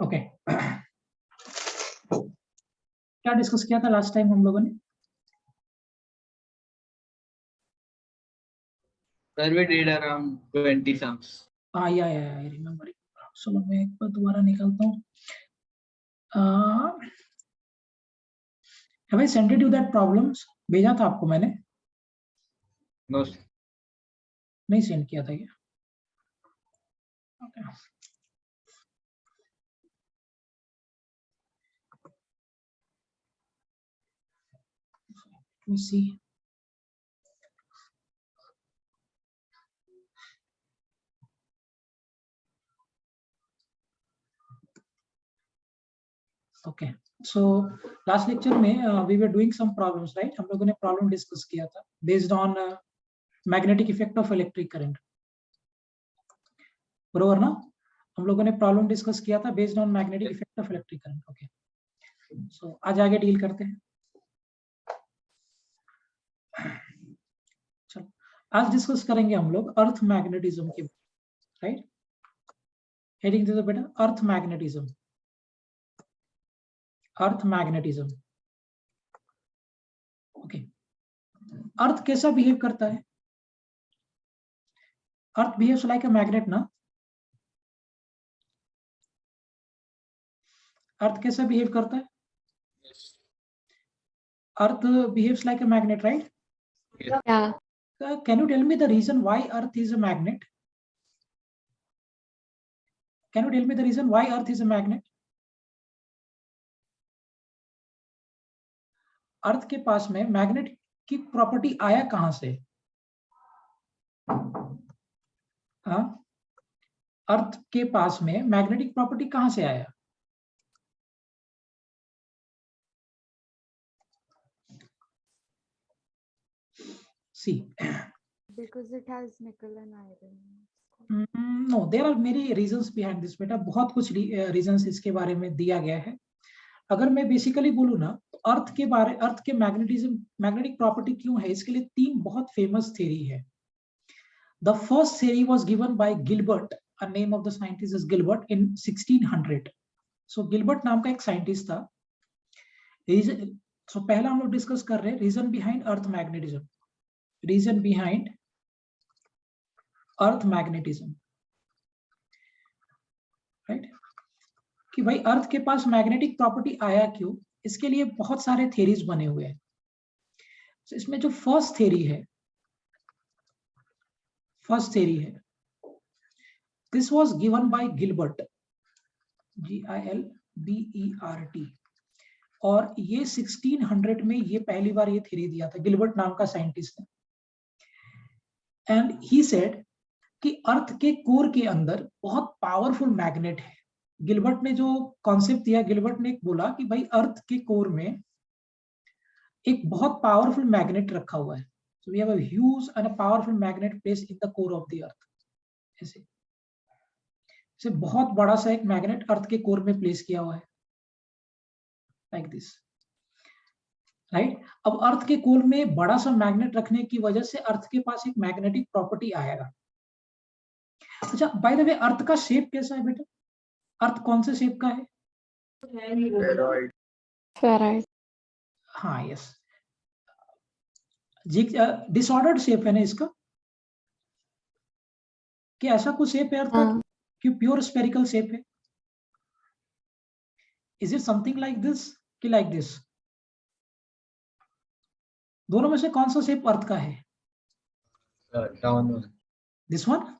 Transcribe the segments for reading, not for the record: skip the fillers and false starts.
Okay क्या discuss किया था लास्ट टाइम हम लोगों ने? Sir, we did around 20 sums. I remember. चलो मैं एक बार दोबारा निकालता हूँ। have I sent you that problems? भेजा था आपको मैंने? No. नहीं सेंड किया था क्या? Okay. Let me see. Okay so last lecture में we were doing some problems, right? हम लोगों ने प्रॉब्लम डिस्कस किया था based on magnetic effect of electric current, बरोबर ना? हम लोगों ने प्रॉब्लम डिस्कस किया था based on magnetic effect of electric current. Okay so आज आगे डील करते हैं। चलो आज डिस्कस करेंगे हम लोग अर्थ मैग्नेटिज्म के, राइट? हेडिंग दे दो बेटा, Earth magnetism. Earth magnetism, okay. Earth कैसा बिहेव करता है? Earth behaves like a magnet ना? अर्थ कैसा बिहेव करता है? Earth behaves like a magnet, right? Yeah. Can you tell me the reason why Earth is a magnet? Can you tell me the reason why Earth is a magnet? अर्थ के पास में magnet की property आया कहां से? हाँ, अर्थ के पास में magnetic property कहां से आया? C Because it has nickel and iron. No, there are many reasons behind this बेटा, बहुत कुछ रीजंस इसके बारे में दिया गया है। अगर मैं बेसिकली बोलूँ ना तो अर्थ के मैग्नेटिक प्रॉपर्टी क्यों है, इसके लिए तीन बहुत फेमस थ्योरी है। The first theory was given by Gilbert, a name of the scientist is Gilbert, in 1600. So Gilbert नाम का एक साइंटिस्ट था। so पहला हम लोग डिस्कस कर रहे हैं रीजन बिहाइंड अर्थ मैग्नेटिज्म। रीजन बिहाइंड अर्थ मैग्नेटिज्म, राइट? कि भाई अर्थ के पास मैग्नेटिक प्रॉपर्टी आया क्यों, इसके लिए बहुत सारे थ्योरीज बने हुए हैं। so इसमें जो फर्स्ट थ्योरी है, this was given by Gilbert, Gilbert, और ये 1600 में ये पहली बार ये थ्योरी दिया था गिलबर्ट नाम का साइंटिस्ट ने। एंड ही सेड कि अर्थ के कोर के अंदर बहुत पावरफुल मैग्नेट है। गिलबर्ट ने जो कॉन्सेप्ट दिया, गिलबर्ट ने बोला कि भाई अर्थ के कोर में एक बहुत पावरफुल मैग्नेट रखा हुआ है। So we have a huge and a powerful magnet placed in the core of the earth. ऐसे बहुत बड़ा सा एक मैग्नेट अर्थ के कोर में प्लेस किया हुआ है, लाइक दिस, राइट? अब अर्थ के कोर में बड़ा सा मैग्नेट रखने की वजह से अर्थ के पास एक मैग्नेटिक प्रॉपर्टी आएगा। अच्छा, बाय द वे अर्थ का शेप कैसा है बेटा? अर्थ कौन से शेप का है? Spheroid. हाँ, यस, डिसऑर्डर्ड शेप है ना इसका? कि ऐसा कुछ शेप है अर्थ का कि प्योर स्फेरिकल शेप है? Is it something like this कि लाइक दिस? दोनों में से कौन सा शेप अर्थ का है? This one?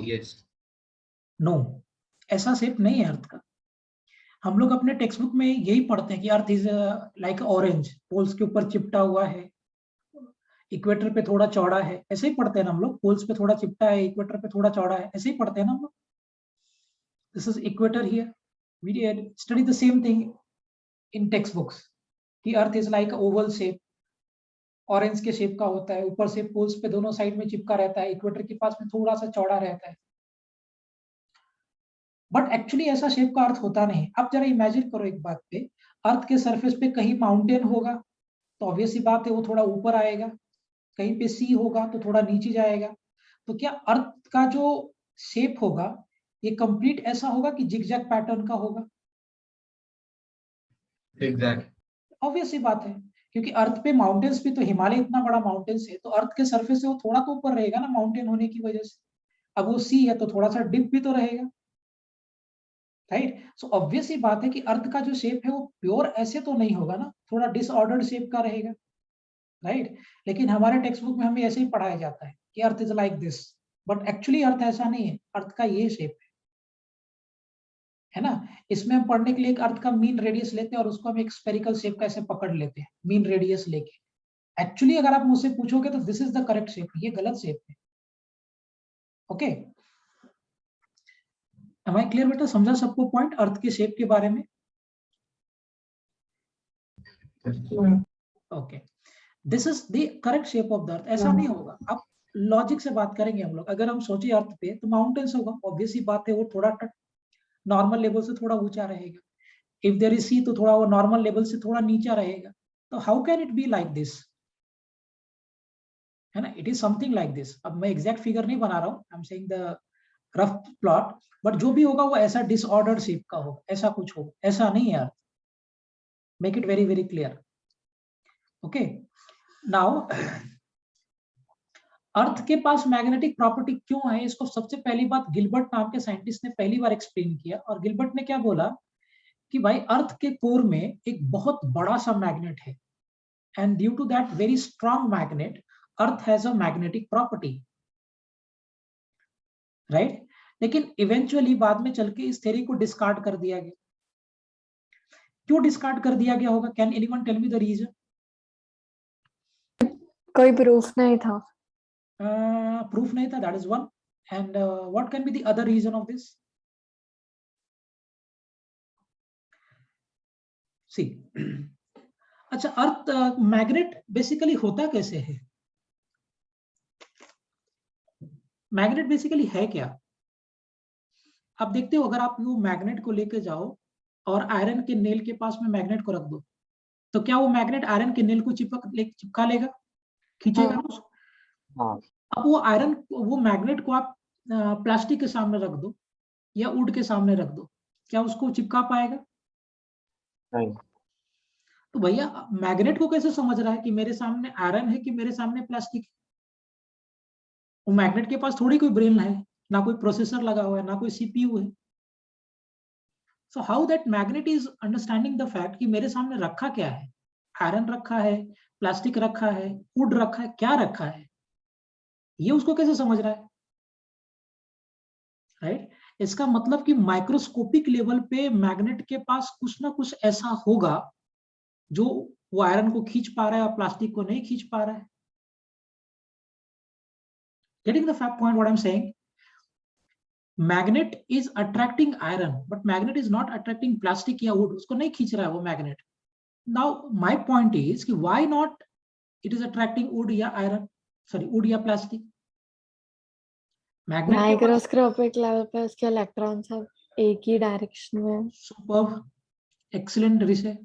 Yes. नो, ऐसा शेप नहीं है अर्थ का। हम लोग अपने टेक्स्ट बुक में यही पढ़ते हैं कि अर्थ इज लाइक ऑरेंज, पोल्स के ऊपर चिपटा हुआ है, इक्वेटर पे थोड़ा चौड़ा है, ऐसे ही पढ़ते हैं ना हम लोग। पोल्स पे थोड़ा चिपटा है, इक्वेटर पे थोड़ा चौड़ा है, ऐसे ही पढ़ते हैं ना हम लोग। This is equator here, we study the same thing in textbooks कि अर्थ is like oval shape, orange के शेप का होता है, ऊपर से पोल्स पे दोनों साइड में चिपका रहता है, इक्वेटर के पास में थोड़ा सा चौड़ा रहता है। बट एक्चुअली ऐसा शेप का अर्थ होता नहीं। अब जरा इमेजिन करो एक बात पे, अर्थ के सरफेस पे कहीं माउंटेन होगा तो ऑब्वियस सी बात है वो थोड़ा ऊपर आएगा, कहीं पे सी होगा तो थोड़ा नीचे जाएगा। तो क्या अर्थ का जो शेप होगा ये कंप्लीट ऐसा होगा कि जिगजैग पैटर्न का होगा? एग्जैक्ट। ऑब्वियस सी बात है, क्योंकि अर्थ पे माउंटेन्स भी, तो हिमालय इतना बड़ा माउंटेन्स है, तो अर्थ के सरफेस से वो थोड़ा तो ऊपर रहेगा ना माउंटेन होने की वजह से। अब वो सी है तो थोड़ा सा डिप भी तो रहेगा, राइट? सो ऑब्वियस सी बात है कि अर्थ का जो शेप है वो प्योर ऐसे तो नहीं होगा ना, थोड़ा डिसऑर्डर्ड शेप का रहेगा, राइट? लेकिन हमारे टेक्स्ट बुक में हमें ऐसे ही पढ़ाया जाता है कि अर्थ is like this, but actually Earth ऐसा नहीं है, अर्थ का ये शेप है ना। इसमें हम पढ़ने के लिए एक अर्थ का मीन रेडियस लेते हैं और उसको हम एक स्फेरिकल शेप का ऐसे पकड़ लेते हैं मीन रेडियस लेके। एक्चुअली अगर आप मुझसे पूछोगे तो this is the correct shape, ये गलत शेप है। ओके, एम आई क्लियर बेटा? समझा सबको पॉइंट अर्थ के शेप के बारे में? Okay, this is the correct shape of the अर्थ। ऐसा नहीं होगा, अब लॉजिक से बात करेंगे हम लोग। अगर हम सोचे अर्थ पे तो माउंटेन्स होगा, ऑब्वियस ही बात है, वो थोड़ा नॉर्मल लेवल से थोड़ा ऊंचा रहेगा। इफ देयर इज सी तो थोड़ा वो नॉर्मल लेवल से थोड़ा नीचा रहेगा। तो how can it be like this, है ना? It is something like this. अब मैं एग्जैक्ट फिगर नहीं बना रहा हूँ, आई am saying the rough plot, but जो भी होगा वो ऐसा डिसऑर्डर्ड शेप का होगा, ऐसा कुछ होगा, ऐसा नहीं है यार। Make it very very clear. Okay, now Earth के पास मैग्नेटिक प्रॉपर्टी क्यों है, इसको सबसे पहली बात गिलबर्ट नाम के साइंटिस्ट ने पहली बार एक्सप्लेन किया। और गिलबर्ट ने क्या बोला कि भाई अर्थ के कोर में एक बहुत बड़ा सा मैग्नेट है, and due to that very strong magnet earth has a magnetic property, right? लेकिन इवेंचुअली बाद में चल के इस थ्योरी को डिस्कार्ड कर दिया गया। क्यों डिस्कार्ड कर दिया गया होगा? Can anyone tell me the reason? कोई प्रूफ नहीं था। प्रूफ नहीं था, that is one. And what can be the other reason of this? See अच्छा, अर्थ मैग्नेट बेसिकली होता कैसे है? मैग्नेट बेसिकली है क्या? आप देखते हो, अगर आप वो मैग्नेट को लेके जाओ और आयरन के नेल के पास में मैग्नेट को रख दो, तो क्या वो मैग्नेट आयरन के नेल को चिपका लेगा, खींचेगा हाँ। उसको? अब वो मैग्नेट को आप प्लास्टिक के सामने रख दो या वुड के सामने रख दो, क्या उसको चिपका पाएगा? नहीं। तो भैया मैग्नेट को कैसे समझ रहा है कि मेरे सामने आयरन है कि मेरे सामने प्लास्टिक है? वो मैग्नेट के पास थोड़ी कोई ब्रेन है, ना कोई प्रोसेसर लगा हुआ है, ना कोई सीपीयू है। So how that magnet is understanding the fact कि मेरे सामने रखा क्या है? आयरन रखा है, प्लास्टिक रखा है, वुड रखा है, क्या रखा है? ये उसको कैसे समझ रहा है, राइट? इसका मतलब कि माइक्रोस्कोपिक लेवल पे मैग्नेट के पास कुछ ना कुछ ऐसा होगा जो वो आयरन को खींच पा रहा है और प्लास्टिक को नहीं खींच पा रहा है। Getting the fact point what I'm saying? Magnet is attracting iron, but magnet is not attracting plastic या wood, उसको नहीं खींच रहा है वो magnet. Now my point is कि why not it is attracting wood या iron, sorry wood या plastic? मैग्नेट के पास माइक्रोस्कोपिक लेवल पे उसके इलेक्ट्रॉन सब एक ही डायरेक्शन में। सुपर्ब, एक्सीलेंट विषय,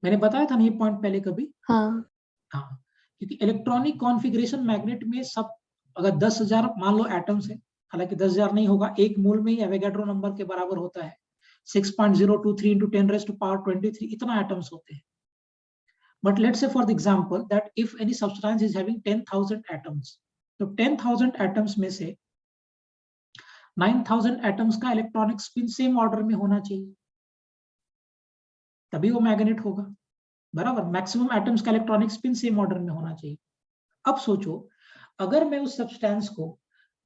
मैंने बताया था ना ये पॉइंट पहले कभी। हाँ। हाँ, क्योंकि इलेक्ट्रॉनिक कॉन्फ़िगरेशन मैग्नेट में सब, अगर 10,000 मान लो एटम्स है, हालांकि 10,000 नहीं होगा, एक मोल में ही एवोगाड्रो नंबर के बराबर होता है, 6.023 into 10⁻23 इतना एटम्स होते हैं। But let's say for the example that if any substance is having 10,000 atoms, तो 10,000 atoms में से 9,000 atoms का इलेक्ट्रॉनिक स्पिन सेम ऑर्डर में होना चाहिए, तभी वो मैग्नेट होगा, बराबर? मैक्सिमम एटम्स का इलेक्ट्रॉनिक स्पिन सेम ऑर्डर में होना चाहिए। अब सोचो, अगर मैं उस सब्सटेंस को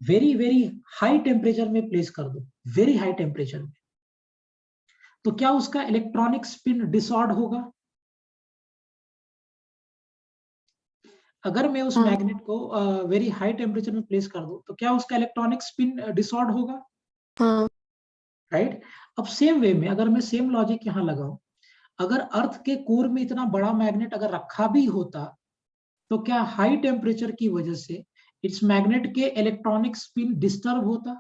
वेरी वेरी हाई टेम्परेचर में प्लेस कर दूं, वेरी हाई टेम्परेचर में, तो क्या उसका इलेक्ट्रॉनिक स्पिन डिसऑर्ड होगा? अगर मैं उस मैग्नेट को वेरी हाई टेम्परेचर में प्लेस कर दूं, तो क्या उसका इलेक्ट्रॉनिक स्पिन डिसऑर्ड होगा? हाँ। राइट? अब सेम वे में अगर मैं सेम लॉजिक यहां लगाऊं, अगर अर्थ के कोर में इतना बड़ा मैग्नेट अगर रखा भी होता, तो क्या हाई टेम्परेचर की वजह से इस मैग्नेट के इलेक्ट्रॉनिक स्पिन डिस्टर्ब होता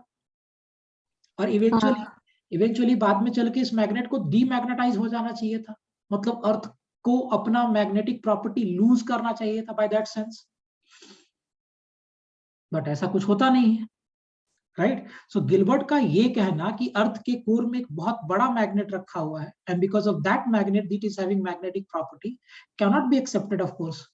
और इवेंचुअली बाद में चल के इस मैग्नेट को डीमैग्नेटाइज हो जाना चाहिए था, मतलब अर्थ को अपना मैग्नेटिक प्रॉपर्टी लूज करना चाहिए था बाय दैट सेंस, बट ऐसा कुछ होता नहीं है, राइट। सो गिलबर्ट का ये कहना कि अर्थ के कोर में एक बहुत बड़ा मैग्नेट रखा हुआ है and because of that magnet that is having magnetic property can not be accepted of course,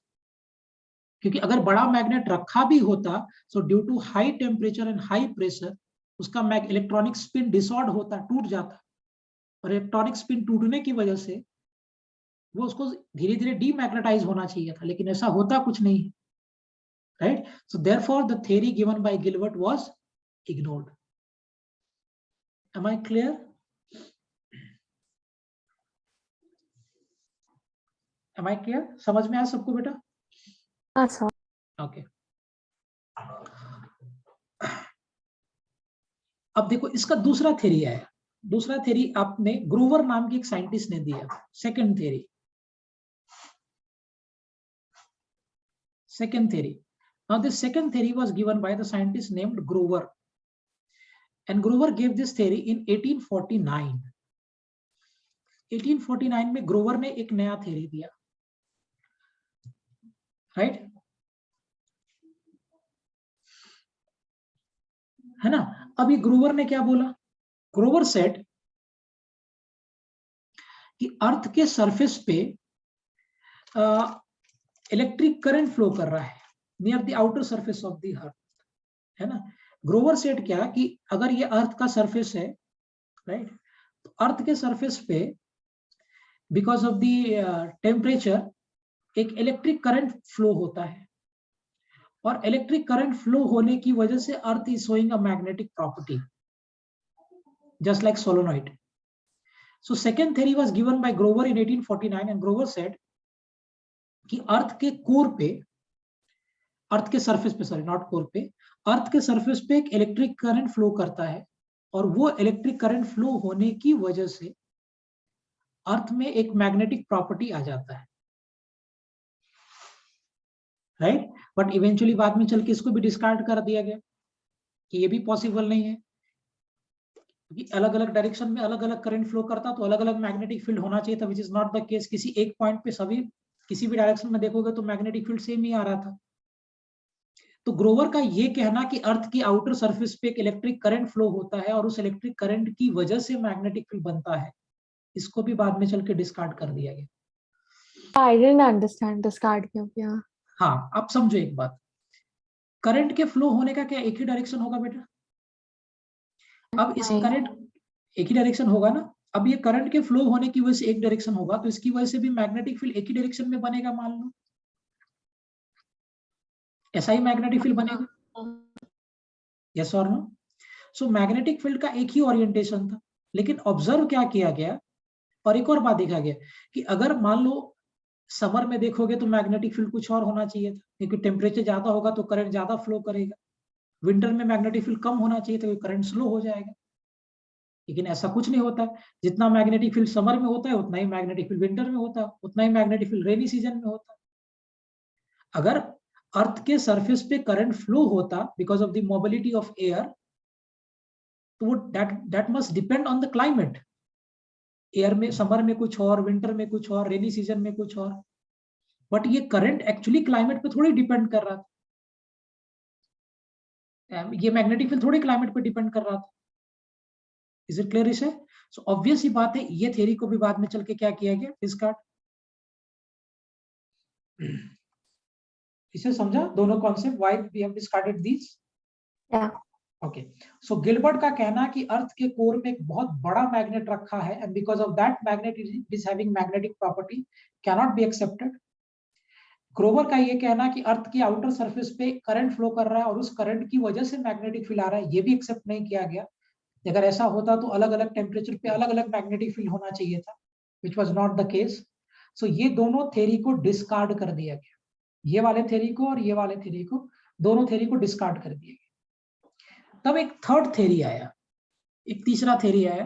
क्योंकि अगर बड़ा मैग्नेट रखा भी होता so due to high temperature and high pressure उसका इलेक्ट्रॉनिक स्पिन डिसऑर्ड होता, टूट जाता, और इलेक्ट्रॉनिक स्पिन टूटने की वजह से वो उसको धीरे धीरे डीमैग्नेटाइज होना चाहिए था, लेकिन ऐसा होता कुछ नहीं है, right. So therefore the theory given bye Gilbert was ignored. Am I clear? Am I clear? समझ में आया सबको बेटा? हाँ सर। ओके। अब देखो इसका दूसरा थ्योरी आया। दूसरा थ्योरी आपने ग्रोवर नाम के एक साइंटिस्ट ने दिया, second theory. Second theory. Now this second theory was given by the scientist named Grover. And Grover gave this theory in 1849. 1849 में ग्रोवर ने एक नया थ्योरी दिया, राइट, है ना। अभी ग्रोवर ने क्या बोला? ग्रोवर सेड कि अर्थ के सरफेस पे इलेक्ट्रिक करंट फ्लो कर रहा है near the outer surface of the अर्थ, है ना। ग्रोवर सेड क्या कि अगर ये अर्थ का सरफेस है, राइट, तो अर्थ के सरफेस पे बिकॉज ऑफ द टेम्परेचर एक इलेक्ट्रिक करंट फ्लो होता है, और इलेक्ट्रिक करंट फ्लो होने की वजह से earth is showing a magnetic property just like solenoid. So second theory was given by Grover in 1849 and Grover said कि अर्थ के कोर पे, अर्थ के सरफेस पे, सॉरी नॉट कोर पे, अर्थ के सरफेस पे एक इलेक्ट्रिक करंट फ्लो करता है, और वो इलेक्ट्रिक करंट फ्लो होने की वजह से अर्थ में एक मैग्नेटिक प्रॉपर्टी आ जाता है, राइट। बट इवेंचुअली बाद में चल के इसको भी डिस्कार्ड कर दिया गया कि ये भी पॉसिबल नहीं है, क्योंकि अलग अलग डायरेक्शन में अलग अलग करंट फ्लो करता तो अलग अलग मैग्नेटिक फील्ड होना चाहिए था, which is not the case. किसी एक पॉइंट पे सभी किसी भी डायरेक्शन में देखोगे तो मैग्नेटिक फील्ड सेम ही आ रहा था। तो ग्रोवर का ये कहना कि अर्थ की आउटर सरफेस पे एक इलेक्ट्रिक करंट फ्लो होता है और उस इलेक्ट्रिक करंट की वजह से मैग्नेटिक फील्ड बनता है, इसको भी बाद में चल के डिस्कार्ड कर दिया गया। आई डिडंट अंडरस्टैंड डिस्कार्ड क्यों किया? हाँ, आप समझो एक बात, करंट के फ्लो होने का क्या एक ही डायरेक्शन होगा बेटा? अब इस करंट एक ही डायरेक्शन होगा ना। अब ये करंट के फ्लो होने की वजह से एक डायरेक्शन होगा, तो इसकी वजह से भी मैग्नेटिक फील्ड एक ही डायरेक्शन में बनेगा, मान लो ऐसा ही मैग्नेटिक फील्ड बनेगा, यस और नो। सो मैग्नेटिक फील्ड का एक ही ओरिएंटेशन था, लेकिन ऑब्जर्व क्या किया गया और एक और बात देखा गया कि अगर मान लो समर में देखोगे तो मैग्नेटिक फील्ड कुछ और होना चाहिए था, क्योंकि टेम्परेचर ज्यादा होगा तो करंट ज्यादा फ्लो करेगा। विंटर में मैग्नेटिक फील्ड कम होना चाहिए था, करंट स्लो हो जाएगा, लेकिन ऐसा कुछ नहीं होता। जितना मैग्नेटिक फील्ड समर में होता है उतना ही मैग्नेटिक फील्ड विंटर में होता है, उतना ही मैग्नेटिक फील्ड रेनी सीजन में होता है। अगर अर्थ के सरफेस पे करंट फ्लो होता because of the mobility of air, तो वो that must depend on the climate. Air में समर में कुछ और, विंटर में कुछ और, रेनी सीजन में कुछ और, बट ये करंट एक्चुअली क्लाइमेट पे थोड़ी डिपेंड कर रहा था, ये मैग्नेटिक फील्ड थोड़ी क्लाइमेट पे डिपेंड कर रहा था। Is it clear? इसे सो ऑब्वियस ही बात है, ये थ्योरी को भी बाद में चल के क्या किया गया, डिस्कार्ड। इसे समझा दोनों concept, why we have discarded these? Okay. So Gilbert का कहना कि अर्थ के कोर में एक बहुत बड़ा मैग्नेट रखा है and because of that magnet it is having magnetic property can not be accepted. Grover का ये कहना कि अर्थ की आउटर सरफेस पे करंट फ्लो कर रहा है और उस करंट की वजह से मैग्नेटिक फील्ड आ रहा है, ये भी एक्सेप्ट नहीं किया गया। अगर ऐसा होता तो अलग अलग टेम्परेचर पे अलग अलग मैग्नेटिक फील्ड होना चाहिए था, which was not the case. So ये दोनों थ्योरी को डिस्कार्ड कर दिया गया, ये वाले थ्योरी को और ये वाले थ्योरी को, दोनों थ्योरी को डिस्कार्ड कर दिया गया। तब एक थर्ड थ्योरी आया, एक तीसरा थ्योरी आया,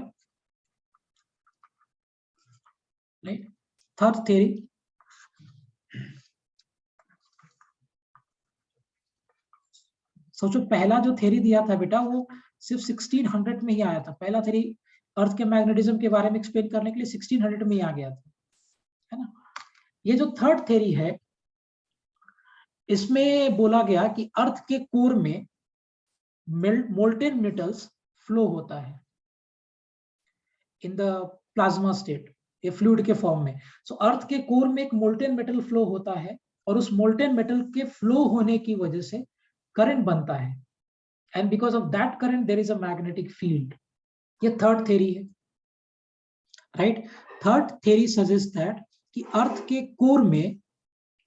राइट, थर्ड थ्योरी। सोचो पहला जो थ्योरी दिया था बेटा वो सिर्फ 1600 में ही आया था। पहला थ्योरी अर्थ के मैग्नेटिज्म के बारे में एक्सप्लेन करने के लिए 1600 में ही आ गया था, है ना। ये जो थर्ड थ्योरी है इसमें बोला गया कि अर्थ के कोर में molten metals flow होता है in the plasma state, ये फ्लूइड के फॉर्म में. सो अर्थ के कोर में एक मोल्टेन मेटल फ्लो होता है और उस मोल्टेन मेटल के फ्लो होने की वजह से करंट बनता है, and because of that current there is a magnetic field. ये थर्ड थ्योरी है, right. Third theory suggest that कि अर्थ के कोर में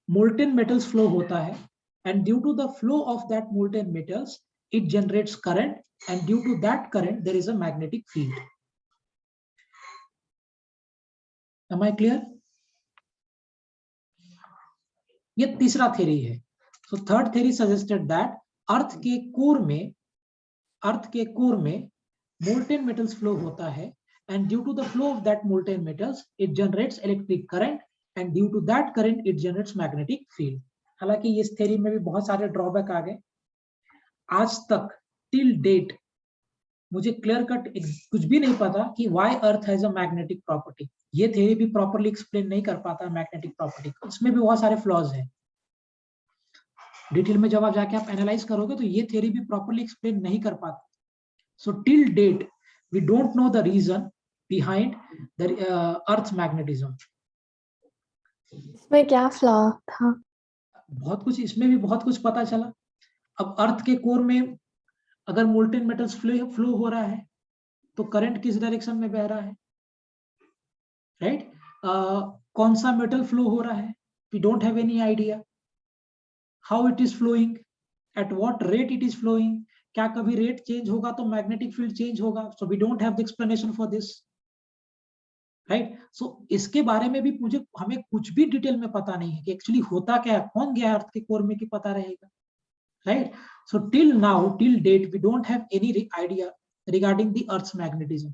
मोल्टेन मेटल्स फ्लो होता है, and due to the flow of that molten metals it generates current, and due to that current there is a magnetic field. Am I clear? ये तीसरा theory है. So third theory suggested that अर्थ के core में molten metals flow होता है, and due to the flow of that molten metals it generates electric current, and due to that current it generates magnetic field. हालांकि इस theory में भी बहुत सारे ड्रॉबैक आ गए. आज तक टिल डेट मुझे क्लियर कट कुछ भी नहीं पता कि why earth has a magnetic property. ये थ्योरी भी प्रॉपर्ली एक्सप्लेन नहीं कर पाता मैग्नेटिक प्रॉपर्टी. इसमें भी बहुत सारे फ्लॉज हैं. डिटेल में जब आप जाके आप एनालाइज करोगे तो ये थ्योरी भी प्रॉपर्ली एक्सप्लेन नहीं कर पाता. So till date we don't know the reason behind the earth magnetism. इसमें क्या फ्लॉ था? बहुत कुछ, इसमें भी बहुत कुछ पता चला. अब अर्थ के कोर में अगर मोल्टेन मेटल्स फ्लो हो रहा है तो करंट किस डायरेक्शन में बह रहा है, राइट? कौन सा मेटल फ्लो हो रहा है, we don't have any idea. How it is flowing, at what rate it is flowing, क्या कभी रेट चेंज होगा तो मैग्नेटिक फील्ड चेंज होगा. So we don't have the explanation for this, right. So इसके बारे में भी हमें कुछ भी डिटेल में पता नहीं है कि एक्चुअली होता क्या है, कौन गया अर्थ के कोर में कि पता रहेगा, right. So till now, till date, we don't have any idea regarding the Earth's magnetism.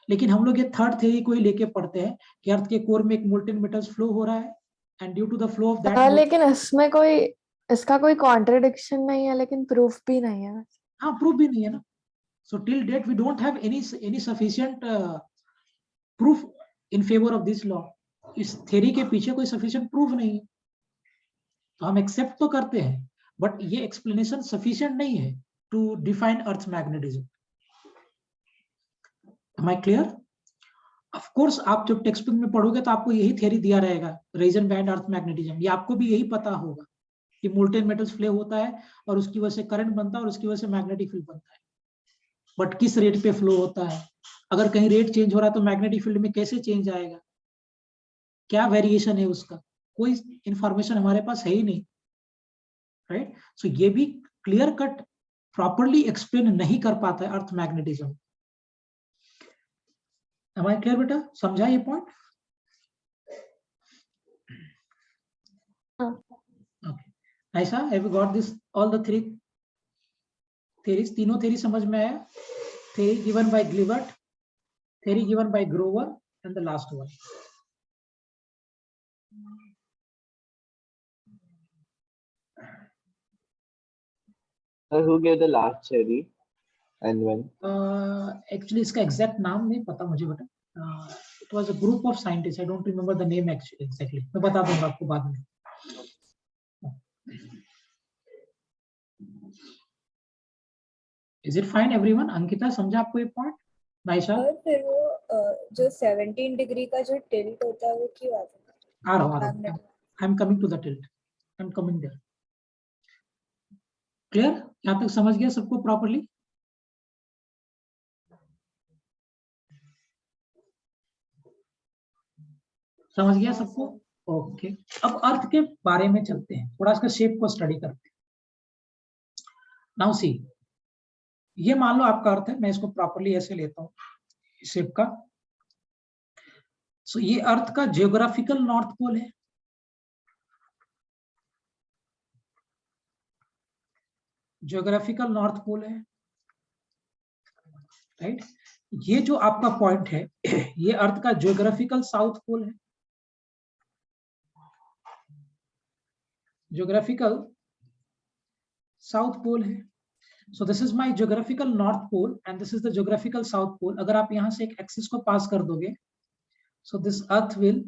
लेकिन हम लोग ये थर्ड थ्योरी को ही लेके पढ़ते हैं कि अर्थ के कोर में एक मोल्टेन मेटल्स फ्लो हो रहा है, and due to the flow of that. लेकिन इसमें इसका कोई कॉन्ट्रडिक्शन नहीं है, लेकिन प्रूफ भी नहीं है. हाँ, प्रूफ भी नहीं है ना. So till date, we don't have any sufficient proof in favor of this law. इस थ्योरी के पीछे कोई sufficient proof नहीं है, तो हम एक्सेप्ट तो करते हैं, बट ये एक्सप्लेनेशन सफिशिएंट नहीं है to define earth magnetism. Am I clear? Of course, आप जब टेक्स्ट बुक में पढ़ोगे तो आपको यही थ्योरी दिया रहेगा, रीजन बिहाइंड अर्थ मैग्नेटिज्म. ये आपको भी यही पता होगा कि मोल्टेन मेटल्स फ्लो होता है और उसकी वजह से करंट बनता है और उसकी वजह से मैग्नेटिक फील्ड बनता है. बट किस रेट पे फ्लो होता है, अगर कहीं रेट चेंज हो रहा है तो मैग्नेटिक फील्ड में कैसे चेंज आएगा, क्या वेरिएशन है उसका, कोई इंफॉर्मेशन हमारे पास है ही नहीं, राइट. सो ये भी क्लियर कट प्रॉपर्ली एक्सप्लेन नहीं कर पाता है Earth magnetism. Am I clear बेटा? समझा ये पॉइंट? ओके, ऐसा have you got this all the three theories? तीनों थ्योरी समझ में आया? Theory given by Gilbert, theory given by Grover and the last one. Who gave the last theory and when? Actually इसका exact नाम नहीं पता मुझे बेटा. It was a group of scientist, I don't remember the name actually exactly. मैं बता दूंगा आपको बाद में. Is it fine everyone? Ankita, समझा आपको ये पॉइंट? नाइशा? और फिर वो जो 17 डिग्री का जो टिल्ट होता है वो क्यों आता है? आ रहा हूं. I am coming to the tilt, I am coming there. Clear? यहां तक समझ गया सबको प्रॉपर्ली? समझ गया सबको? ओके. अब अर्थ के बारे में चलते हैं, थोड़ा इसका शेप को स्टडी करते हैं. नाउ सी, ये मान लो आपका अर्थ है, मैं इसको प्रॉपर्ली ऐसे लेता हूँ शेप का. सो ये अर्थ का जियोग्राफिकल नॉर्थ पोल है, जियोग्राफिकल नॉर्थ पोल है, राइट. ये जो आपका पॉइंट है ये अर्थ का जियोग्राफिकल साउथ पोल है, जियोग्राफिकल साउथ पोल है. So this is my geographical north pole and this is the geographical south pole. अगर आप यहां से एक एक्सिस को पास कर दोगे, so this Earth will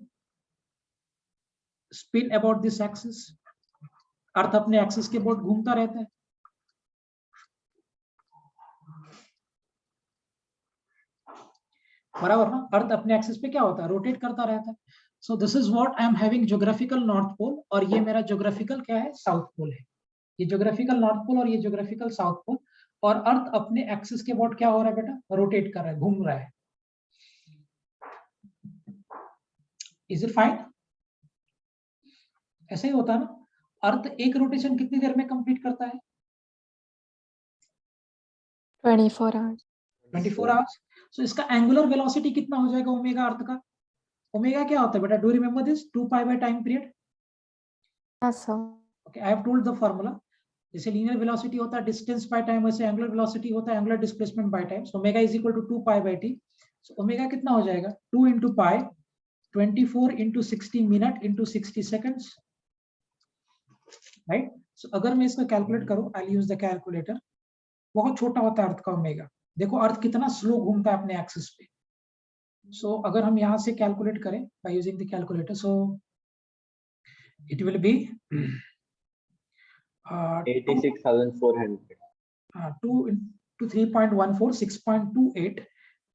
spin about this axis. Earth अपने एक्सिस के अबाउट घूमता रहता है, बराबर ना, अर्थ अपने एक्सिस पे क्या होता है, रोटेट करता रहता है। So this is what I am having geographical north pole, और ये मेरा ज्योग्राफिकल क्या है, साउथ पोल है। ये ज्योग्राफिकल नॉर्थ पोल और ये ज्योग्राफिकल साउथ पोल, और अर्थ अपने एक्सिस के अबाउट क्या हो रहा है बेटा, रोटेट कर रहा है, घूम रहा है। Is it fine? ऐसे ही होता है ना, अर्थ एक रोटेशन कितनी देर में कंप्लीट करता है, 24 आवर्स। 24 आवर्स। सो इसका एंगुलर वेलोसिटी कितना हो जाएगा ओमेगा अर्थ का? ओमेगा क्या होता है बेटा, do remember this, 2 pi by time period. हाँ sir. Okay, I have told the formula. जैसे लीनियर वेलोसिटी होता है डिस्टेंस बाय टाइम, वैसे एंगुलर वेलोसिटी होता है angular displacement by time. So omega is equal to 2 pi by T. So omega कितना हो जाएगा, 2 into pi 24 into 60 minute into 60 seconds, right. So अगर मैं इसका कैलकुलेट करूं, आई यूज द कैलकुलेटर। बहुत छोटा होता है अर्थ का ओमेगा। देखो अर्थ कितना स्लो घूमता है अपने एक्सिस पे। सो अगर हम यहाँ से कैलकुलेट करें by using the calculator, so it will be 86,400. 2 into 3.14, 6.28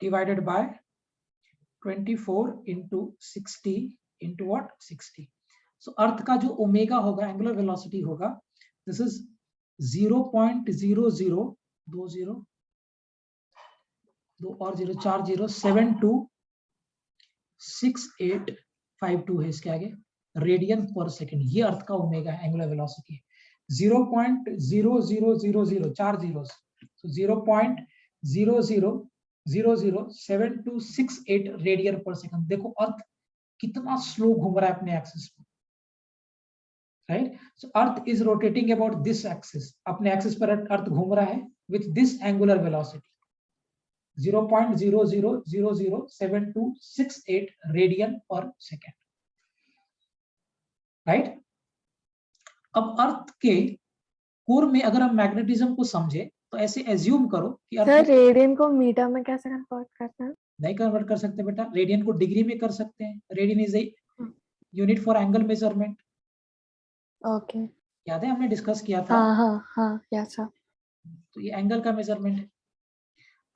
divided by 24 into 60 into what, 60. So अर्थ का जो ओमेगा होगा, एंगुलर वेलोसिटी होगा, दिस इज 0.0020 2 और 0 4 0 7 2 6 8 5 2 है इसके आगे, रेडियन पर सेकेंड। ये अर्थ का ओमेगा है, एंगुलर वेलोसिटी है 0.0000 4 जीरो, so 0.00007268 रेडियन पर सेकंड। देखो अर्थ कितना स्लो घूम रहा है अपने एक्सिस पे, right. So earth is rotating about this axis, अपने एक्सिस पर अर्थ घूम रहा है with this angular velocity 0.00007268 radian पर सेकेंड, राइट। अब अर्थ के कोर में अगर हम मैग्नेटिज्म को समझे तो ऐसे एज्यूम करो कि सर अर्थ रेडियन को मीटर में कैसे कन्वर्ट करते हैं? नहीं कन्वर्ट कर सकते बेटा, रेडियन को डिग्री में कर सकते हैं। Radian is a unit for angle measurement. Okay. याद है हमने डिस्कस किया था। हाँ हाँ हाँ, यस सर। तो ये एंगल का मेजरमेंट है,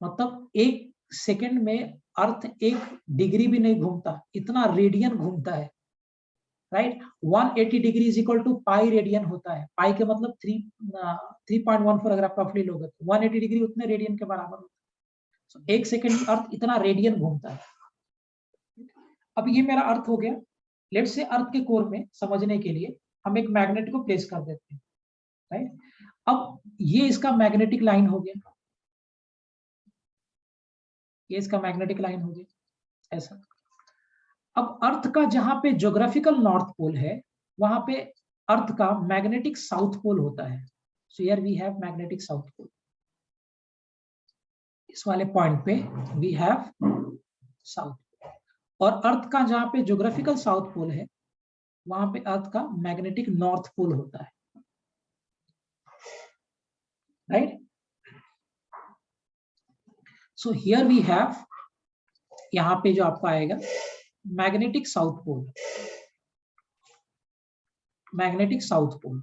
मतलब एक सेकंड में अर्थ 1 डिग्री भी नहीं घूमता, इतना रेडियन घूमता है, right. 180 degree is equal to pi radian होता है। पाई के मतलब 3.14 अगर आप रफली लोगे तो 180 डिग्री उतने रेडियन के बराबर होता है। So, एक सेकंड में अर्थ इतना रेडियन घूमता है। अब ये मेरा अर्थ हो गया। लेट से अर्थ के कोर में समझने के लिए हम एक मैग्नेट को प्लेस कर देते हैं, राइट। अब ये इसका मैग्नेटिक लाइन हो गया, ये इसका मैग्नेटिक लाइन हो गया ऐसा। अब अर्थ का जहां पे ज्योग्राफिकल नॉर्थ पोल है, वहां पे अर्थ का मैग्नेटिक साउथ पोल होता है। So here we have magnetic south pole, इस वाले पॉइंट पे वी हैव साउथ। और अर्थ का जहां पे ज्योग्राफिकल साउथ पोल है, वहां पे अर्थ का मैग्नेटिक नॉर्थ पोल होता है, right. So here we have, यहां पे जो आपका आएगा magnetic south pole, magnetic south pole,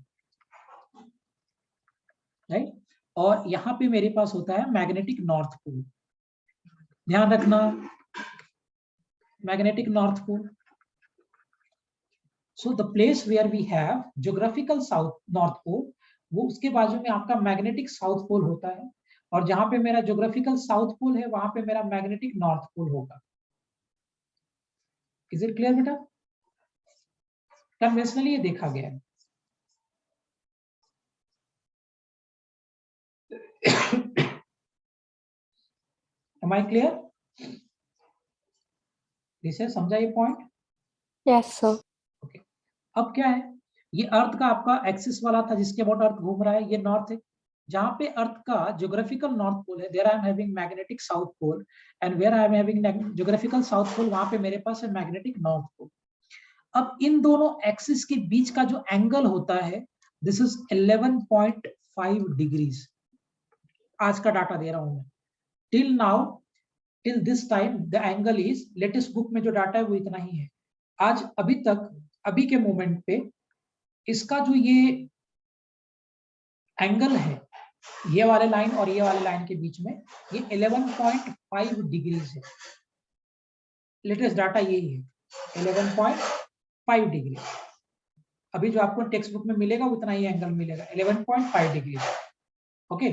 right. और यहां पे मेरे पास होता है मैग्नेटिक नॉर्थ पोल। ध्यान रखना, magnetic north pole. So the place where we have geographical south north pole, वो उसके बाजू में आपका मैग्नेटिक साउथ पोल होता है। और जहां पे मेरा ज्योग्राफिकल साउथ पोल है, वहां पे मेरा मैग्नेटिक नॉर्थ पोल होगा। इज इट क्लियर बेटा? कन्वेंशनली ये देखा गया है। Am I clear? दिस है, समझा ये पॉइंट? Yes sir. ओके। अब क्या है, ये अर्थ का आपका एक्सिस वाला था जिसके अबाउट अर्थ घूम रहा है, ये नॉर्थ है। जहां पे अर्थ का ज्योग्राफिकल नॉर्थ पोल है, there I am having magnetic south pole, and where I am having geographical south pole, वहां पे मेरे पास है मैग्नेटिक नॉर्थ पोल। अब इन दोनों एक्सिस के बीच का जो एंगल होता है, दिस इज 11.5 डिग्रीज। आज का डाटा दे रहा हूं मैं। Till now, till this time the angle is, latest book में जो डाटा है वो इतना ही है। आज अभी तक, अभी के मोमेंट पे इसका जो ये एंगल है, ये वाले लाइन और ये वाले लाइन के बीच में, ये 11.5 डिग्रीज है। लेटेस्ट डाटा यही है 11.5 डिग्री। अभी जो आपको टेक्स्ट बुक में मिलेगा उतना ही एंगल मिलेगा 11.5 degree. Okay,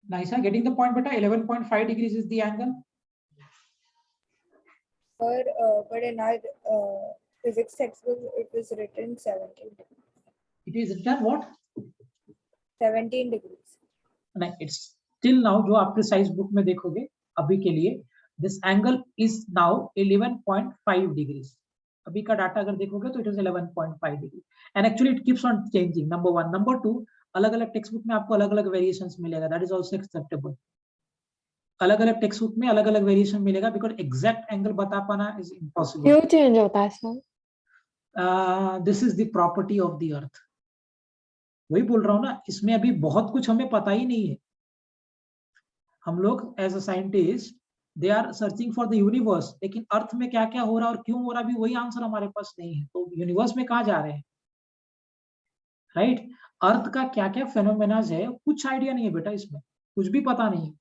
nice, getting the point बेटा। 11.5 degrees is the angle. But in our physics textbook, it was written 17 degrees. It is written what? 17 degrees. नहीं, it's still now जो आप प्रिसाइज बुक में देखोगे अभी के लिए this angle is now 11.5 degrees. अभी का डाटा अगर देखोगे तो it is 11.5 degree and actually it keeps on changing, number 1। Number 2, अलग अलग टेक्स्ट बुक में आपको अलग अलग वेरिएशंस मिलेगा, दैट इज आल्सो एक्सेप्टेबल। अलग अलग टेक्स्ट बुक में अलग अलग वेरिएशन मिलेगा बिकॉज एग्जैक्ट एंगल बता पाना इज इम्पॉसिबल। क्यों चेंज होता है sir? This is the property of the अर्थ। वही बोल रहा हूँ ना, इसमें अभी बहुत कुछ हमें पता ही नहीं है। हम लोग as a scientist they are searching for the universe, लेकिन अर्थ में क्या क्या हो रहा है और क्यों हो रहा है अभी वही आंसर हमारे पास नहीं है। तो यूनिवर्स में कहाँ जा रहे हैं, राइट? अर्थ का क्या क्या फेनोमेनाज है कुछ आइडिया नहीं है बेटा, इसमें कुछ भी पता नहीं है।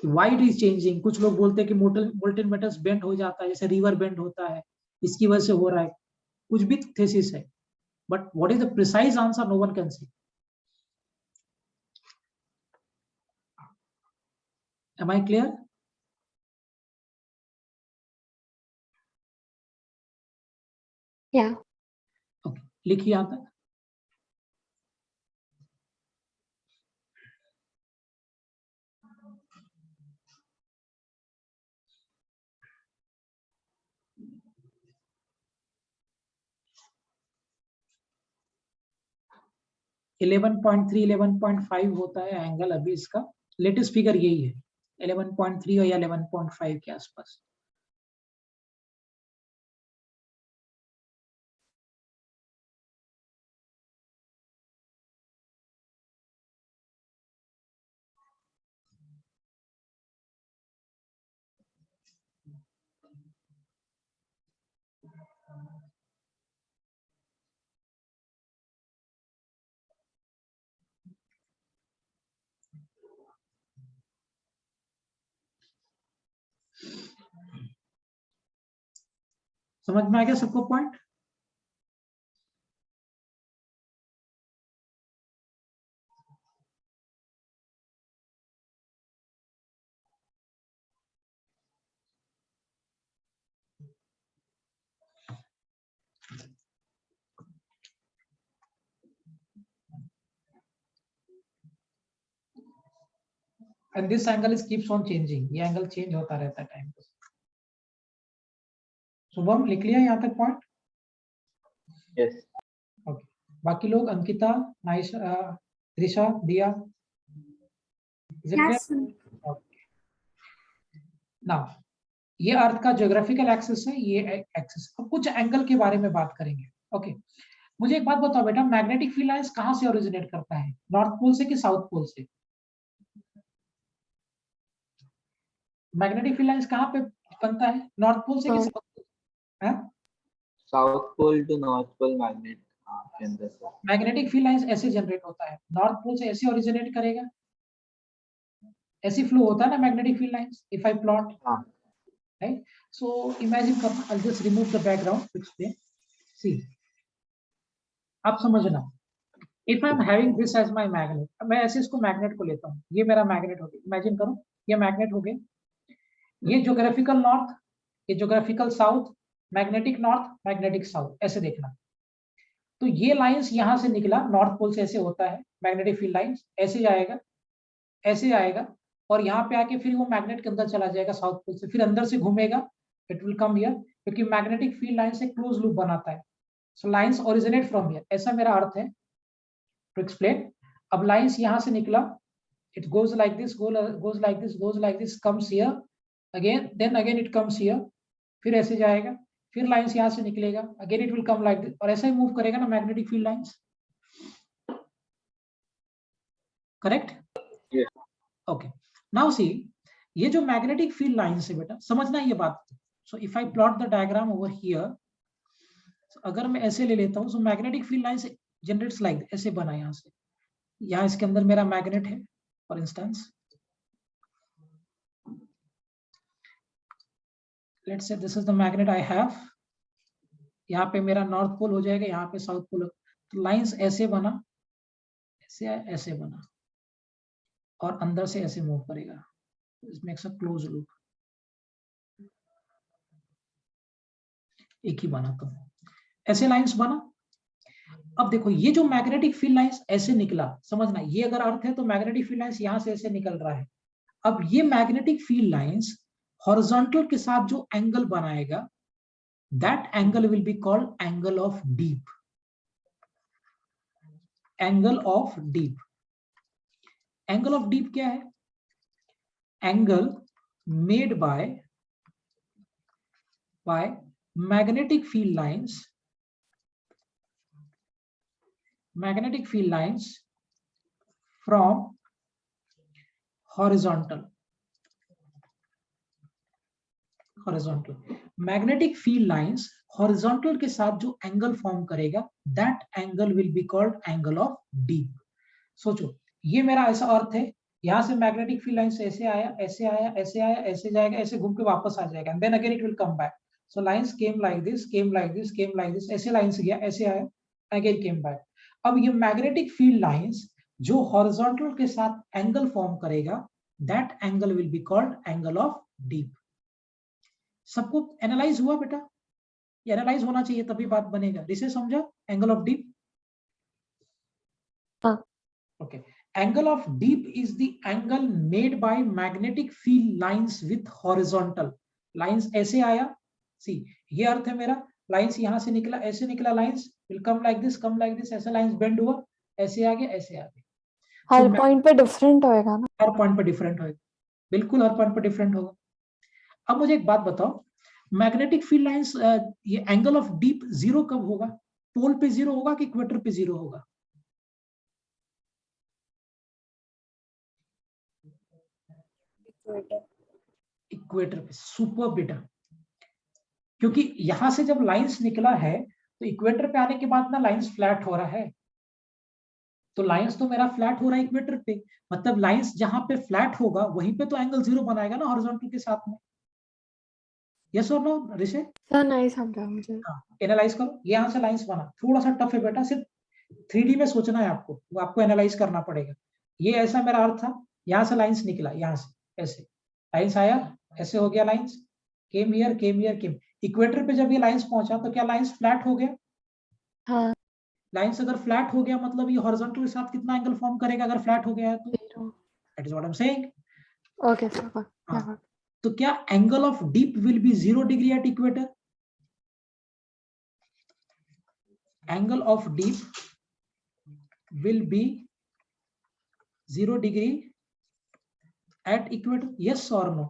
व्हाई इट इज चेंजिंग, कुछ लोग बोलते हैं कि मोल्टेन मेटल्स बेंड हो जाता है, जैसे रिवर बेंड होता है, इसकी वजह से हो रहा है। कुछ भी थेसिस है, but what is the precise answer no one can say. Am I clear? Yeah. Okay, लिखिए यहाँ तक। .3 11.5 होता है एंगल अभी इसका, लेटेस्ट फिगर यही है 11.3 या 11.5 के आसपास। समझ में आ गया सबको point? And this angle is keeps on changing, ये एंगल चेंज होता रहता है टाइम पे। शुभम लिख लिया यहाँ तक पॉइंट? Yes. ओके, बाकी लोग अंकिता, नाइशा, त्रिशा, दिया, is it clear? Okay. Now, ये अर्थ का ज्योग्राफिकल एक्सिस है, ये एक्सिस। अब कुछ एंगल के बारे में बात करेंगे। ओके, मुझे एक बात बताओ बेटा, मैग्नेटिक फील्ड लाइंस कहाँ से ओरिजिनेट करता है, नॉर्थ पोल से कि साउथ पोल से? मैग्नेटिक फील्ड लाइंस कहाँ पे बनता है, नॉर्थ पोल से कि साउथ पोल? है South pole to North pole magnet के अंदर से। मैग्नेटिक फील्ड लाइंस ऐसे जनरेट होता है, नॉर्थ पोल से ऐसे ओरिजिनेट करेगा, ऐसे फ्लो होता है ना magnetic field lines, if I plot, हाँ। राइट? सो इमेजिन करना, I just remove the background to explain. See, आप समझना, if I am having this as my magnet, मैं ऐसे इसको मैग्नेट को लेता हूँ, ये मेरा मैग्नेट हो गया, इमेजिन करो ये मैग्नेट हो गया, ये ज्योग्राफिकल नॉर्थ, ये geographical south, magnetic north, magnetic south, ऐसे देखना। तो ये लाइंस यहां से निकला, नॉर्थ पोल से ऐसे होता है मैग्नेटिक फील्ड लाइंस, ऐसे जाएगा, ऐसे आएगा, और यहाँ पे आके फिर वो मैग्नेट के अंदर चला जाएगा साउथ पोल से, फिर अंदर से घूमेगा, इट विल कम हियर, क्योंकि मैग्नेटिक फील्ड लाइन से क्लोज लूप बनाता है। सो लाइंस ओरिजिनेट फ्रॉम हियर, ऐसा मेरा अर्थ है टू एक्सप्लेन। अब लाइंस यहाँ से निकला, it goes like this, goes like this, goes like this, comes here again, then again it comes here, फिर ऐसे जाएगा, फिर लाइंस यहाँ से निकलेगा, again it will come like this, और ऐसा ही मूव करेगा ना magnetic field lines, correct? Okay, now see, ये जो मैग्नेटिक फील्ड लाइंस है बेटा, समझना ये बात। So if I plot the diagram over here, अगर मैं ऐसे ले लेता हूँ, so magnetic field lines generates like ऐसे बना, यहाँ से यहाँ इसके अंदर मेरा मैग्नेट है, for instance let's say this is the magnet I have, यहाँ पे मेरा नॉर्थ पोल हो जाएगा, यहाँ पे साउथ पोल, तो लाइंस ऐसे बना, ऐसे बना और अंदर से ऐसे मूव करेगा, it makes a close loop, एक ही बना, तो ऐसे लाइंस बना। अब देखो ये जो मैग्नेटिक फील्ड लाइंस ऐसे निकला, समझना ये अगर अर्थ है तो मैग्नेटिक फील्ड लाइंस यहां से ऐसे निकल रहा है। अब ये मैग्नेटिक फील्ड लाइंस हॉरिजॉन्टल के साथ जो एंगल बनाएगा, that angle will be called angle of deep, angle of deep. Angle of deep क्या है? Angle made by magnetic field lines from horizontal magnetic field lines horizontal के साथ जो angle form करेगा, that angle will be called angle of deep। सोचो ये मेरा ऐसा अर्थ है, यहाँ से मैग्नेटिक फील्ड लाइन ऐसे आया, ऐसे आया, ऐसे आया, ऐसे जाएगा, ऐसे घूम के वापस आ जाएगा, and then again it will come back। So lines came like this, came like this, came like this, ऐसे लाइंस गया, ऐसे आया, again came back। अब ये मैग्नेटिक फील्ड लाइंस जो हॉरिजॉन्टल के साथ एंगल फॉर्म करेगा, that angle will be called angle of deep। सबको एनालाइज हुआ बेटा? ये एनालाइज होना चाहिए तभी बात बनेगा। इसे समझा एंगल ऑफ डीप? हाँ। Okay, angle of deep is the angle made by magnetic field lines with horizontal. Lines ऐसे आया, सी ये अर्थ है मेरा, लाइंस यहां से निकला, ऐसे निकला, lines will come like this, come like this, ऐसे लाइंस बेंड हुआ, ऐसे आ गया, ऐसे आ गया। हर पॉइंट पे डिफरेंट होएगा ना? हर पॉइंट पे डिफरेंट होगा, बिल्कुल हर पॉइंट पे डिफरेंट होगा। अब मुझे एक बात बताओ, मैग्नेटिक फील्ड लाइंस ये एंगल ऑफ डीप जीरो कब होगा? पोल पे जीरो होगा कि इक्वेटर पे जीरो होगा? इक्वेटर पे। सुपर बेटा, क्योंकि यहां से जब लाइंस निकला है तो इक्वेटर पे आने के बाद ना लाइंस फ्लैट हो रहा है, तो लाइंस तो मेरा फ्लैट हो रहा है इक्वेटर पे, मतलब लाइंस जहां पे फ्लैट होगा वहीं पे तो एंगल जीरो बनाएगा ना हॉरिजॉन्टल के साथ में। यस और नो ऋषि? सर नहीं समझा मुझे। एनालाइज करो, ये यहां से लाइंस बना, थोड़ा सा टफ है बेटा, सिर्फ 3D में सोचना है आपको, वो आपको एनालाइज करना पड़ेगा। ये ऐसा मेरा अर्थ था, यहाँ से लाइंस निकला, यहाँ से ऐसे लाइंस आया, ऐसे हो गया lines, came here, came here, came, equator पे जब ये लाइंस पहुंचा तो क्या लाइंस फ्लैट हो गया? हाँ। लाइंस अगर फ्लैट हो गया मतलब ये हॉरिजॉन्टल के साथ कितना एंगल फॉर्म करेगा अगर फ्लैट हो गया है तो? Zero. That is what I am saying. Okay sir. तो क्या angle of dip will be 0 degree at equator? Angle of deep will be 0 degree at equator, yes or no?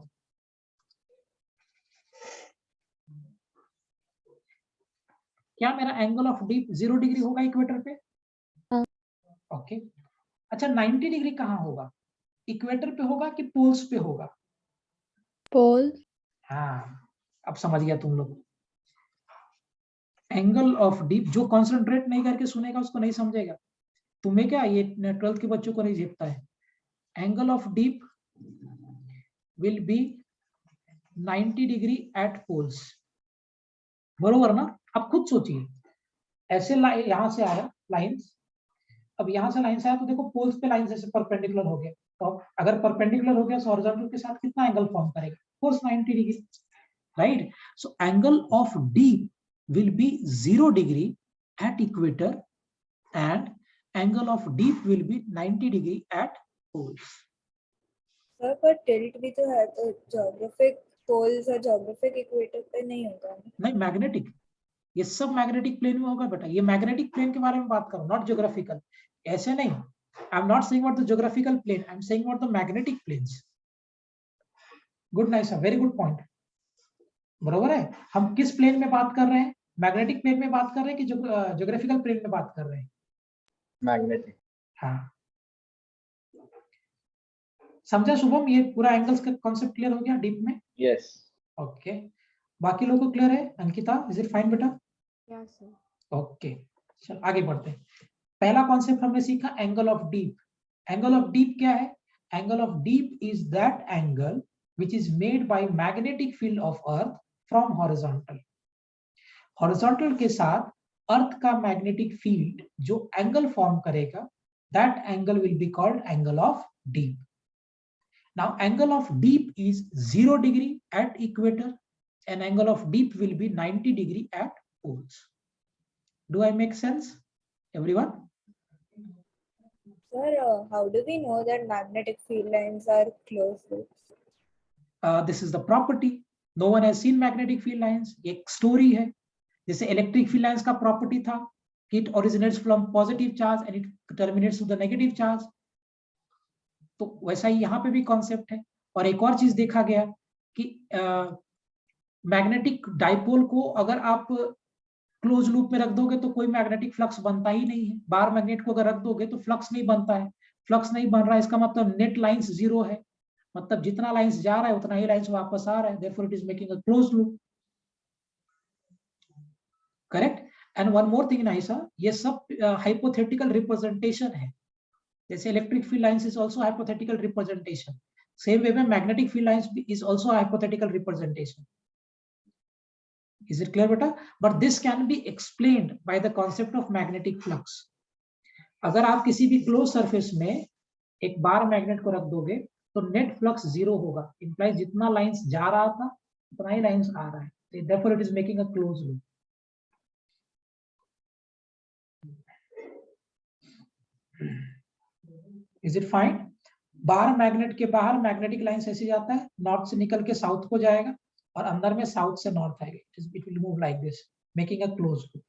क्या मेरा एंगल ऑफ डीप 0 डिग्री होगा equator पे? हाँ। Okay, अच्छा 90 degree कहाँ होगा? इक्वेटर पे होगा कि पोल्स पे होगा? पोल। हाँ, अब समझ गया तुम लोग। एंगल ऑफ डीप, जो कॉन्सेंट्रेट नहीं करके सुनेगा उसको नहीं समझेगा, तुम्हें क्या, ये 12th के बच्चों को नहीं झेपता है। Angle of dip will be 90 degree at poles, बरोबर ना? अब खुद सोचिए, ऐसे यहां से आया लाइंस, अब यहां से लाइंस आया तो देखो पोल्स पे लाइंस ऐसे परपेंडिकुलर हो गया, तो अगर परपेंडिकुलर हो गया तो हॉरिजॉन्टल के साथ कितना एंगल फॉर्म करेगा? Course 90 degree, right? So angle of dip will be 0 degree at equator and angle of dip will be 90 degree at poles. Sir पर टिल्ट भी तो है, तो ज्योग्राफिक पोल्स और ज्योग्राफिक इक्वेटर पे नहीं होगा ना? नहीं, मैग्नेटिक, ये सब मैग्नेटिक प्लेन में होगा बेटा, ये मैग्नेटिक प्लेन के बारे में बात करो, नॉट ज्योग्राफिकल। ऐसे नहीं, I am not saying about the geographical plane, I am saying about the magnetic planes. Good, nice, very good point, बरोबर है। हम किस प्लेन में बात कर रहे हैं? मैग्नेटिक प्लेन में बात कर रहे हैं कि ज्योग्राफिकल प्लेन में बात कर रहे हैं? मैग्नेटिक। हाँ, समझा शुभम? ये पूरा एंगल्स का कॉन्सेप्ट क्लियर हो गया डीप में? यस। ओके, बाकी लोगों को क्लियर है? अंकिता, इज इट फाइन बेटा? Yes sir. ओके, चल आगे बढ़ते हैं। पहला कॉन्सेप्ट हमने सीखा angle of deep. Angle of deep क्या है? Angle of deep is that angle which is made by magnetic field of earth from horizontal. Horizontal के साथ अर्थ का मैग्नेटिक फील्ड जो एंगल फॉर्म करेगा, that angle will be called angle of deep. Now angle of deep is 0 degree at equator and angle of deep will be 90 degree at poles. Do I make sense, everyone? Sir, how do we know that magnetic field lines are closed loops? This is the property. No one has seen magnetic field lines. एक story है. जैसे electric field lines का property था कि it originates from positive charge and it terminates with the negative charge, तो वैसा ही यहाँ पे भी कॉन्सेप्ट है. और एक और चीज देखा गया कि मैग्नेटिक डाइपोल को अगर आप क्लोज लूप में रख दोगे तो कोई मैग्नेटिक फ्लक्स बनता ही नहीं है. बार मैग्नेट को अगर रख दोगे तो फ्लक्स नहीं बनता है. फ्लक्स नहीं बन रहा है इसका मतलब नेट लाइंस 0 है, मतलब जितना लाइंस जा रहा है उतना ही लाइंस वापस आ रहा है. Therefore it is making a close loop. Correct. And one more thing नाइसा, ये सब हाइपोथेटिकल रिप्रेजेंटेशन है. जैसे electric field lines is also hypothetical representation, same way में magnetic field lines is also hypothetical representation. Is it clear beta? But this can be explained by the concept of magnetic flux. अगर आप किसी भी close surface में एक bar magnet को रख दोगे तो नेट फ्लक्स 0 होगा. इंप्लाइज जितना लाइंस जा रहा था उतना ही लाइंस आ रहा है. Therefore it is making a closed loop. Is it fine? बाहर मैग्नेट के बाहर मैग्नेटिक लाइंस ऐसे जाता है, नॉर्थ से निकल के साउथ को जाएगा और अंदर में साउथ से नॉर्थ आएगा. It will move like this, making a closed loop.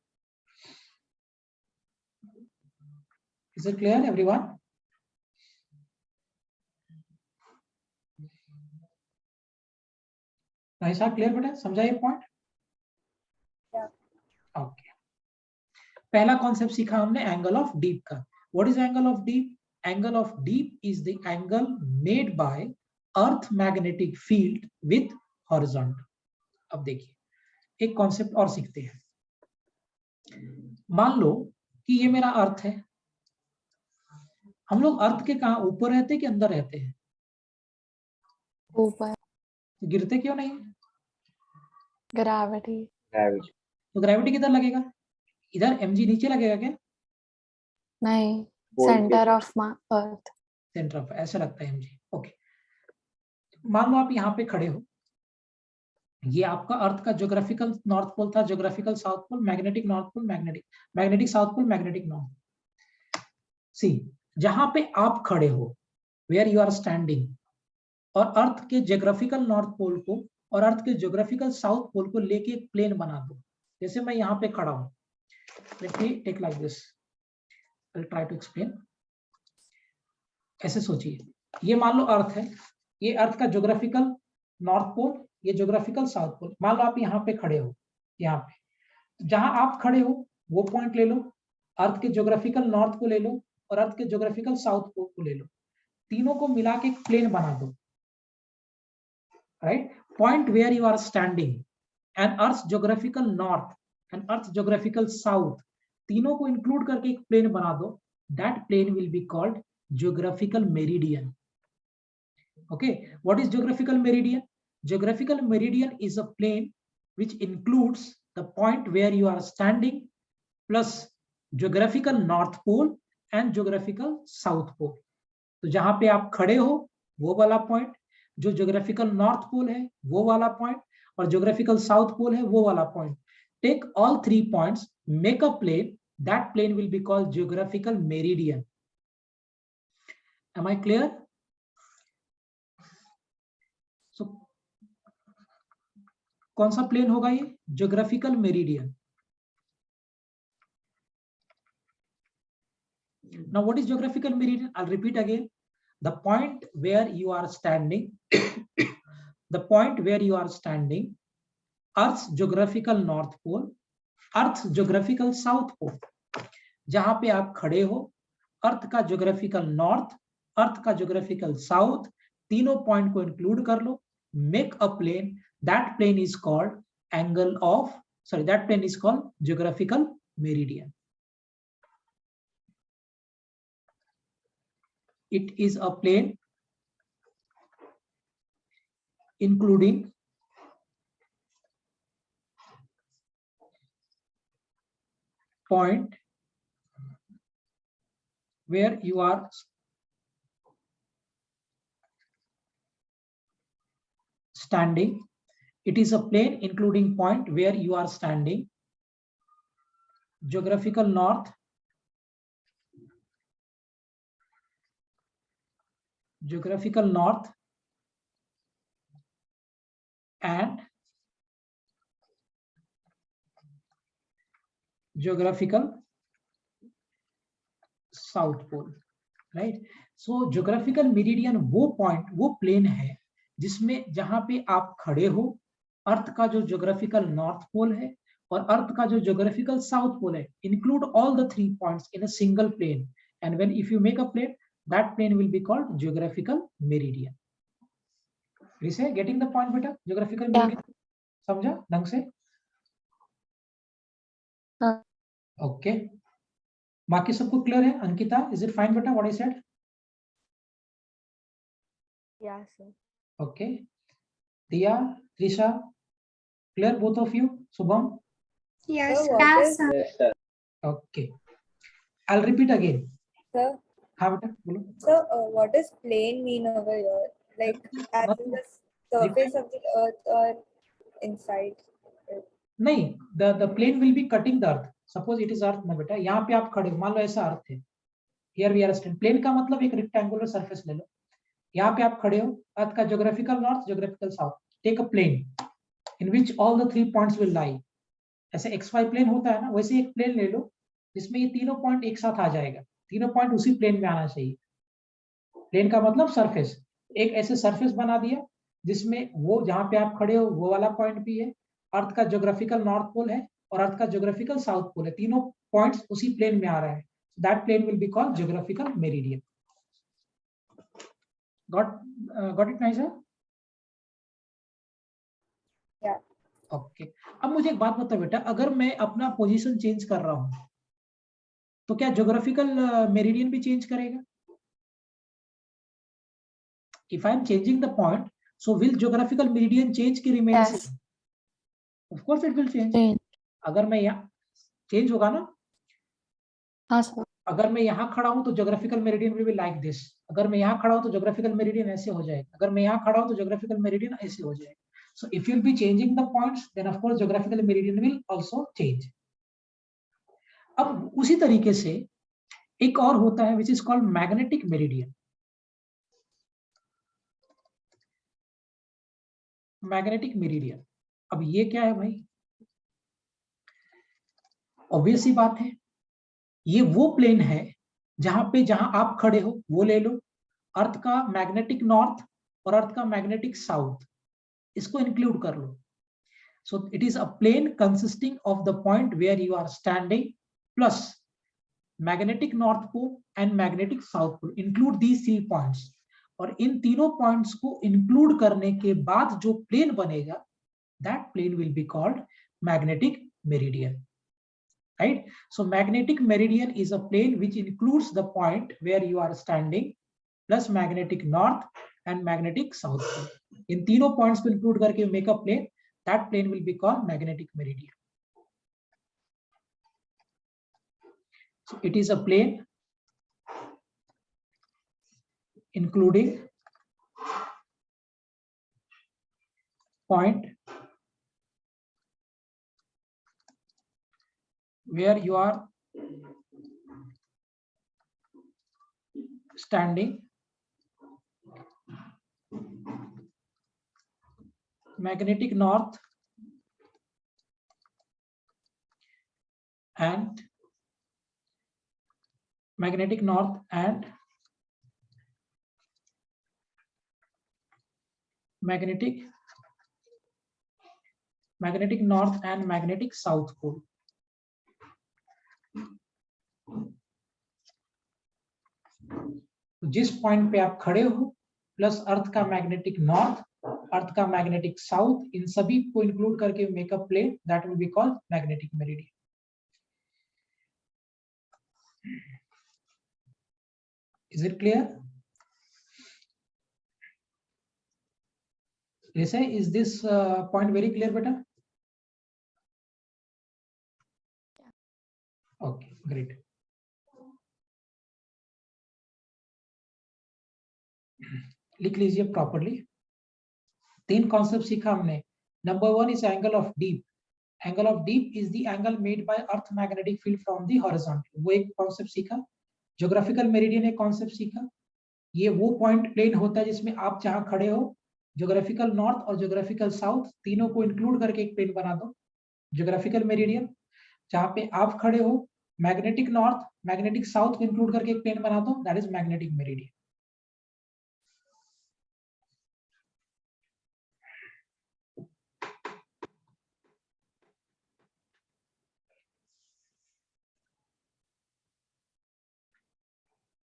Is it clear, everyone? ऐसा क्लियर बेटा, समझा ये पॉइंट? ओके. पहला कॉन्सेप्ट सीखा हमने एंगल ऑफ डीप का. What is angle of deep? Angle of deep is the angle made by earth magnetic field with horizontal. अब देखिए एक कॉन्सेप्ट और सीखते हैं. मान लो कि ये मेरा अर्थ है. हम लोग अर्थ के कहाँ, ऊपर रहते हैं कि अंदर रहते हैं? ऊपर. गिरते क्यों नहीं? ग्रेविटी. तो ग्रेविटी किधर लगेगा? इधर mg नीचे लगेगा क्या? नहीं, centre of earth. Centre of, ऐसा लगता है mg. ओके. मान लो आप यहाँ पे खड़े हो, ये आपका अर्थ का ज्योग्राफिकल नॉर्थ पोल था, geographical south pole, magnetic north pole, magnetic south pole, magnetic north. See, जहां पे आप खड़े हो, वेयर यू आर स्टैंडिंग, और अर्थ के ज्योग्राफिकल नॉर्थ पोल को और अर्थ के ज्योग्राफिकल साउथ पोल को लेके एक प्लेन बना दो. जैसे मैं यहाँ पे खड़ा हूँ, let me take like this, I will try to explain. ऐसे सोचिए, ये मान लो अर्थ है, ये अर्थ का ज्योग्राफिकल नॉर्थ पोल, ये ज्योग्राफिकल साउथ पोल. मान लो आप यहाँ पे खड़े हो, यहाँ पे जहां आप खड़े हो वो पॉइंट ले लो, अर्थ के ज्योग्राफिकल नॉर्थ को ले लो और अर्थ के ज्योग्राफिकल साउथ पोल को ले लो. तीनों को मिला के एक प्लेन बना दो. Right. Point where you are standing and earth geographical north and earth geographical south, तीनों को इंक्लूड करके एक प्लेन बना दो. That plane will be called geographical meridian. Okay, what is geographical meridian? Geographical meridian is a plane which includes the point where you are standing plus geographical north pole and geographical south pole. तो जहां पे आप खड़े हो वो वाला point, जो geographical north pole है वो वाला पॉइंट, और geographical south pole है वो वाला point. Take all 3 points, make a plane. That plane will be called geographical meridian. Am I clear? So, कौन सा प्लेन होगा ये? Geographical meridian. Now what is geographical meridian? I'll repeat again. The point where you are standing, the point where you are standing, Earth's geographical north pole, Earth's geographical south pole. जहां पे आप खड़े हो, अर्थ का geographical north, earth का geographical south, तीनों point को include कर लो, make a plane. That plane is called angle of, sorry, that plane is called geographical meridian. It is a plane including point where you are standing. It is a plane including point where you are standing. Geographical north, and geographical south pole, right. So geographical meridian वो point, वो plane है जिसमें जहां पे आप खड़े हो, अर्थ का जो ज्योग्राफिकल नॉर्थ पोल है और अर्थ का जो ज्योग्राफिकल साउथ पोल है, include all the 3 points in a single plane, and when if you make a plane, that plane will be called geographical meridian. रिसे गेटिंग द पॉइंट बेटा? Geographical meridian समझा ढंग से? हाँ. ओके, बाकी सबको clear है? अंकिता, इज इट फाइन बेटा what I said? Yeah, sir. Okay. Diya, Trisha, clear both of you? Subham? Yes, Sir, sir. what Yes, is sir. Yes, sir. Okay. I'll repeat again. Sir, हाँ बेटा बोलो. sir, what does plane mean over here? Like, as in the surface of the earth or inside it? नहीं, the plane will be cutting the earth. Suppose it is earth ना बेटा, यहाँ पे आप खड़े हो, मान लो ऐसा अर्थ है. Here we are standing. Plane का मतलब एक rectangular surface ले लो. यहाँ पे आप खड़े हो, अर्थ का geographical north, geographical south. Take a plane in which all the 3 points will lie. ऐसे XY प्लेन होता है ना, वैसे एक प्लेन ले लो जिसमें ये तीनों पॉइंट एक साथ आ जाएगा. तीनों पॉइंट उसी प्लेन में आना चाहिए. प्लेन का मतलब सरफेस. एक ऐसे सरफेस बना दिया जिसमें वो जहां पे आप खड़े हो वो वाला पॉइंट भी है, अर्थ का ज्योग्राफिकल नॉर्थ पोल है और अर्थ का ज्योग्राफिकल साउथ पोल है. तीनों पॉइंट्स उसी प्लेन में आ रहे हैं. That plane will be called geographical meridian. Got it nice? Yeah. Okay. अब मुझे एक बात बताओ बेटा, अगर मैं अपना पोजीशन चेंज कर रहा हूं तो क्या ज्योग्राफिकल मेरिडियन भी चेंज करेगा? If I am changing the point, so will geographical meridian change कि remain Yes. same? Of course it will change. Change. अगर मैं यहाँ चेंज होगा ना, हाँ सर. अगर मैं यहाँ खड़ा हूँ तो geographical meridian will be like this. अगर मैं यहाँ खड़ा हूँ तो geographical meridian ऐसे हो जाएगा. अगर मैं यहाँ खड़ा हूँ तो geographical meridian ऐसे हो जाएगा. So if you'll be changing the points, then of course geographical meridian will also change. अब उसी तरीके से एक और होता है which is called magnetic meridian. Magnetic meridian. अब ये क्या है भाई? ऑब्वियस सी बात है, ये वो प्लेन है जहां आप खड़े हो वो ले लो, अर्थ का मैग्नेटिक नॉर्थ और अर्थ का मैग्नेटिक साउथ, इसको इंक्लूड कर लो. So it is a plane consisting of the point where you are standing plus magnetic north pole and magnetic south pole. Include these 3 points. और इन तीनों पॉइंट्स को इंक्लूड करने के बाद जो प्लेन बनेगा, that plane will be called magnetic meridian. Right? So magnetic meridian is a plane which includes the point where you are standing plus magnetic north and magnetic south pole. इन तीनों points को include करके make a plane, that plane will be called magnetic meridian. So it is a plane including point where you are standing, magnetic north and magnetic north and magnetic north and magnetic south pole. जिस point पे आप खड़े हो plus अर्थ का magnetic north, earth का magnetic south, इन सभी को include करके make a plane, that will be called magnetic meridian. Is it clear? Lisa, is this point very clear, beta? Okay, great. लिख लीजिए प्रॉपरली। 3 कॉन्सेप्ट सीखा हमने। Number 1 is angle of deep. Angle of deep is the angle made by earth magnetic field from the horizontal, वो एक concept सीखा। Geographical meridian एक concept सीखा। ये वो पॉइंट प्लेन होता है जिसमें आप जहां खड़े हो, ज्योग्राफिकल नॉर्थ और ज्योग्राफिकल साउथ तीनों को इंक्लूड करके एक प्लेन बना दो, ज्योग्राफिकल मेरिडियन। जहां पे आप खड़े हो, मैग्नेटिक नॉर्थ मैग्नेटिक साउथ को इंक्लूड करके एक प्लेन बना दो, that is magnetic meridian.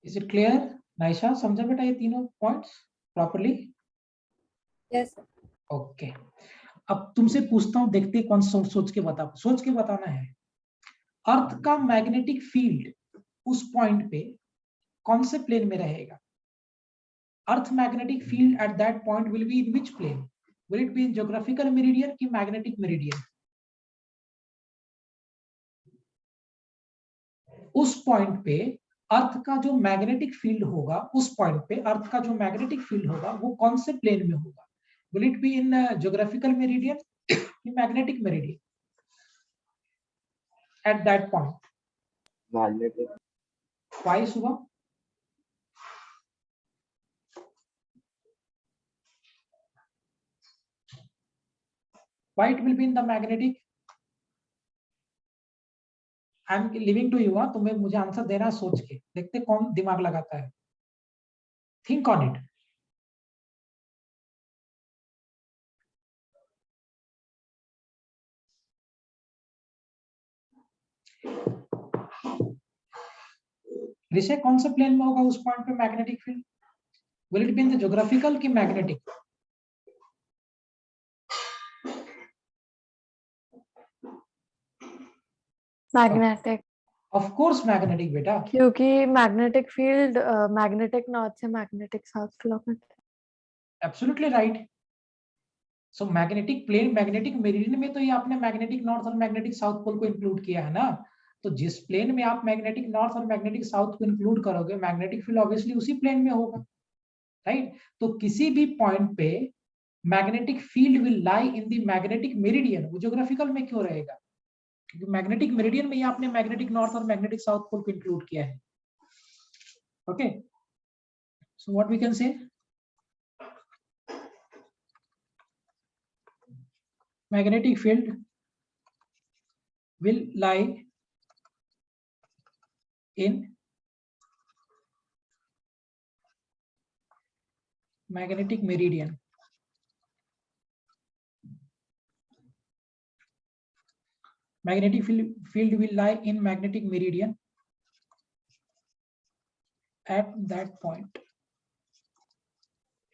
Is it clear? Naisha, समझा बेटा ये तीनों points properly? Yes, sir. Okay. अब तुमसे पूछता हूं, देखते हैं कौन सोच के बताना है। अर्थ का मैग्नेटिक फील्ड उस पॉइंट पे कौन से प्लेन में रहेगा? Earth magnetic field at that point will be in which plane? Will it be in geographical meridian की मैग्नेटिक मेरिडियन? उस पॉइंट पे अर्थ का जो मैग्नेटिक फील्ड होगा, उस पॉइंट पे अर्थ का जो मैग्नेटिक फील्ड होगा वो कौन से प्लेन में होगा? Will it be in geographical meridian की magnetic meridian at that point? Magnetic. Why, Shubham? Why it will be in the magnetic? I am leaving to you. तुम्हें मुझे आंसर देना सोच के, देखते कौन दिमाग लगाता है। Think on it. ऋषि, कौन सा प्लेन में होगा उस पॉइंट पे magnetic field? Will it be in the geographical की magnetic? Magnetic. Of course magnetic बेटा। क्योंकि मैग्नेटिक फील्ड मैग्नेटिक नॉर्थ से मैग्नेटिक साउथ फ्लो करता है। Absolutely right. So magnetic plane magnetic meridian में तो ये आपने मैग्नेटिक नॉर्थ और मैग्नेटिक साउथ पोल को इंक्लूड किया है ना। तो जिस प्लेन में आप मैग्नेटिक नॉर्थ और मैग्नेटिक साउथ को इंक्लूड करोगे, मैग्नेटिक फील्ड ऑब्वियसली उसी प्लेन में होगा, राइट? तो किसी भी पॉइंट पे magnetic field will lie in the magnetic meridian. वो ज्योग्राफिकल में क्यों रहेगा? क्योंकि मैग्नेटिक मेरिडियन में ही आपने मैग्नेटिक नॉर्थ और मैग्नेटिक साउथ पोल को इंक्लूड किया है। Okay, so what we can say, magnetic field will lie in magnetic meridian. Magnetic field will lie in magnetic meridian at that point,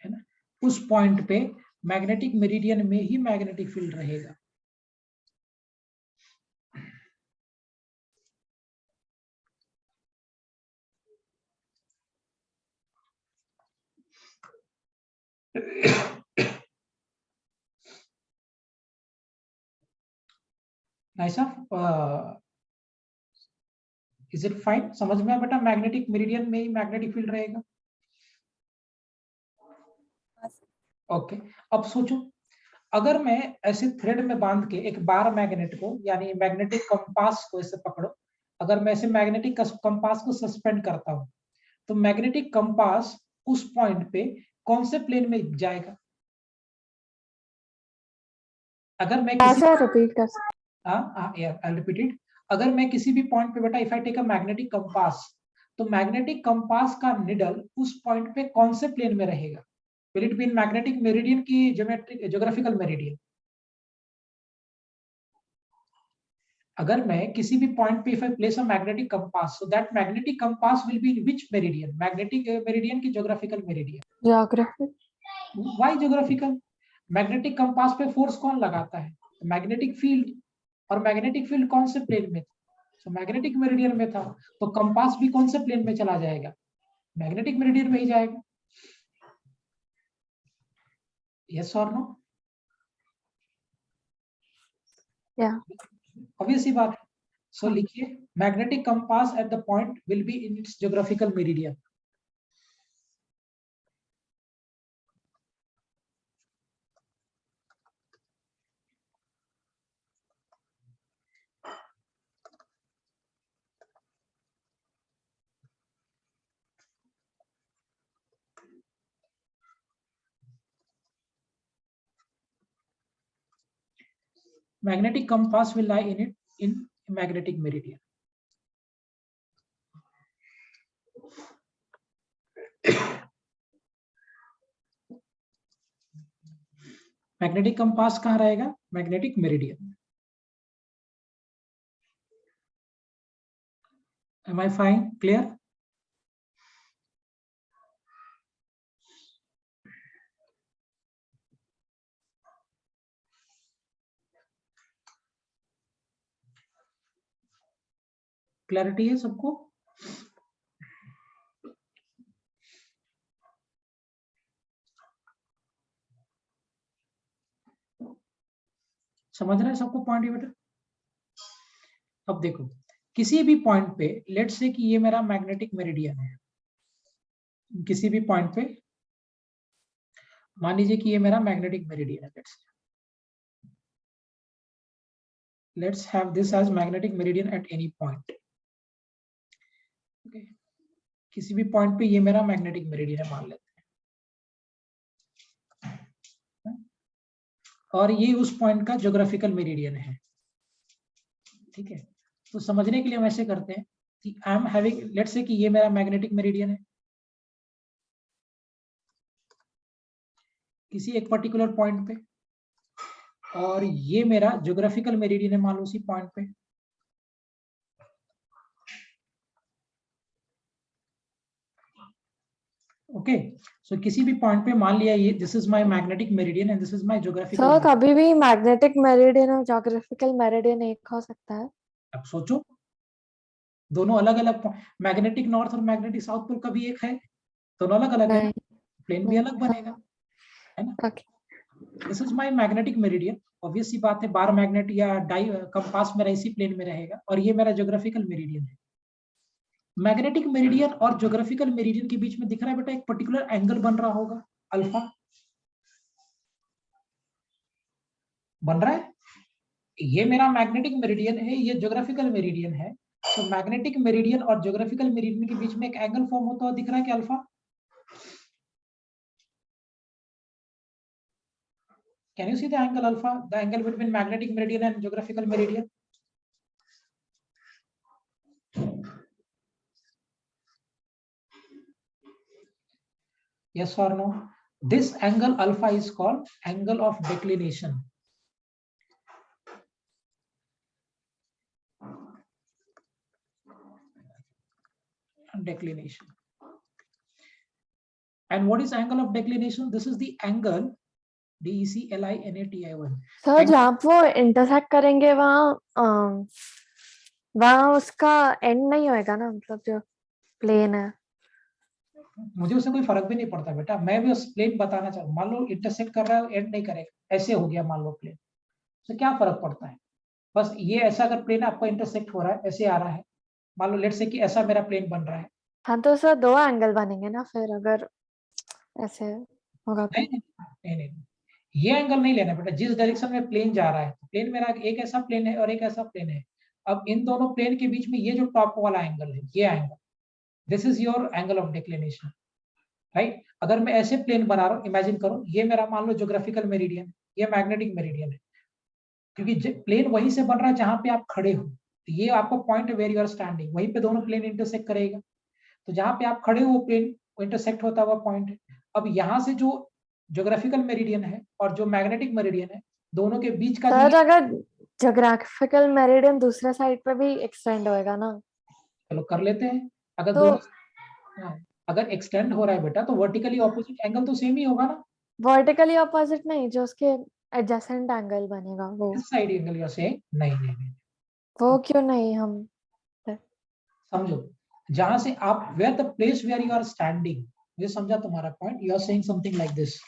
है ना? उस पॉइंट पे मैग्नेटिक मेरिडियन में ही magnetic field रहेगा। Nice, is it fine? समझ में आया बेटा? मैग्नेटिक मेरिडियन में ही मैग्नेटिक फील्ड रहेगा। ओके, अब सोचो, अगर मैं ऐसे थ्रेड में बांध के एक बार मैग्नेट को, यानी मैग्नेटिक कंपास को ऐसे पकड़ो, अगर मैं ऐसे मैग्नेटिक कंपास को सस्पेंड करता हूं, तो मैग्नेटिक कंपास उस पॉइंट पे कौन से प्लेन में जाएगा? अगर मैं किसी रिपीट कर सकते? I'll repeat it. अगर मैं किसी भी पॉइंट पे बेटा, if I take a magnetic compass, तो मैग्नेटिक कंपास का निडल उस पॉइंट पे कौन से प्लेन में रहेगा? Will it be in magnetic meridian की ज्योग्राफिकल मेरिडियन? अगर मैं किसी भी पॉइंट पे if I place a magnetic compass, so that magnetic compass will be in which meridian? Magnetic meridian की geographical meridian? Geographic. Why geographical? Magnetic compass पे force कौन लगाता है? Magnetic field. और मैग्नेटिक फील्ड कौन से प्लेन में था? तो मैग्नेटिक मेरिडियन में था, तो कंपास भी कौन से प्लेन में चला जाएगा? मैग्नेटिक मेरिडियन में ही जाएगा। Yes or no? Yeah. Obvious सी बात है. So हाँ. लिखिए magnetic compass at the point will be in its geographical meridian. Magnetic compass will lie in magnetic meridian. Magnetic compass कहाँ रहेगा? Magnetic meridian. Am I fine? Clear? Clarity है सबको? समझ रहे हैं सबको पॉइंट ये बेटा? अब देखो किसी भी पॉइंट पे लेट्स से कि ये मेरा मैग्नेटिक मेरिडियन है. किसी भी पॉइंट पे मान लीजिए कि ये मेरा मैग्नेटिक मेरिडियन है. Let's have this as magnetic meridian at any point. Okay. किसी भी पॉइंट पे ये मेरा मैग्नेटिक मेरिडियन है मान लेते हैं. और ये उस पॉइंट का ज्योग्राफिकल मेरिडियन है. ठीक है. तो समझने के लिए हम ऐसे करते हैं कि आई एम हैविंग लेट्स से कि ये मेरा मैग्नेटिक मेरिडियन है किसी एक पर्टिकुलर पॉइंट पे और ये मेरा ज्योग्राफिकल मेरिडियन है मान लो उसी पॉइंट पे. ओके. सो किसी भी पॉइंट पे मान लिया ये this is my magnetic meridian and this is my geographical. Sir कभी भी मैग्नेटिक मेरिडियन और ज्योग्राफिकल मेरिडियन एक हो सकता है? अब सोचो दोनों अलग अलग मैग्नेटिक नॉर्थ और मैग्नेटिक साउथ पोल कभी एक है? दोनों अलग अलग है. प्लेन भी अलग बनेगा है ना. Okay. This is my magnetic meridian. Obvious सी बात है बार मैग्नेट या डाई कंपास मेरा इसी प्लेन में रहेगा और ये मेरा ज्योग्राफिकल मेरिडियन है. मैग्नेटिक मेरिडियन और ज्योग्राफिकल मेरिडियन के बीच में दिख रहा है बेटा एक पर्टिकुलर एंगल बन रहा होगा अल्फा. बन रहा है. ये मेरा मैग्नेटिक मेरिडियन है ये ज्योग्राफिकल मेरिडियन है. तो मैग्नेटिक मेरिडियन और ज्योग्राफिकल मेरिडियन के बीच में एक एंगल फॉर्म होता हुआ दिख रहा है कि alpha. Can you see the angle alpha? The angle between magnetic meridian and geographical meridian? Yes or no? This angle alpha is called angle of declination. Declination. And what is angle of declination? This is the angle DECLINATI1. Sir जहाँ वो intersect करेंगे वहाँ उसका and नहीं होएगा ना, मतलब जो प्लेन है. मुझे उससे कोई फर्क भी नहीं पड़ता बेटा. मैं भी उस प्लेन बताना चाहूँ. मान लो इंटरसेक्ट कर रहा है एंड नहीं करेगा ऐसे हो गया मान लो प्लेन. तो क्या फर्क पड़ता है? बस ये ऐसा अगर प्लेन आपका इंटरसेक्ट हो रहा है ऐसे आ रहा है मान लो लेट्स से कि ऐसा मेरा प्लेन बन रहा है. हाँ तो सर दो एंगल बनेंगे ना फिर अगर ऐसे होगा तो. नहीं ये एंगल नहीं लेना बेटा. जिस डायरेक्शन में प्लेन जा रहा है प्लेन मेरा एक ऐसा प्लेन है और एक ऐसा प्लेन है. अब इन दोनों प्लेन के बीच में ये जो टॉप वाला एंगल है ये angle this is your angle of declination right. अगर मैं ऐसे प्लेन बना रहा हूँ इमेजिन करो ये मेरा मान लो ज्योग्राफिकल मेरिडियन ये मैग्नेटिक मेरिडियन है क्योंकि प्लेन वहीं से बन रहा है जहां पे आप खड़े हो. तो ये आपको point where you are standing वहीं पे दोनों प्लेन इंटरसेक्ट करेगा. तो जहां पे आप खड़े हो प्लेन इंटरसेक्ट होता हुआ पॉइंट है. अब यहाँ से जो ज्योग्राफिकल मेरिडियन है और जो मैग्नेटिक मेरिडियन है दोनों के बीच का सर अगर ज्योग्राफिकल मेरिडियन दूसरे साइड पे भी एक्सटेंड होएगा ना. चलो कर लेते हैं. अगर तो दोनों अगर एक्सटेंड हो रहा है बेटा तो वर्टिकली ऑपोजिट एंगल तो सेम ही होगा ना. वर्टिकली ऑपोजिट नहीं, जो उसके एडजेसेंट एंगल बनेगा वो. इस साइड एंगल या से नहीं वो क्यों नहीं? हम समझो जहां से आप where the place where you are standing. ये समझा तुम्हारा point. You are saying something like this.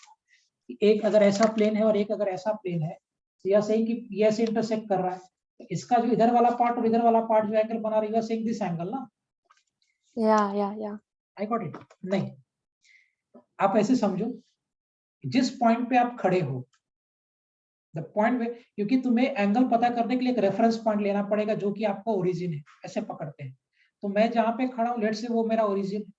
एक अगर ऐसा प्लेन है और एक अगर ऐसा प्लेन है, तो यह सेइंग कि ये ऐसे इंटरसेक्ट कर रहा है, तो इसका जो इधर वाला पार्ट और इधर वाला पार्ट जो एंगल बना रही है, सेइंग दिस एंगल ना। या आई गॉट इट? नहीं, आप ऐसे समझो, जिस पॉइंट पे आप खड़े हो, द पॉइंट पे, क्योंकि तुम्हें एंगल पता करने के लिए एक रेफरेंस पॉइंट लेना पड़ेगा जो कि आपका ओरिजिन है, ऐसे पकड़ते हैं। तो मैं जहां पे खड़ा हूं, लेट से वो मेरा ओरिजिन है।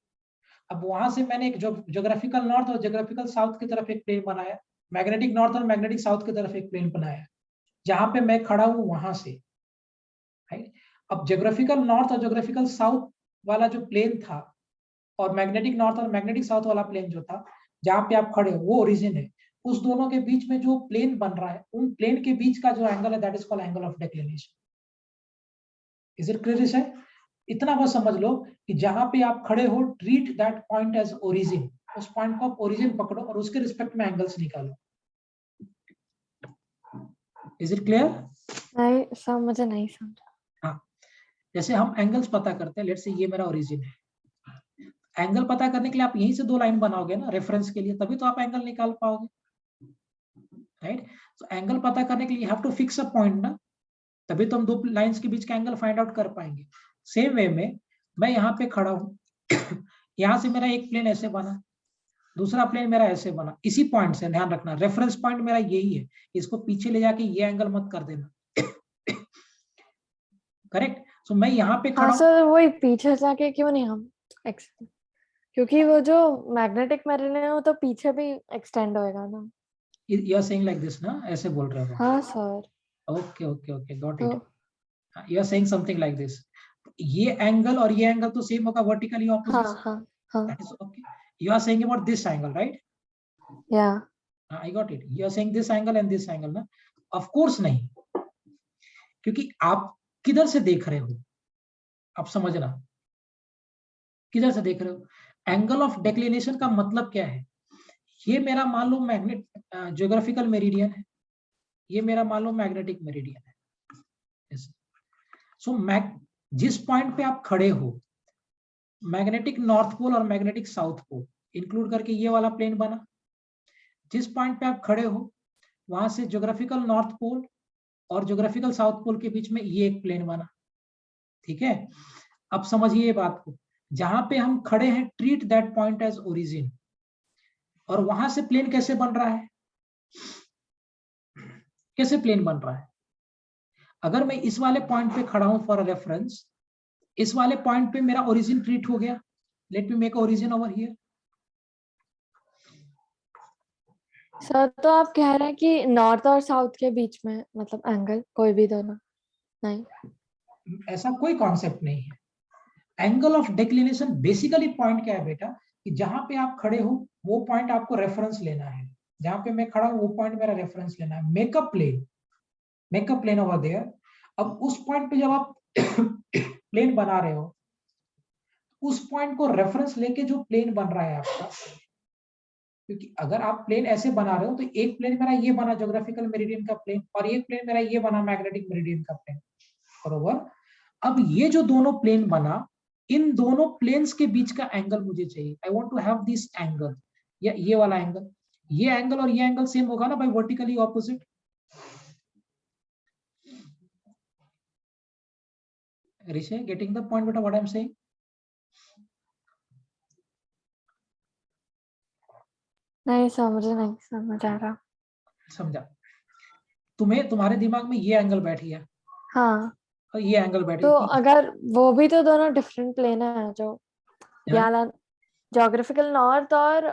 अब वहां से मैंने एक ज्योग्राफिकल नॉर्थ और ज्योग्राफिकल साउथ की तरफ एक प्लेन बनाया, मैग्नेटिक नॉर्थ और मैग्नेटिक साउथ की तरफ एक प्लेन बनाया, जहां पे मैं खड़ा हूं वहां से। अब ज्योग्राफिकल नॉर्थ और ज्योग्राफिकल साउथ वाला जो प्लेन था, और मैग्नेटिक नॉर्थ और मैग्नेटिक साउथ वाला प्लेन जो था, जहां पे आप खड़े हो, वो ओरिजिन है। उस दोनों के बीच में जो प्लेन बन रहा है, उन प्लेन के बीच का जो एंगल है, that is called angle of declination. Is it clear? है इतना बस समझ लो कि जहां पे आप खड़े हो, treat that point as origin. उस पॉइंट को आप ओरिजिन पकड़ो और उसके रिस्पेक्ट में एंगल्स निकालो। Is it clear? नहीं सब मुझे नहीं समझा। हाँ, जैसे हम एंगल्स पता करते हैं, लेट्स से ये मेरा ओरिजिन है। एंगल पता करने के लिए आप यहीं से दो लाइन बनाओगे ना रेफरेंस के लिए, तभी तो आप एंगल निकाल पाओगे, राइट? तो एंगल पता करने के लिए have to fix a point ना, तभी तो हम दो लाइंस के बीच का एंगल फाइंड आउट कर पाएंगे। सेम वे में मैं यहाँ पे खड़ा हूँ यहाँ से मेरा एक प्लेन ऐसे बना, दूसरा प्लेन मेरा ऐसे बना, इसी पॉइंट से, ध्यान रखना रेफरेंस पॉइंट मेरा यही है, इसको पीछे ले जाके ये एंगल मत कर देना। करेक्ट? सो मैं यहाँ पे खड़ा हाँ हूँ, सर वही पीछे जाके क्यों नहीं हम क्योंकि वो जो मैग्नेटिक मेरिडियन है वो तो पीछे भी एक्सटेंड होएगा ना। You are saying like this ना, ऐसे बोल रहे हो? हाँ sir. Okay okay okay, got तो it. You are saying something like this, ये एंगल और ये एंगल तो सेम होगा, वर्टिकली हाँ ऑपोजिट। हाँ हाँ that is okay. You are saying about this angle, right? या I got it. You are saying this angle and this angle ना? ऑफ कोर्स नहीं, क्योंकि आप किधर से देख रहे हो, आप समझना, किधर से देख रहे हो। एंगल ऑफ डिक्लिनेशन का मतलब क्या है? ये मेरा मान लो मैग्नेट ज्योग्राफिकल मेरिडियन है, ये मेरा मान लो मैग्नेटिक मेरिडियन है। सो जिस पॉइंट पे आप खड़े हो, मैग्नेटिक नॉर्थ पोल और मैग्नेटिक साउथ पोल इंक्लूड करके ये वाला प्लेन बना। जिस पॉइंट पे आप खड़े हो, वहां से ज्योग्राफिकल नॉर्थ पोल और ज्योग्राफिकल साउथ पोल के बीच में ये एक प्लेन बना। ठीक है? अब समझिए ये बात को, जहां पे हम खड़े हैं, treat that point as origin. और वहां से प्लेन कैसे बन रहा है? कैसे प्लेन बन रहा है? अगर मैं इस वाले पॉइंट पे खड़ा हूं फॉर रेफरेंस, इस वाले पॉइंट पे मेरा ओरिजिन ट्रीट हो गया। Late me make origin over here. Sir तो आप कह रहे हैं कि नॉर्थ और साउथ के बीच में मतलब एंगल कोई भी दोनों नहीं? ऐसा कोई कॉन्सेप्ट नहीं है। Angle of declination basically point क्या है बेटा, कि जहां पे आप खड़े हो वो पॉइंट आपको रेफरेंस लेना है। जहां पे मैं खड़ा हूं वो पॉइंट मेरा रेफरेंस लेना है। Make a plane over there. अब उस पॉइंट पे जब आप प्लेन बना रहे हो, उस पॉइंट को रेफरेंस लेके जो प्लेन बन रहा है आपका, क्योंकि अगर आप प्लेन ऐसे बना रहे हो तो एक प्लेन मेरा ये बना ज्योग्राफिकल मेरिडियन का प्लेन, और एक प्लेन मेरा ये बना मैग्नेटिक मेरिडियन का प्लेन, बरोबर? अब ये जो दोनों प्लेन बना, इन दोनों प्लेन्स के बीच का एंगल मुझे चाहिए। I want to have this angle, या ये वाला एंगल। ये एंगल और ये एंगल सेम होगा ना भाई, vertically opposite. Rishi, getting the point बेटा व्हाट आई एम सेइंग? नहीं सर मुझे नहीं समझ आ रहा। समझा? तुम्हें तुम्हारे दिमाग में ये एंगल बैठ गया हाँ और ये एंगल बैठ तो गया। अगर वो भी तो दोनों डिफरेंट प्लेन है जो हाँ? यहाँ ज्योग्राफिकल नॉर्थ और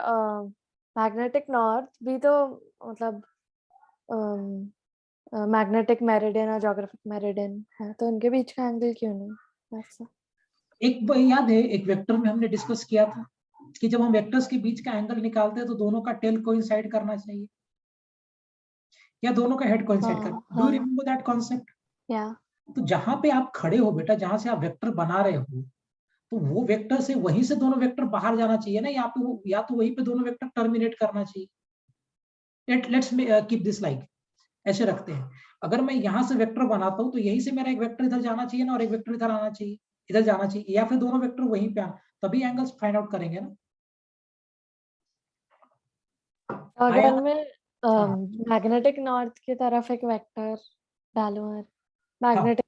मैग्नेटिक नॉर्थ भी तो मतलब मैग्नेटिक मेरिडियन और ज्योग्राफिक मेरिडियन है, तो उनके बीच का एंगल क्यों नहीं ऐसा? एक याद है, एक वेक्टर में हमने डिस्कस किया था कि जब हम वेक्टर्स के बीच का एंगल निकालते हैं तो दोनों का टेल कोइंसाइड करना चाहिए, या दोनों का हेड कोइंसाइड करना। Do you remember that concept? या तो जहां पे आप खड़े हो बेटा, जहां से आप वेक्टर बना रहे हो, तो वो वेक्टर से वहीं से दोनों वेक्टर बाहर जाना चाहिए ना, या तो वहीं पे दोनों वेक्टर टर्मिनेट करना चाहिए। लेट्स कीप दिस लाइक, ऐसे रखते हैं। अगर मैं यहां से वेक्टर बनाता हूं तो यहीं से मेरा एक वेक्टर इधर जाना चाहिए ना, और एक वेक्टर इधर आना चाहिए, इधर जाना चाहिए, या फिर दोनों वेक्टर वहीं पे आना, तभी एंगल्स फाइंड आउट करेंगे ना। अगर मैं मैग्नेटिक नॉर्थ की तरफ एक वेक्टर डालूं और मैग्नेटिक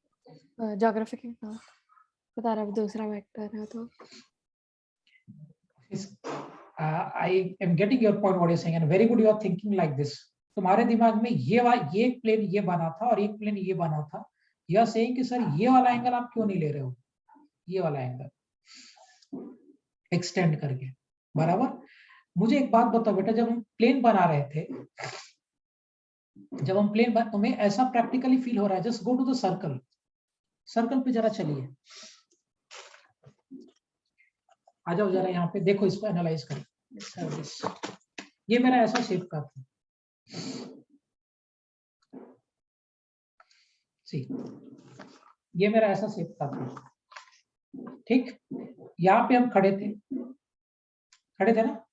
ज्योग्राफिक नॉर्थ की तरफ दूसरा वेक्टर है तो I am getting your point what you're saying and very good you are thinking like this. तुम्हारे दिमाग में ये प्लेन ये बना था और एक प्लेन ये बना था. You are saying कि सर ये वाला एंगल आप क्यों नहीं ले रहे हो, ये वाला एंगल एक्सटेंड करके. बराबर. मुझे एक बात बताओ बेटा, जब हम प्लेन बना रहे थे, तुम्हें ऐसा प्रैक्टिकली फील हो रहा है, just go to the circle. Circle पे जरा चलिए, आ जाओ जरा यहाँ पे, देखो इसको एनालाइज करो. ये मेरा ऐसा शेप का था. सी, ये मेरा ऐसा शेप का था. ठीक, यहाँ पे हम खड़े थे ना.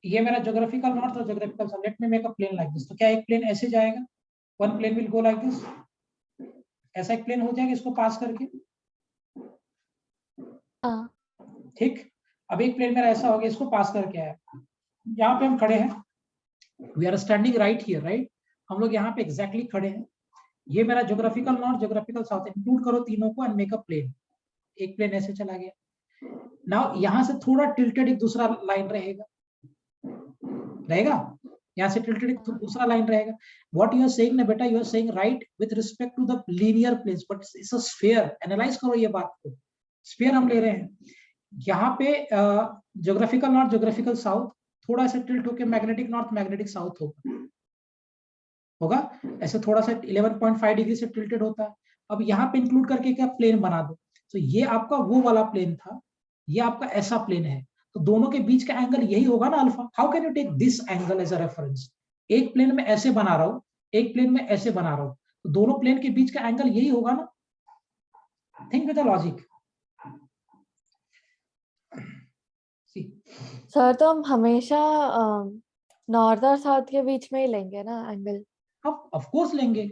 ये मेरा ज्योग्राफिकल नॉर्थ और geographical south. Let me make a plane like this. तो क्या एक प्लेन ऐसे जाएगा, one plane will go like this, ऐसा एक प्लेन हो जाएगा इसको पास करके. ठीक, अब एक प्लेन मेरा ऐसा हो गया, इसको पास करके आया. यहाँ पे हम खड़े हैं, we are standing right here, right. हम लोग यहाँ पे एग्जैक्टली खड़े हैं. ये मेरा geographical north, geographical south, include करो तीनों को एंड मेक अ प्लेन. एक प्लेन ऐसे चला गया. नाउ यहाँ से थोड़ा टिल्टेड एक दूसरा लाइन रहेगा, यहाँ से टिल्टेड एक दूसरा लाइन रहेगा. व्हाट यू आर सेइंग ना बेटा, you are saying right with respect to the linear planes, but it's a sphere. Analyse करो ये बात को, स्फीयर हम ले रहे हैं. यहाँ पे ज्योग्राफिकल नॉर्थ, ज्योग्राफिकल साउथ थोड़ा सा टिल्ट होकर मैग्नेटिक नॉर्थ, मैग्नेटिक साउथ होगा. ऐसे थोड़ा सा 11.5 डिग्री से टिल्टेड होता है. अब यहाँ पे इंक्लूड करके क्या प्लेन बना दो. तो ये आपका वो वाला प्लेन था, ये आपका ऐसा प्लेन है. तो दोनों के बीच का एंगल यही होगा ना alpha. How can you take this angle as a reference. एक प्लेन में ऐसे बना रहा हूं, एक प्लेन में ऐसे बना रहा हूं, तो दोनों प्लेन के बीच का एंगल यही होगा ना. Think with the logic. Sir तो हम हमेशा नॉर्थ और साउथ के बीच में ही लेंगे ना एंगल. अब ऑफ कोर्स लेंगे.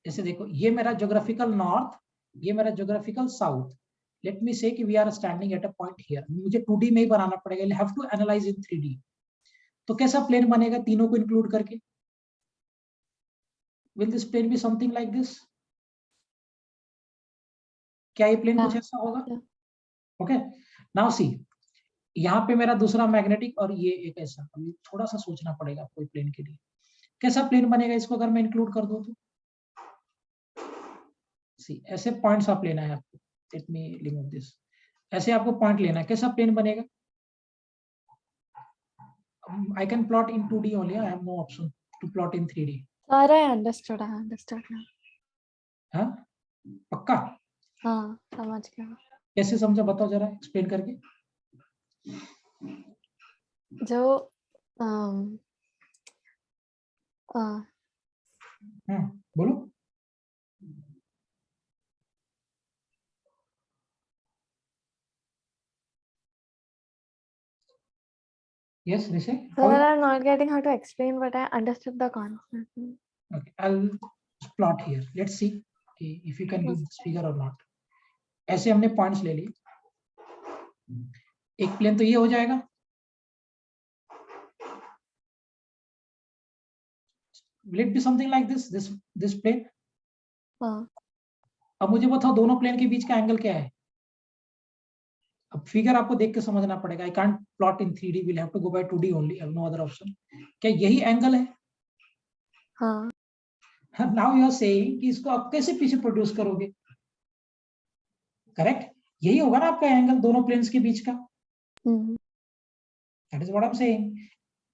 जैसे देखो, ये मेरा ज्योग्राफिकल नॉर्थ, ये मेरा geographical south. Let me say कि we are standing at a point here. मुझे 2D में ही बनाना पड़ेगा, I have to analyse in 3D. तो कैसा प्लेन बनेगा तीनों को इंक्लूड करके. Will this plane be something like this. क्या ये प्लेन कुछ ऐसा होगा. ओके, नाउ सी, यहाँ पे मेरा दूसरा मैग्नेटिक और ये एक ऐसा. अभी थोड़ा सा सोचना पड़ेगा कोई प्लेन के लिए. कैसा प्लेन बनेगा इसको अगर मैं इंक्लूड कर दूं तो. सी, ऐसे पॉइंट्स आप लेना है आपको. Let me remove this. ऐसे आपको पॉइंट लेना है. कैसा प्लेन बनेगा. I can plot in 2D only. I have no option to plot in 3D. Sir, I understood now. हाँ, पक्का. हाँ, समझ गया. कैसे समझा बताओ जरा, एक्सप्लेन करके. जो बोलो. Yes, Rishi. Sir, I'm not getting how to explain, but I understood the concept. Okay, I'll plot here. Let's see if you can use this figure or not. ऐसे हमने पॉइंट्स ले लिए. एक प्लेन तो ये हो जाएगा. Will it be something like this plane? हाँ. अब मुझे बताओ दोनों प्लेन के बीच का एंगल क्या है. अब फिगर आपको देख के समझना पड़ेगा. I can't plot in 3D. We'll have to go by 2D only. I have no other option. क्या यही एंगल है. हाँ. Now you are saying कि इसको आप कैसे पीछे प्रोड्यूस करोगे. करेक्ट, यही होगा ना आपका एंगल दोनों प्लेन्स के बीच का. That is what I'm saying.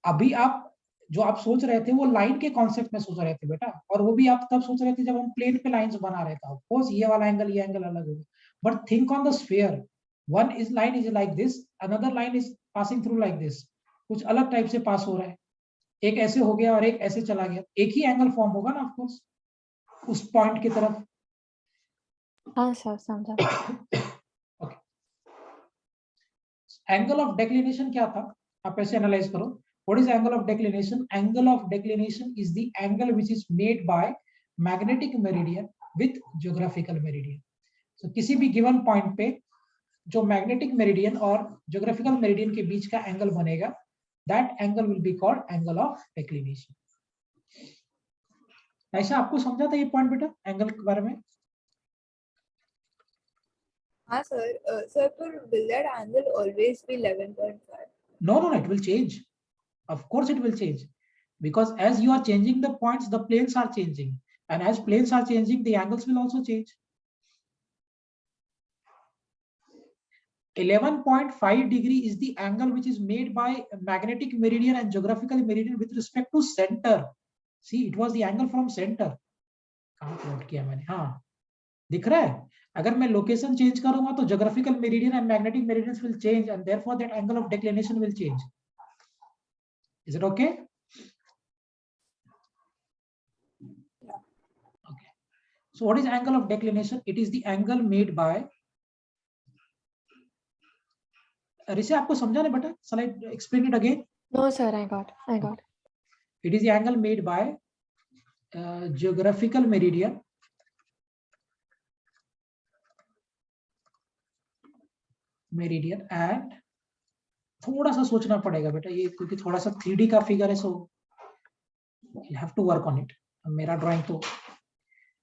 अभी आप जो आप सोच रहे थे वो लाइन के कॉन्सेप्ट में सोच रहे थे बेटा, और वो भी आप तब सोच रहे थे जब हम प्लेन पे लाइंस बना रहे थे. ऑफ कोर्स ये वाला एंगल, ये एंगल अलग होगा, but think on the sphere. One is line is like this, another line is passing through like this. कुछ अलग टाइप से पास हो रहा है. एक ऐसे हो गया और एक ऐसे चला गया. एक ही एंगल फॉर्म होगा ना ऑफ कोर्स उस पॉइंट की तरफ. हाँ सर, समझा. ओके, एंगल ऑफ डिक्लिनेशन क्या था, आप ऐसे एनालाइज करो. What is angle of declination? Angle of declination is the angle which is made by magnetic meridian with geographical meridian. So किसी भी given point पे जो magnetic meridian और geographical meridian के बीच का angle बनेगा, that angle will be called angle of declination. ऐसा आपको समझा था ये पॉइंट बेटा एंगल के बारे में? हाँ sir. Sir, but will that angle always be 11.5? No, it will change. Of course it will change, because as you are changing the points, the planes are changing, and as planes are changing, the angles will also change. 11.5 degree is the angle which is made by magnetic meridian and geographical meridian with respect to center. See, it was the angle from center. कहाँ plot किया मैंने? हाँ, दिख रहा है? अगर मैं location change करूंगा तो geographical meridian and magnetic meridians will change, and therefore that angle of declination will change. Is it okay? Yeah. Okay. So what is angle of declination? It is the angle made by. Rise आपको समझा नहीं बेटा? Shall I explain it again? No, sir, I got. It is the angle made by geographical meridian and थोड़ा सा सोचना पड़ेगा बेटा ये, क्योंकि थोड़ा सा 3D का फिगर है, so you have to work on it. मेरा ड्राइंग तो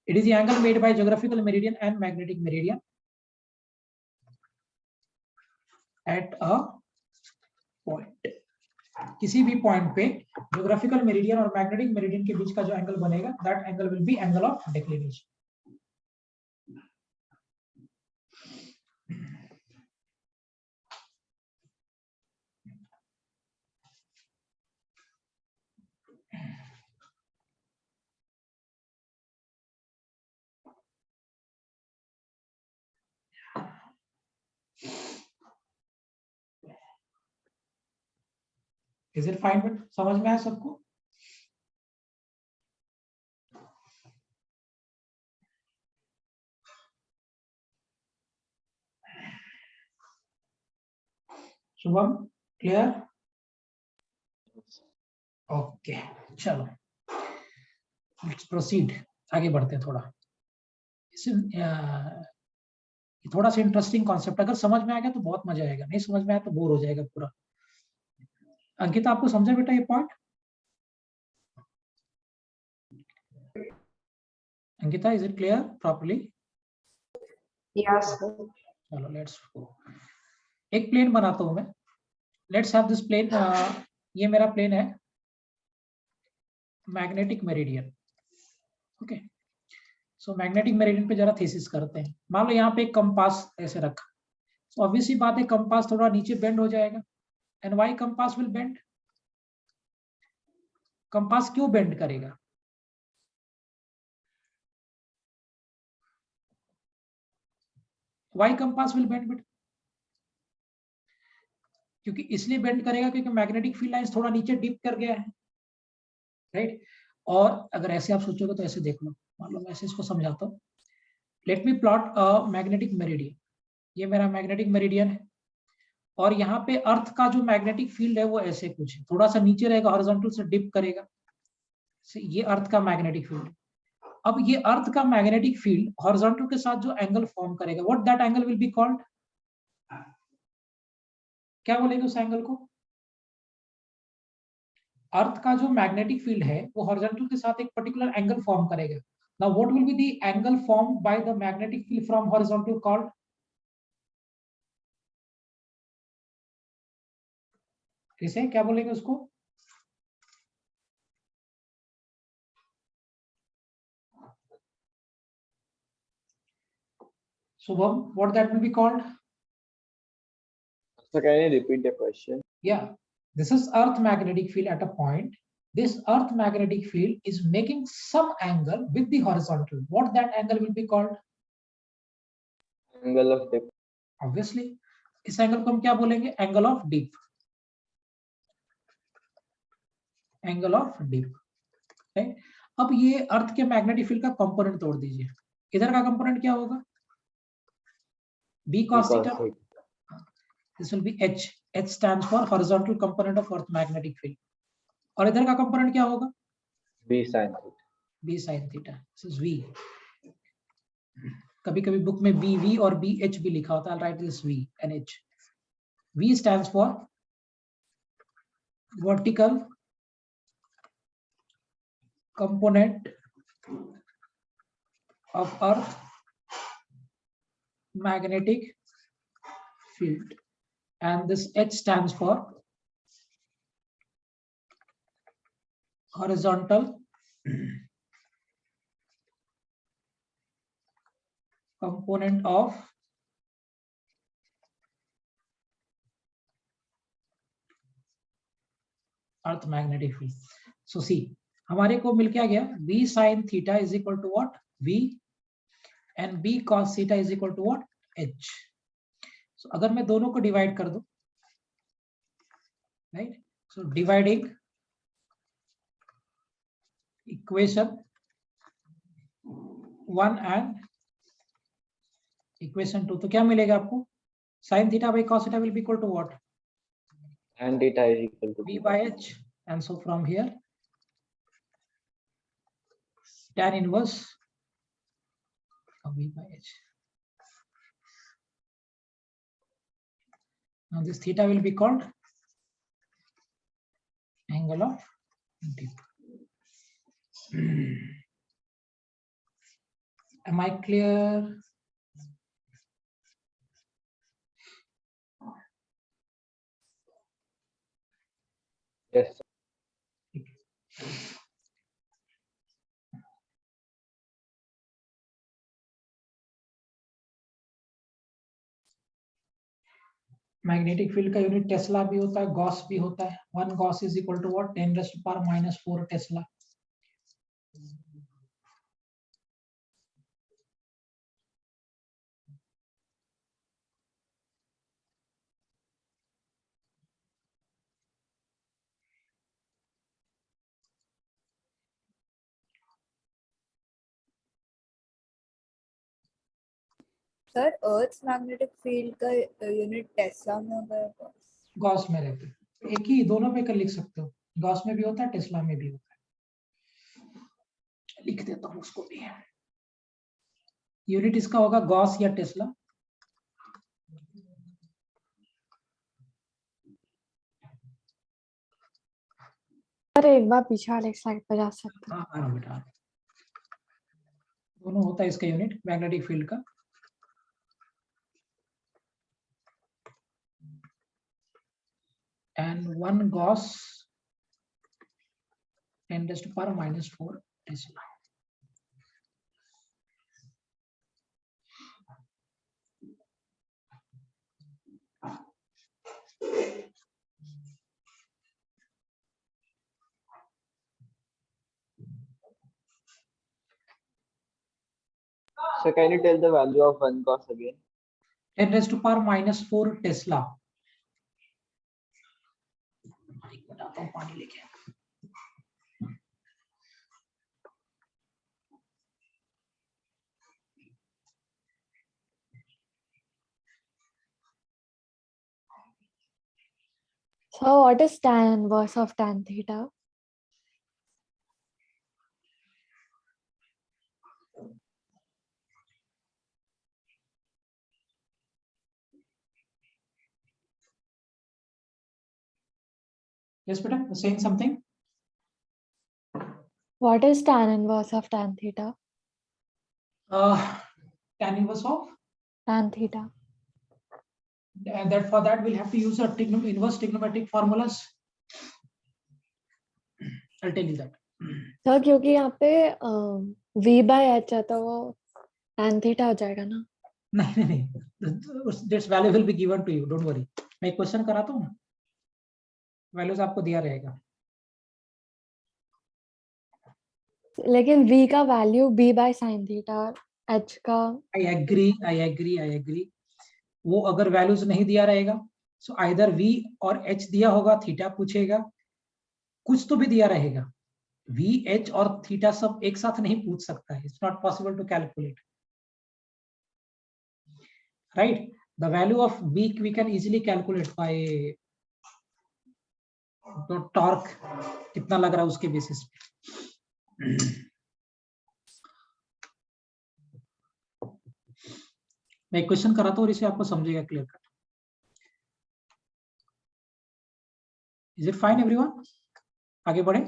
it is the angle made by geographical meridian and magnetic meridian at a point. किसी भी पॉइंट पे geographical meridian और magnetic meridian के बीच का जो एंगल बनेगा, that angle will be angle of declination. Is it fine? But समझ में आया सबको? शुभम, clear? Okay, चलो, let's proceed. आगे बढ़ते हैं थोड़ा. थोड़ा सा इंटरेस्टिंग कॉन्सेप्ट, अगर समझ में आ गया तो बहुत मजा आएगा, नहीं समझ में आया तो बोर हो जाएगा पूरा. अंकिता, आपको समझा बेटा ये point? Ankita, is it clear properly? Yes, sir. चलो लेट्स गो. एक प्लेन बनाता हूं मैं. Let's have this plane. ये मेरा प्लेन है magnetic meridian. Okay, so magnetic meridian पे जरा थीसिस करते हैं. मान लो यहाँ पे एक कंपास ऐसे रखा, तो ऑब्वियसली बात है कंपास थोड़ा नीचे बेंड हो जाएगा. And why compass will bend? Compass क्यों बेंड करेगा? Why compass will bend? But क्योंकि इसलिए बेंड करेगा क्योंकि मैग्नेटिक फील्ड लाइंस थोड़ा नीचे डिप कर गया है, राइट? और अगर ऐसे आप सोचोगे तो ऐसे देख लो, मान लो मैं ऐसे इसको समझाता हूँ. Let me plot a magnetic meridian. ये मेरा मैग्नेटिक मेरिडियन है, और यहाँ पे अर्थ का जो मैग्नेटिक फील्ड है वो ऐसे कुछ है, थोड़ा सा नीचे रहेगा, हॉरिजॉन्टल से डिप करेगा. ये अर्थ का मैग्नेटिक फील्ड. अब ये अर्थ का मैग्नेटिक फील्ड हॉरिजॉन्टल के साथ जो एंगल फॉर्म करेगा, what that angle will be called? क्या बोलेंगे उस एंगल को? अर्थ का जो मैग्नेटिक फील्ड है वो हॉरिजॉन्टल के साथ एक पर्टिकुलर एंगल फॉर्म करेगा. Now what will be the angle formed by the magnetic field from horizontal called? किसे क्या बोलेंगे उसको? Shubham, what that will be called? So can you repeat the question? Yeah, this is Earth magnetic field at a point. This Earth magnetic field is making some angle with the horizontal. What that angle will be called? Angle of dip. Obviously, इस angle को हम क्या बोलेंगे? Angle of dip. Angle of dip. अब ये अर्थ के magnetic field का component तोड़ दीजिए. इधर का कंपोनेंट क्या होगा? B cos theta. This will be H. H stands for horizontal component of Earth magnetic field. और इधर का कंपोनेंट क्या होगा? B sin theta. B sin theta. This is V. कभी-कभी बुक में BV और BH भी लिखा होता है. I'll write this V and H. V stands for vertical component of Earth magnetic field, and this H stands for horizontal component of earth magnetic field. So see हमारे को मिल क्या गया, v sin theta is equal to what, v, and b cos theta is equal to what, h. So अगर मैं दोनों को divide कर दूं, right, so dividing equation 1 and equation 2, तो क्या मिलेगा आपको, sin theta by cos theta will be equal to what, And theta is equal to v by h, and so from here tan inverse of v by h. Now this theta will be called angle of dip. Am I clear? yes. Magnetic field का unit tesla भी होता है, gauss भी होता है. 1 gauss is equal to what, 10⁻⁴ tesla. Sir earth magnetic field का unit tesla में होगा या गॉस? गॉस में रहते हैं, एक ही, दोनों पे कर लिख सकते हो, गॉस में भी होता है, टेस्ला में भी होता है. लिख देता हूँ उसको भी. यूनिट इसका होगा गॉस या टेस्ला. अरे एक बार पीछे वाले स्लाइड पर जा सकते हैं? हाँ हाँ बेटा, दोनों होता है इसका यूनिट मैग्नेटिक फील्ड का. And 1 Gauss 10⁻⁴ Tesla. So can you tell the value of 1 cos again? 10⁻⁴ Tesla. एक मिनट आता हूँ पानी लेके. So what is tan inverse of tan theta? Yes beta, saying something. What is tan inverse of tan theta? Tan inverse of, Tan theta. and that for that we'll have to use a inverse trigonometric formulas. I'll tell you that. Sir क्योंकि यहाँ पे v by h है तो वो tan theta हो जाएगा ना? नहीं नहीं नहीं, this value will be given to you, don't worry. मैं क्वेश्चन कराता हूँ ना, वैल्यूज आपको दिया रहेगा. लेकिन v का value b by sin theta और h का. I agree. वो अगर वैल्यूज नहीं दिया रहेगा, सो आइदर v और h दिया होगा, थीटा पूछेगा, कुछ तो भी दिया रहेगा. v, h और थीटा सब एक साथ नहीं पूछ सकता है. It's not possible to calculate, right. The value of v we can easily calculate by तो टॉर्क कितना लग रहा है उसके बेसिस पे. मैं क्वेश्चन कराता हूँ और इसे आपको समझेगा clear cut. Is it fine everyone? आगे बढ़े।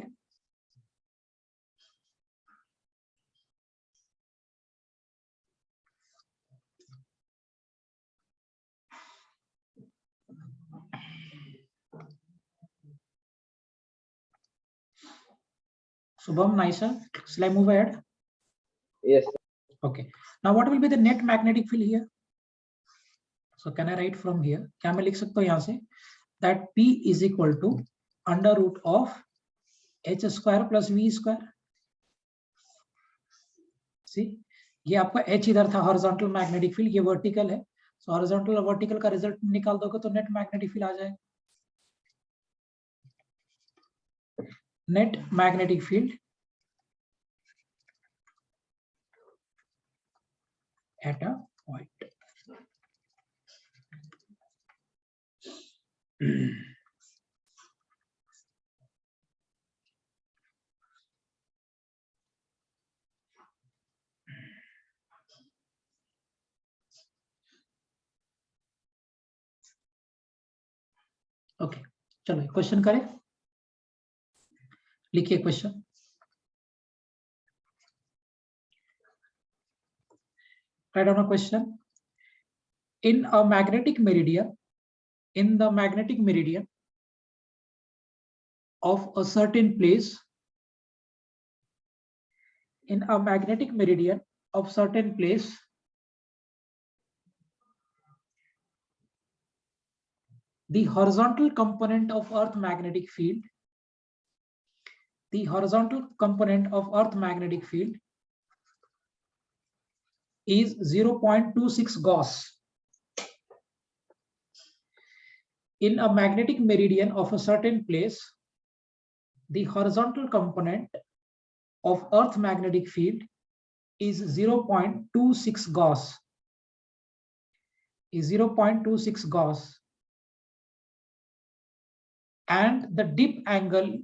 Shubham, nice. Shall I move ahead? Yes. Okay. Now what will be the net magnetic field here? So can I write from here? क्या मैं लिख सकता हूँ यहाँ से? That P is equal to under root of h square plus v square. See, ये आपका h इधर था horizontal magnetic field, ये vertical है. So horizontal और vertical का result निकाल दोगे तो net magnetic field आ जाएगा. Net magnetic field at a point. Okay, चलो क्वेश्चन करें, लिखिए question. Write down a question. In a magnetic meridian, in the magnetic meridian of a certain place, in a magnetic meridian of certain place, the horizontal component of Earth magnetic field, the horizontal component of Earth magnetic field is 0.26 Gauss. In a magnetic meridian of a certain place, the horizontal component of Earth magnetic field is 0.26 Gauss. Is 0.26 Gauss, and the dip angle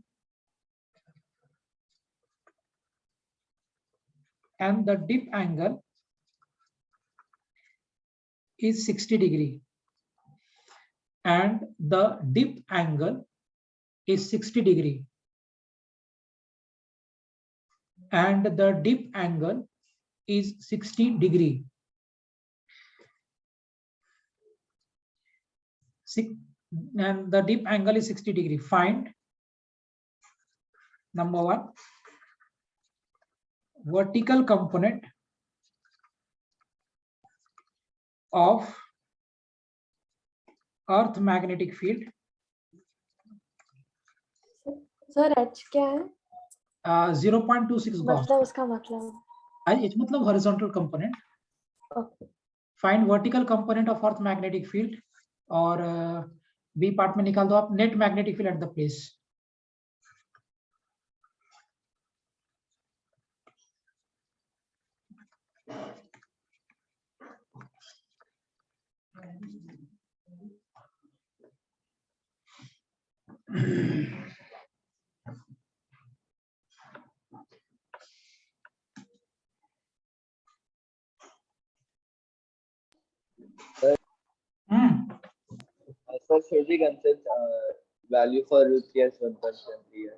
is 60 degree, and the dip angle is 60 degree, and the dip angle is 60 degree. And the dip angle is 60 degree. Find number one, vertical component of Earth magnetic field. Sir h क्या है? 0.26 Gauss. मतलब उसका मतलब H मतलब horizontal component. okay. Find vertical component of Earth magnetic field, और B part में निकाल दो आप net magnetic field at the place. So should we consider value for root 3 as 1.73?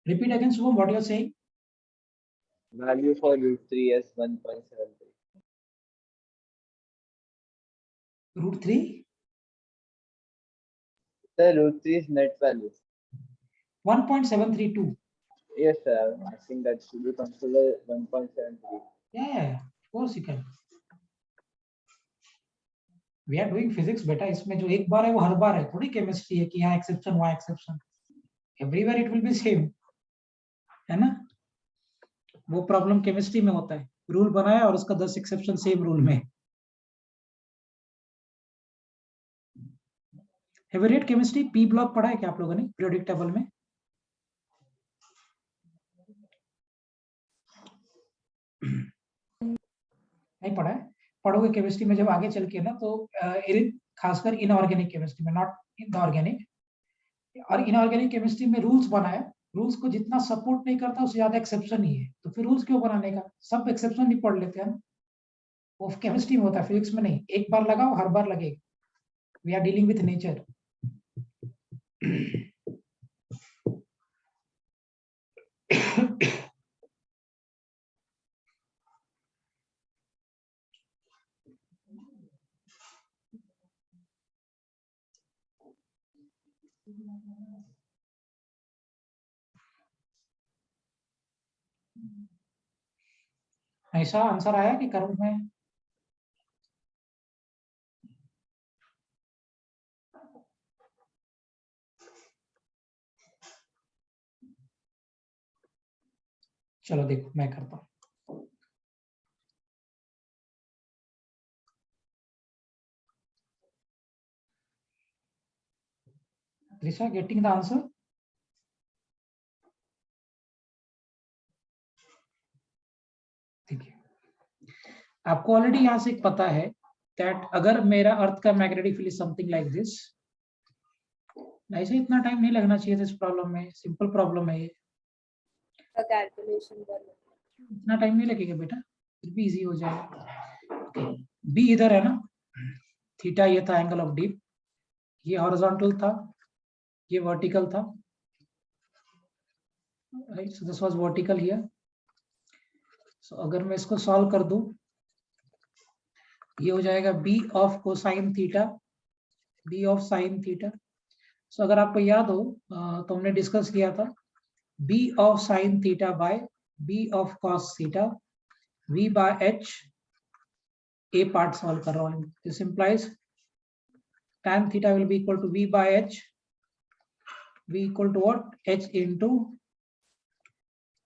Repeat again, Shubham, what you are saying? Value for root 3 as 1.73. Root 3? The root 3 is net value. 1.732. Yes, sir. I think that should be considered 1.73. Yeah, of course you can. We are doing physics बेटा, इसमें जो एक बार है वो हर बार है, थोड़ी chemistry है कि यहाँ एक्सेप्शन वहाँ exception. Everywhere it will be same, है ना? वो प्रॉब्लम केमिस्ट्री में होता है, रूल बनाया और उसका 10 एक्सेप्शन सेम रूल में. Have you read chemistry? P block पढ़ा है क्या आप लोगों ने पीरियोडिक टेबल में? नहीं पढ़ा है? पढ़ोगे केमिस्ट्री में जब आगे चल के ना, तो खासकर इनऑर्गेनिक केमिस्ट्री में, नॉट इन द ऑर्गेनिक. और इनऑर्गेनिक केमिस्ट्री में रूल्स बनाया, रूल्स को जितना सपोर्ट नहीं करता उससे ज्यादा एक्सेप्शन ही है, तो फिर रूल्स क्यों बनाने का? सब एक्सेप्शन ही पढ़ लेते हैं ना. वो केमिस्ट्री में होता है, फिजिक्स में नहीं. एक बार लगाओ हर बार लगेगा. We are dealing with nature. ऐसा आंसर आया कि करूं मैं? चलो देखो मैं करता हूं। Lisa, getting the answer? देखिए आपको ऑलरेडी यहां से पता है दैट अगर मेरा अर्थ का magnetic field is something like this, ऐसे इतना टाइम नहीं लगना चाहिए था इस प्रॉब्लम में, सिंपल प्रॉब्लम है ये, कैलकुलेशन कर इतना टाइम नहीं लगेगा बेटा, फिर भी इजी हो जाएगा। बी इधर है ना, थीटा ये था एंगल ऑफ डी, ये हॉरिजॉन्टल था, ये वर्टिकल था, right, so this was vertical here. So अगर मैं इसको सॉल्व कर दूं, ये हो जाएगा B of cosine theta, B of sine theta. So अगर आपको याद हो तो हमने डिस्कस किया था B of sine theta by B of cos theta, v by H, A part solve कर रहा हूं, this implies tan theta will be equal to v by h, v equal to what, h into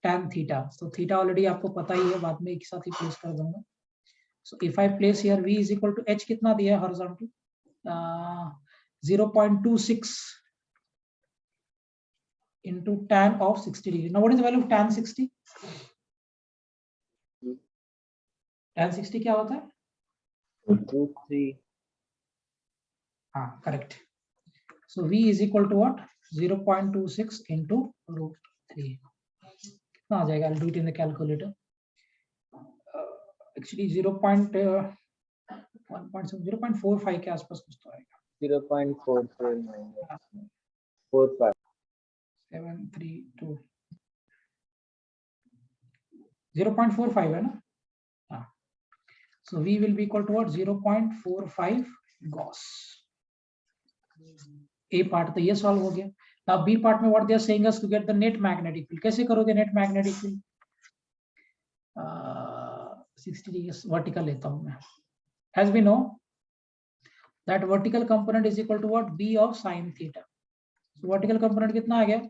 tan theta। so theta already आपको पता ही है, बाद में एक साथ ही प्लेस कर दूंगा। so if I place here v is equal to h, कितना दिया है horizontal, 0.26 into tan of 60 degree। now what is the value of tan 60? tan 60 क्या होता है? √3. हाँ correct. so v is equal to what, 0.26 into √3, कितना आ जाएगा? I'll do it in the calculator। Actually 0.45 के आसपास कुछ तो आएगा। 0.44 732 0.45 है ना? हाँ। So v will be equal to what, 0.45 Gauss। A part तो ये सॉल्व हो गया। अब B पार्ट में what they are saying us to get the net magnetic field। कैसे करोगे net magnetic field? 60 degree vertical लेता हूं मैं। As we know that vertical component is equal to what, B of sin theta। so vertical component कितना आ गया?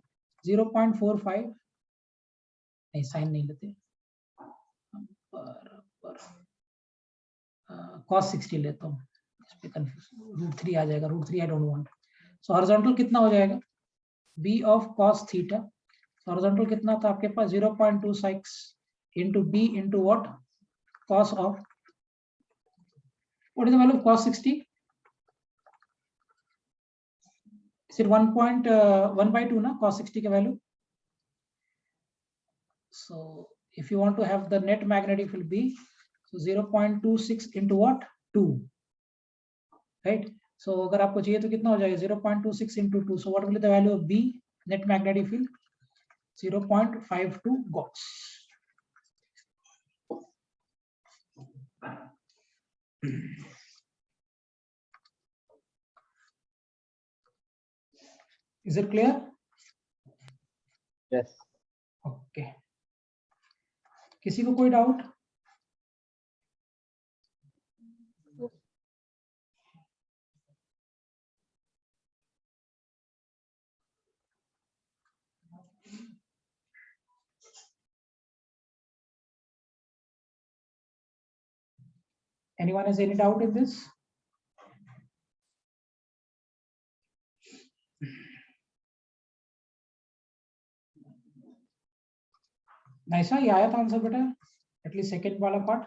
0.45, नहीं sign नहीं लेते, cos 60 लेता हूँ, इस पे कंफ्यूज, √3 आ जाएगा, √3 I don't want. So horizontal कितना हो जाएगा? B of cos theta, horizontal कितना था आपके पास? 0.26 into B into what, cos of, what is the value of cos 60? Is it 1.1/2 na cos 60 का value? So if you want to have the net magnetic field B, so 0.26 into what, 2, right? So अगर आपको चाहिए तो कितना हो जाएगा? 0.26 into 2, so what will be the value of B net magnetic field? 0.52 Gauss। Is it clear? Yes. Okay। किसी को कोई doubt? Anyone has any doubt in this? Naisa, ये आया था आंसर बेटा, एटलीस्ट सेकंड वाला part.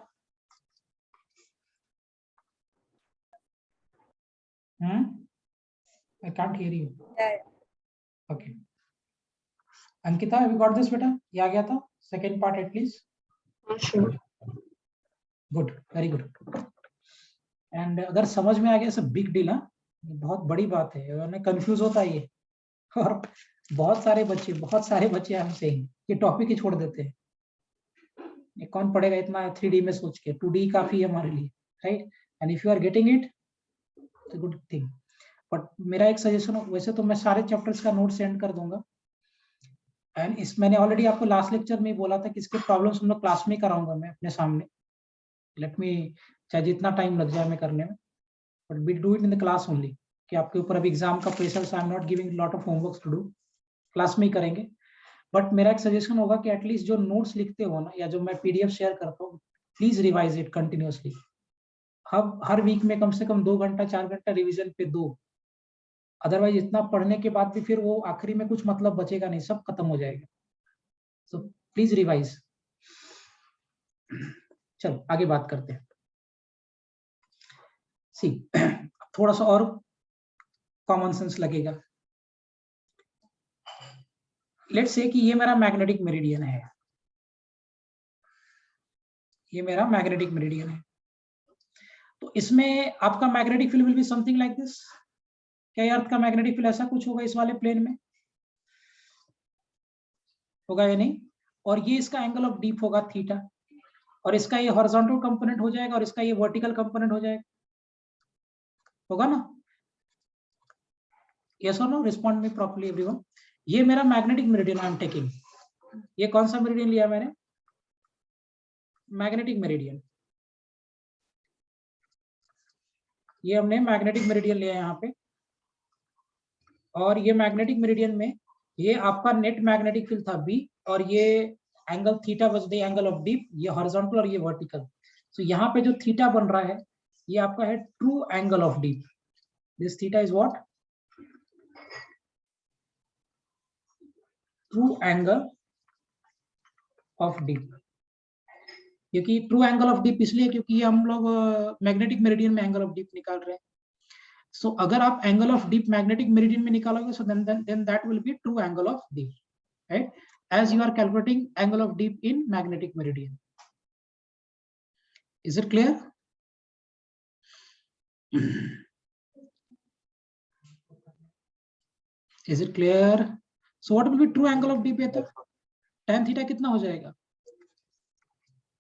I can't hear you। Yeah। Okay। Ankita, have you got this बेटा? ये आ गया था second part at least? Sure। Good, very good. And अगर समझ में आ गया सब बिग डील, हाँ, बहुत बड़ी बात है, वरना कंफ्यूज होता है ये। और बहुत सारे बच्चे हमसे ये टॉपिक ही छोड़ देते हैं। ये कौन पढ़ेगा इतना 3D में सोच के, 2D काफी है हमारे लिए, right? And if you are getting it, it's a good thing. But मेरा एक सजेशन, वैसे तो मैं सारे चैप्टर्स का नोट सेंड कर दूंगा, एंड मैंने ऑलरेडी आपको लास्ट लेक्चर में बोला था कि इसके प्रॉब्लम्स हम लोग क्लास में कराऊंगा मैं अपने सामने। लेट मी, चाहे जितना टाइम लग जाए मैं करने में, but we do it in the class only, कि आपके ऊपर अभी एग्जाम का pressure, I am not giving lot of homework to do, class में ही करेंगे। बट मेरा एक सजेशन होगा कि एटलीस्ट जो नोट्स लिखते हो ना, या जो मैं PDF शेयर करता हूँ, प्लीज रिवाइज इट कंटिन्यूअसली। हर वीक में कम से कम 2 घंटा 4 घंटा रिवीजन पे दो। अदरवाइज इतना पढ़ने के बाद भी फिर वो आखिरी में कुछ मतलब बचेगा नहीं, सब खत्म हो जाएगा। So please revise. चलो आगे बात करते हैं। सी थोड़ा सा और कॉमन सेंस लगेगा। लेट्स से कि ये मेरा मैग्नेटिक मेरिडियन है, ये मेरा मैग्नेटिक मेरिडियन है। तो इसमें आपका magnetic field will be something like this. क्या अर्थ का मैग्नेटिक फील्ड ऐसा कुछ होगा इस वाले प्लेन में, होगा या नहीं? और ये इसका एंगल ऑफ डीप होगा थीटा, और इसका ये हॉरिजॉन्टल कंपोनेंट हो जाएगा, और इसका ये वर्टिकल कंपोनेंट हो जाएगा, होगा ना? यस और no? Respond me properly everyone. ये मेरा magnetic meridian I am taking. ये कौन सा मेरिडियन लिया मैंने? Magnetic meridian. ये हमने मैग्नेटिक मेरिडियन लिया यहाँ पे, और ये मैग्नेटिक मेरिडियन में ये आपका नेट मैग्नेटिक फील्ड था B, और ये angle theta was the angle of dip, ये हॉरिजॉन्टल और ये वर्टिकल। सो यहाँ पे जो थीटा बन रहा है ये आपका है true angle of dip. This theta is what? True angle of dip. क्योंकि ट्रू एंगल ऑफ डीप इसलिए क्योंकि ये हम लोग मैग्नेटिक मेरिडियन में एंगल ऑफ डीप निकाल रहे हैं। सो अगर आप angle of dip magnetic meridian में निकालोगे, so then that will be true angle of dip, right? As you are calculating angle of deep in magnetic meridian. Is it clear? Is it clear? So what will be true angle of deep? Tan theta कितना हो जाएगा?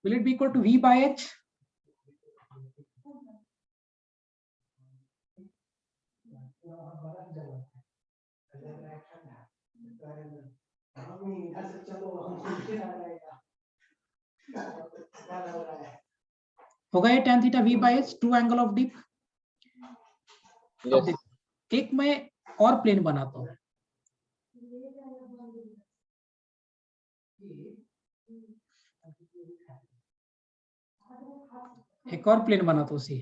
Will it be equal to V by H? होगा ये tan theta V by H, true angle of deep? Yes. एक मैं और plane बनाता हूँ, एक और प्लेन बनाता हूँ सी,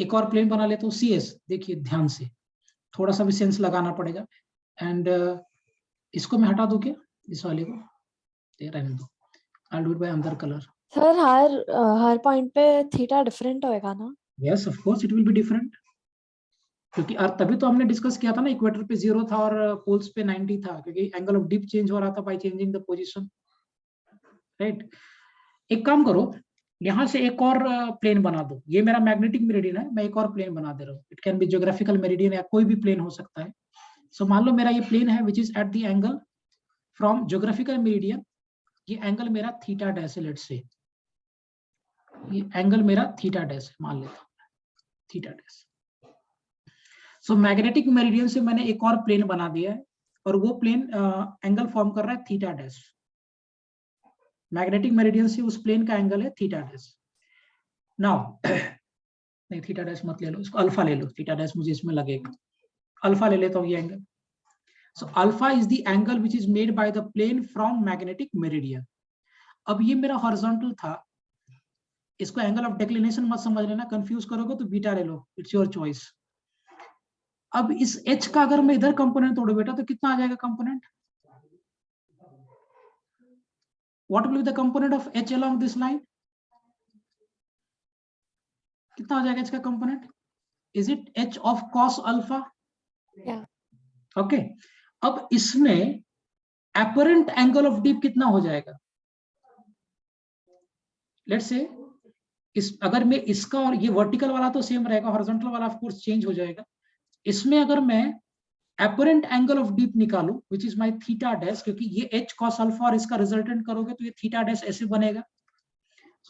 एक और प्लेन बना लेता हूँ CS। देखिए ध्यान से, थोड़ा सा भी सेंस लगाना पड़ेगा। एंड इसको मैं हटा दूं क्या, इस वाले को? रहने दो, I'll do it by another color. Sir her point पे थीटा डिफरेंट होएगा ना? Yes, of course it will be different. क्योंकि तभी तो हमने डिस्कस किया था ना, इक्वेटर पे 0 था और पोल्स पे 90 था, क्योंकि एंगल ऑफ डीप चेंज हो रहा था by changing the position, right? एक काम करो, यहाँ से एक और प्लेन बना दो। ये मेरा मैग्नेटिक मेरिडियन है, मैं एक और प्लेन बना दे रहा हूँ। It can be geographical meridian या कोई भी प्लेन हो सकता है। सो मान लो मेरा ये प्लेन है which is at the angle from geographical meridian. ये एंगल मेरा थीटा डैश है, लेट्स से ये एंगल मेरा थीटा डैश है, मान लेता हूँ थीटा डैश। सो मैग्नेटिक मेरिडियन से मैंने एक और प्लेन बना दिया है, और वो प्लेन एंगल फॉर्म कर रहा है थीटा डैश। मैग्नेटिक मेरिडियन से उस प्लेन का एंगल है थीटा डैश। नाउ नहीं, थीटा डैश मत ले लो, इसको अल्फा ले लो। थीटा डैश मुझे इसमें लगेगा, अल्फा ले लेता हूँ ये angle. So alpha is the angle which is made by the plane from magnetic meridian. अब ये मेरा हॉरिजॉन्टल था, इसको एंगल ऑफ डिक्लिनेशन मत समझ लेना, कंफ्यूज करोगे तो बीटा ले लो, इट्स योर चॉइस। अब इस H का अगर मैं इधर कंपोनेंट तोड़ू बेटा, तो कितना आ जाएगा component? What will be the component of H along this line? कितना हो जाएगा H का component? Is it H of cos alpha? Yeah. Okay. अब इसमें apparent angle of deep कितना हो जाएगा? Let's say इस अगर मैं इसका और ये वर्टिकल वाला तो सेम रहेगा, हॉरिजॉन्टल वाला ऑफ कोर्स चेंज हो जाएगा। इसमें अगर मैं एपरेंट एंगल ऑफ डीप निकालूं which is my theta dash, क्योंकि ये h cos अल्फा और इसका रिजल्टेंट करोगे तो ये थीटा डैश ऐसे बनेगा।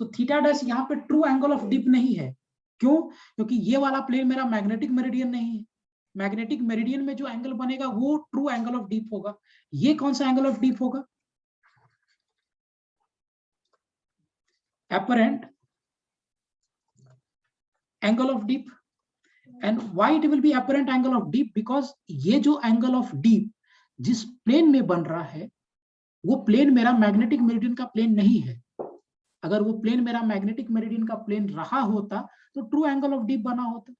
सो थीटा डैश यहाँ पे ट्रू एंगल ऑफ डीप नहीं है। क्यों? क्योंकि ये वाला प्लेन मेरा मैग्नेटिक मेरिडियन नहीं है। मैग्नेटिक मेरिडियन में जो एंगल बनेगा वो ट्रू एंगल ऑफ डीप होगा। ये कौन सा एंगल ऑफ डीप होगा? apparent angle of deep. And why it will be apparent angle of deep? Because ये जो angle of deep जिस प्लेन में बन रहा है वो प्लेन मेरा मैग्नेटिक मेरिडियन का प्लेन नहीं है। अगर वो प्लेन मेरा मैग्नेटिक मेरिडियन का प्लेन रहा होता तो ट्रू एंगल ऑफ डीप बना होता।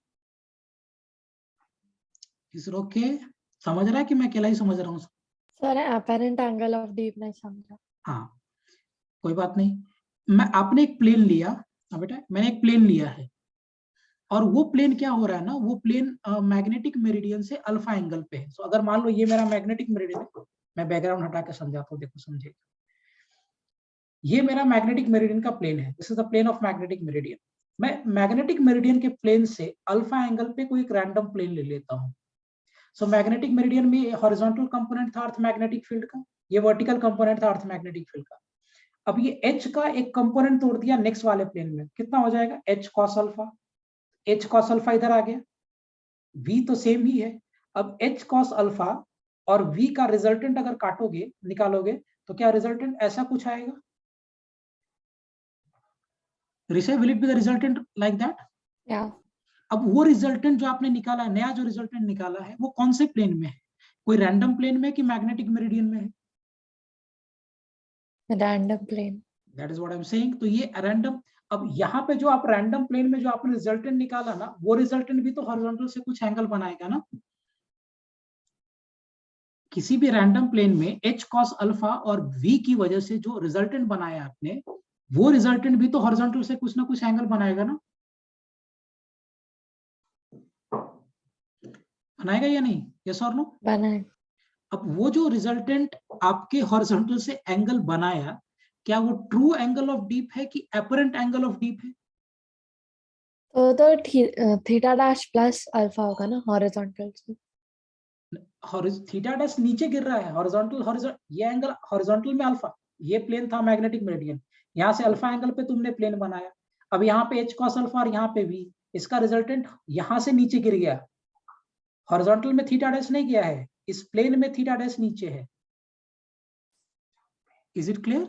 इस ओके? समझ रहा है कि मैं अकेला ही समझ रहा हूँ? Sir apparent angle of deep नहीं समझा। हाँ कोई बात नहीं। आपने एक प्लेन लिया, हाँ बेटा मैंने एक प्लेन लिया है और वो प्लेन क्या हो रहा है ना, वो प्लेन मैग्नेटिक मेरिडियन से अल्फा एंगल पे है। सो अगर मान लो ये मेरा मैग्नेटिक मेरिडियन है, मैं बैकग्राउंड हटा के समझाता हूँ, देखो समझे। ये मेरा मैग्नेटिक मेरिडियन का प्लेन है, this is the plane of magnetic meridian. मैं मैग्नेटिक मेरिडियन के प्लेन से अल्फा एंगल पे कोई एक रैंडम प्लेन ले लेता हूँ। सो मैग्नेटिक मेरिडियन में हॉरिजॉन्टल कंपोनेंट था अर्थ मैग्नेटिक फील्ड का, ये वर्टिकल कंपोनेंट था अर्थ मैग्नेटिक फील्ड का। अब ये h का एक कंपोनेंट तोड़ दिया नेक्स्ट वाले प्लेन में, कितना हो जाएगा? h cos alpha. h cos alpha इधर आ गया, v तो सेम ही है। अब h cos अल्फा और v का रिजल्टेंट अगर काटोगे निकालोगे तो क्या रिजल्टेंट ऐसा कुछ आएगा? Rishi, will it be the resultant like that? या अब वो रिजल्टेंट जो आपने निकाला है, नया जो रिजल्टेंट निकाला है, वो कौन से प्लेन में है? कोई रैंडम प्लेन में कि मैग्नेटिक मेरिडियन में है? Random plane. That is what I am saying. तो ये रैंडम, अब यहाँ पे जो आप रैंडम प्लेन में जो आपने रिजल्टेंट निकाला ना, वो रिजल्टेंट भी तो हॉरिजॉन्टल से कुछ एंगल बनाएगा ना। किसी भी रैंडम प्लेन में h cos अल्फा और v की वजह से जो रिजल्टेंट बनाया आपने, वो रिजल्टेंट भी तो हॉरिजॉन्टल से कुछ ना कुछ एंगल बनाएगा ना। बनाएगा या नहीं? यस और नो? बनाए। अब वो जो रिजल्टेंट आपके हॉरिजॉन्टल से एंगल बनाया, क्या वो ट्रू एंगल ऑफ डीप है कि एपरेंट एंगल ऑफ डीप है? तो थीटा डैश प्लस अल्फा होगा ना हॉरिजॉन्टल से। थीटा डैश नीचे गिर रहा है, हॉरिजॉन्टल ये एंगल हॉरिजॉन्टल में अल्फा, ये प्लेन था मैग्नेटिक मेरिडियन, यहाँ से अल्फा एंगल पे तुमने प्लेन बनाया। अब यहाँ पे h cos अल्फा और यहाँ पे v, इसका रिजल्टेंट यहाँ से नीचे गिर गया। हॉरिजॉन्टल में थीटा डैश नहीं गया है, इस प्लेन में थीटा डैश नीचे है। Is it clear?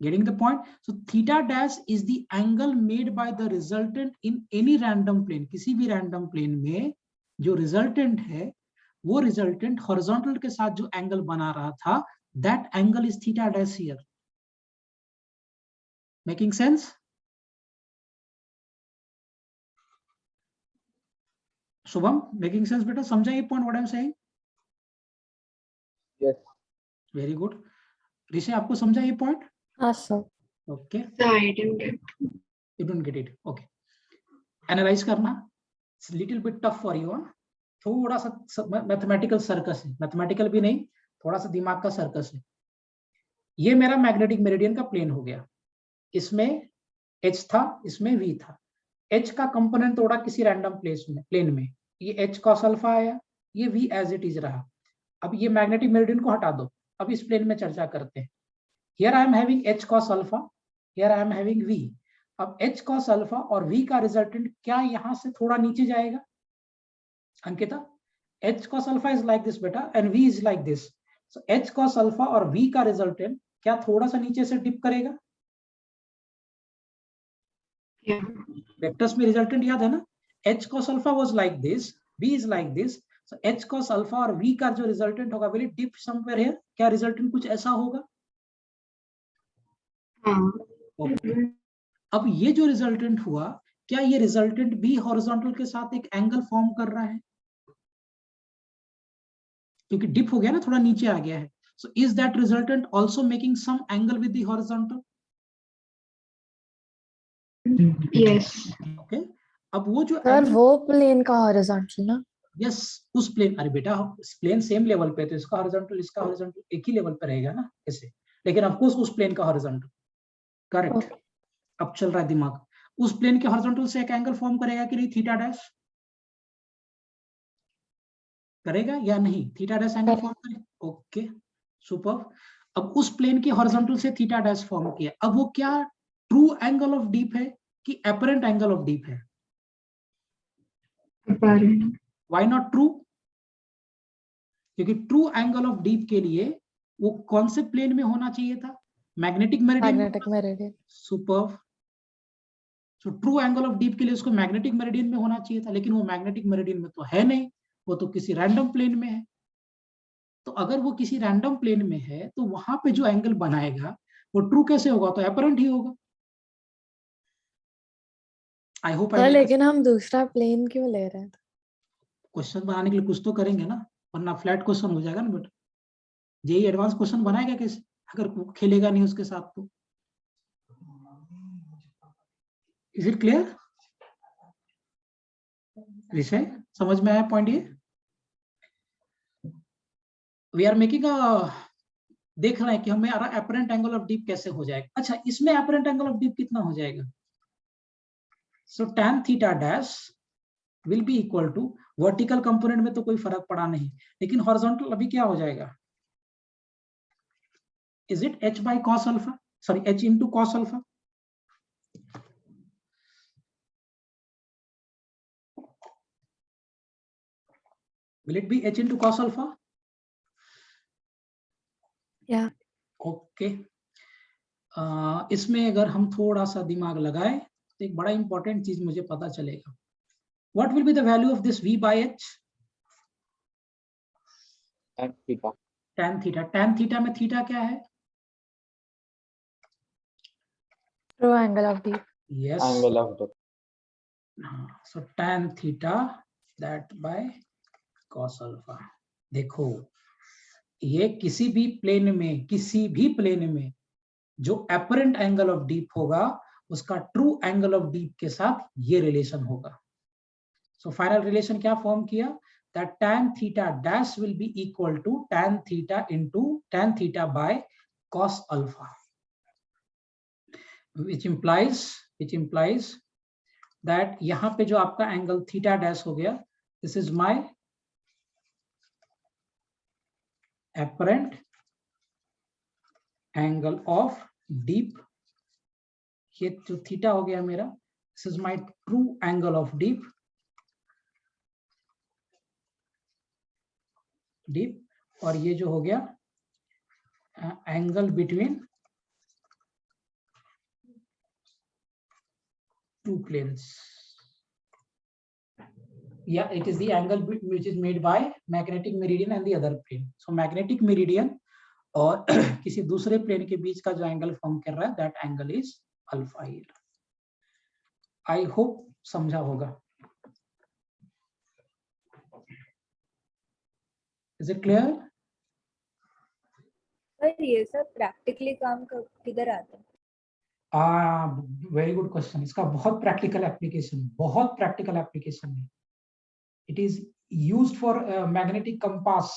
Getting the point? So theta dash is the angle made by the resultant in any random plane. किसी भी random plane में जो resultant है, वो resultant horizontal के साथ जो angle बना रहा था, that angle is theta dash here. Making sense? Shubham, making sense बेटा? समझा ये point what I'm saying? Yes. Very good. ऋषि, आपको समझा ये point? हाँ sir. Okay. So I didn't get. You don't get it. Okay. Analyze करना. It's little bit tough for you. थोड़ा सा मैथमेटिकल सर्कस है, मैथमेटिकल भी नहीं, थोड़ा सा दिमाग का सर्कस है। ये मेरा मैग्नेटिक मेरिडियन का प्लेन हो गया, इसमें h था, इसमें v था। h का कंपोनेंट तोड़ा किसी रैंडम प्लेन में, ये h cos अल्फा आया, ये v एज इट इज रहा। अब ये मैग्नेटिक मेरिडियन को हटा दो, अब इस प्लेन में चर्चा करते हैं। Here I am having h cos alpha, here I am having v। अब h cos अल्फा और v का रिजल्टेंट क्या यहाँ से थोड़ा नीचे जाएगा? Ankita, h cos alpha is like this बेटा and v is like this. So h cos alpha और v का रिजल्टेंट क्या थोड़ा सा नीचे से डिप करेगा? Yeah. वेक्टर्स में रिजल्टेंट याद है ना? h cos alpha was like this, v is like this. So h cos alpha और v का जो रिजल्टेंट होगा will it dip somewhere here? क्या रिजल्टेंट कुछ ऐसा होगा? Okay. अब ये जो रिजल्टेंट हुआ, क्या ये रिजल्टेंट भी हॉरिजॉन्टल के साथ एक एंगल फॉर्म कर रहा है? क्योंकि डिप हो गया ना, थोड़ा नीचे आ गया है। So is that resultant also making some angle with the horizontal? Yes. Okay. अब वो जो सर वो प्लेन का हॉरिजॉन्टल ना? यस, उस प्लेन, अरे बेटा प्लेन सेम लेवल पे, तो इसका हॉरिजॉन्टल एक ही लेवल पे रहेगा ना ऐसे, लेकिन ऑफ कोर्स उस प्लेन का हॉरिजॉन्टल। करेक्ट। Okay. अब चल रहा है दिमाग। उस प्लेन के हॉरिजॉन्टल से एक एंगल फॉर्म करेगा कि नहीं, थीटा डैश करेगा या नहीं? थीटा डैश एंगल फॉर्म करेगा। Okay super. अब उस प्लेन के हॉरिजॉन्टल से थीटा डैश फॉर्म किया, अब वो क्या ट्रू एंगल ऑफ डीप है कि एपरेंट एंगल ऑफ डीप है? Apparent. Why not true? क्योंकि ट्रू एंगल ऑफ डीप के लिए वो कौन से प्लेन में होना चाहिए था? Magnetic meridian. Magnetic meridian. Super. So true angle of deep के लिए उसको मैग्नेटिक मेरिडियन में होना चाहिए था, लेकिन वो मैग्नेटिक मेरिडियन में तो है नहीं, वो तो किसी रैंडम प्लेन में है। तो अगर वो किसी रैंडम प्लेन में है तो वहां पे जो एंगल बनाएगा वो ट्रू कैसे होगा? तो एपरेंट ही होगा। आई होप सर लेकिन हम दूसरा प्लेन क्यों ले रहे हैं? क्वेश्चन बनाने के लिए कुछ तो करेंगे ना, वरना फ्लैट क्वेश्चन हो जाएगा ना। बट जेई एडवांस क्वेश्चन बनाएगा कैसे अगर वो खेलेगा नहीं उसके साथ? तो इज इट क्लियर विषय? समझ में आया पॉइंट? ये वी आर मेकिंग देख रहे हैं कि हमें अपरेंट एंगल ऑफ डीप कैसे हो जाएगा। अच्छा, इसमें अपरेंट एंगल ऑफ डीप कितना हो जाएगा? So tan theta dash will be equal to, vertical component में तो कोई फर्क पड़ा नहीं, लेकिन हॉरिजॉन्टल अभी क्या हो जाएगा? Is it h by cos alpha, sorry h into cos alpha? will it be h into cos alpha? Yeah. Okay. इसमें अगर हम थोड़ा सा दिमाग लगाए तो एक बड़ा इंपॉर्टेंट चीज मुझे पता चलेगा। What will be the value of this v by h? tan theta. tan theta. tan theta में थीटा क्या है? True angle of deep. Yes. Angle of the so tan theta that bye cos alpha. देखो ये किसी भी plane में जो apparent angle of deep होगा उसका ट्रू एंगल ऑफ डीप के साथ ये रिलेशन होगा। सो फाइनल रिलेशन क्या फॉर्म किया? That tan theta dash will be equal to tan theta into tan theta by cos alpha, which implies that यहां पे जो आपका एंगल थीटा डैश हो गया, this is my apparent angle of dip. ये जो थीटा हो गया मेरा, this is my true angle of dip और ये जो हो गया angle between two planes, yeah, it is the angle which is made by magnetic meridian and the other plane. So magnetic meridian और किसी दूसरे प्लेन के बीच का जो एंगल फॉर्म कर रहा है, that angle is alpha. I hope समझा होगा। Is it clear? पर ये सब प्रैक्टिकली काम किधर आता है? Very good question. इसका बहुत प्रैक्टिकल एप्लीकेशन है। It is used for magnetic compass.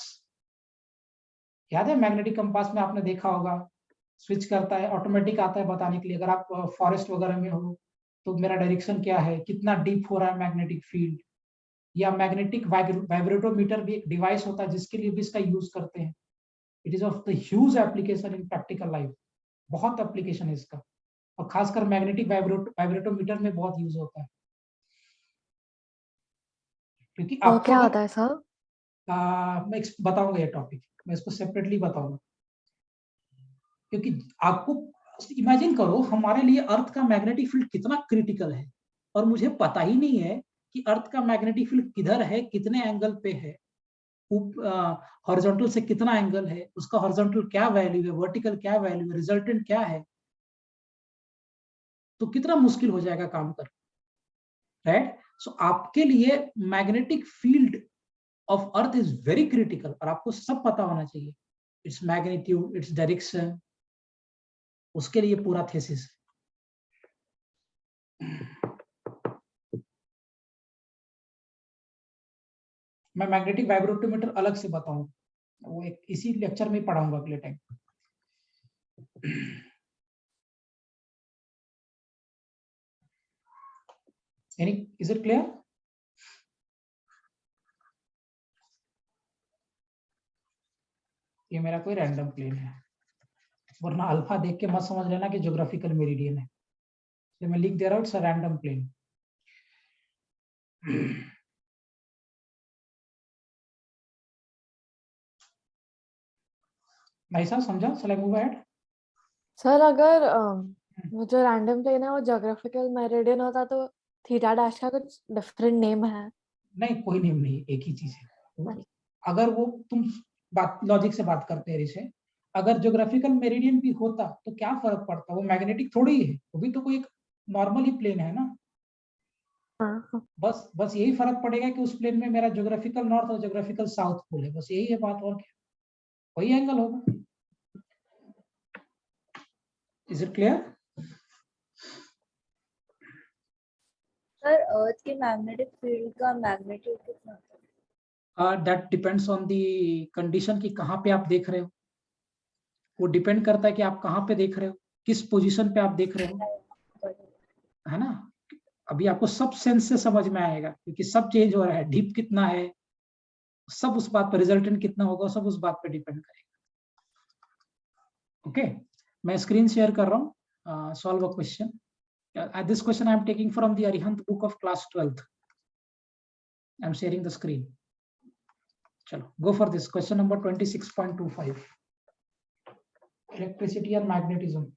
याद है मैग्नेटिक कंपास में आपने देखा होगा, स्विच करता है, ऑटोमेटिक आता है बताने के लिए। अगर आप फॉरेस्ट वगैरह में हो तो मेरा डायरेक्शन क्या है, कितना डीप हो रहा है मैग्नेटिक फील्ड। या मैग्नेटिक वाइब्रेटोमीटर भी एक डिवाइस होता है जिसके लिए भी इसका यूज करते हैं। It is of the huge application in practical life. बहुत एप्लीकेशन है इसका, और खासकर मैग्नेटिक वाइब्रेटोमीटर में बहुत यूज होता है। क्योंकि वो क्या होता है सर? मैं बताऊंगा ये टॉपिक, मैं इसको सेपरेटली बताऊंगा। क्योंकि आपको इमेजिन करो, हमारे लिए अर्थ का मैग्नेटिक फील्ड कितना क्रिटिकल है, और मुझे पता ही नहीं है कि अर्थ का मैग्नेटिक फील्ड किधर है, कितने एंगल पे है, हॉरिजॉन्टल से कितना एंगल है, उसका हॉरिजॉन्टल क्या वैल्यू है, वर्टिकल क्या वैल्यू है, रिजल्टेंट क्या है। तो कितना मुश्किल हो जाएगा काम कर, राइट? सो आपके लिए magnetic field of earth is very critical, और आपको सब पता होना चाहिए, इट्स मैग्नीट्यूड, इट्स डायरेक्शन, उसके लिए पूरा थीसिस। मैं मैग्नेटिक वाइब्रोमीटर अलग से बताऊं, वो एक इसी लेक्चर में पढ़ाऊंगा अगले टाइम। Is it clear? ये मेरा कोई रैंडम प्लेन है, वरना अल्फा देख के मत समझ लेना कि ज्योग्राफिकल मेरिडियन है, तो मैं लिख दे रहा हूँ इट्स अ रैंडम प्लेन। भाई साहब समझा? चलो मूव अहेड। सर अगर वो जो रैंडम प्लेन है वो ज्योग्राफिकल मेरिडियन होता तो थीटा डैश का कुछ डिफरेंट नेम है? नहीं, कोई नेम नहीं, एक ही चीज है। अगर वो तुम बात लॉजिक से बात करते हैं ऋषि, अगर ज्योग्राफिकल मेरिडियन भी होता तो क्या फर्क पड़ता, वो मैग्नेटिक थोड़ी है, वो भी तो कोई एक नॉर्मल ही प्लेन है ना। बस यही फर्क पड़ेगा कि उस प्लेन में मेरा ज्योग्राफिकल नॉर्थ और ज्योग्राफिकल साउथ पोल है, बस यही है बात, और क्या, वही एंगल होगा। Is it clear? सर अर्थ के मैग्नेटिक फील्ड का मैग्नीट्यूड कितना होता है? That depends on the condition कि कहाँ पे आप देख रहे हो, वो डिपेंड करता है कि आप कहाँ पे देख रहे हो, किस पोजीशन पे आप देख रहे हो, है ना। अभी आपको सब सेंस से समझ में आएगा क्योंकि सब चेंज हो रहा है, डीप कितना है, सब उस बात पर, रिजल्टेंट कितना होगा, सब उस बात पर डिपेंड करेगा। ओके, मैं स्क्रीन शेयर कर रहा हूँ, solve a question. This question I am taking from the Arihant book of class 12th। I am sharing the screen. चलो go for this question number 26.25, electricity और मैग्नेटिज्म।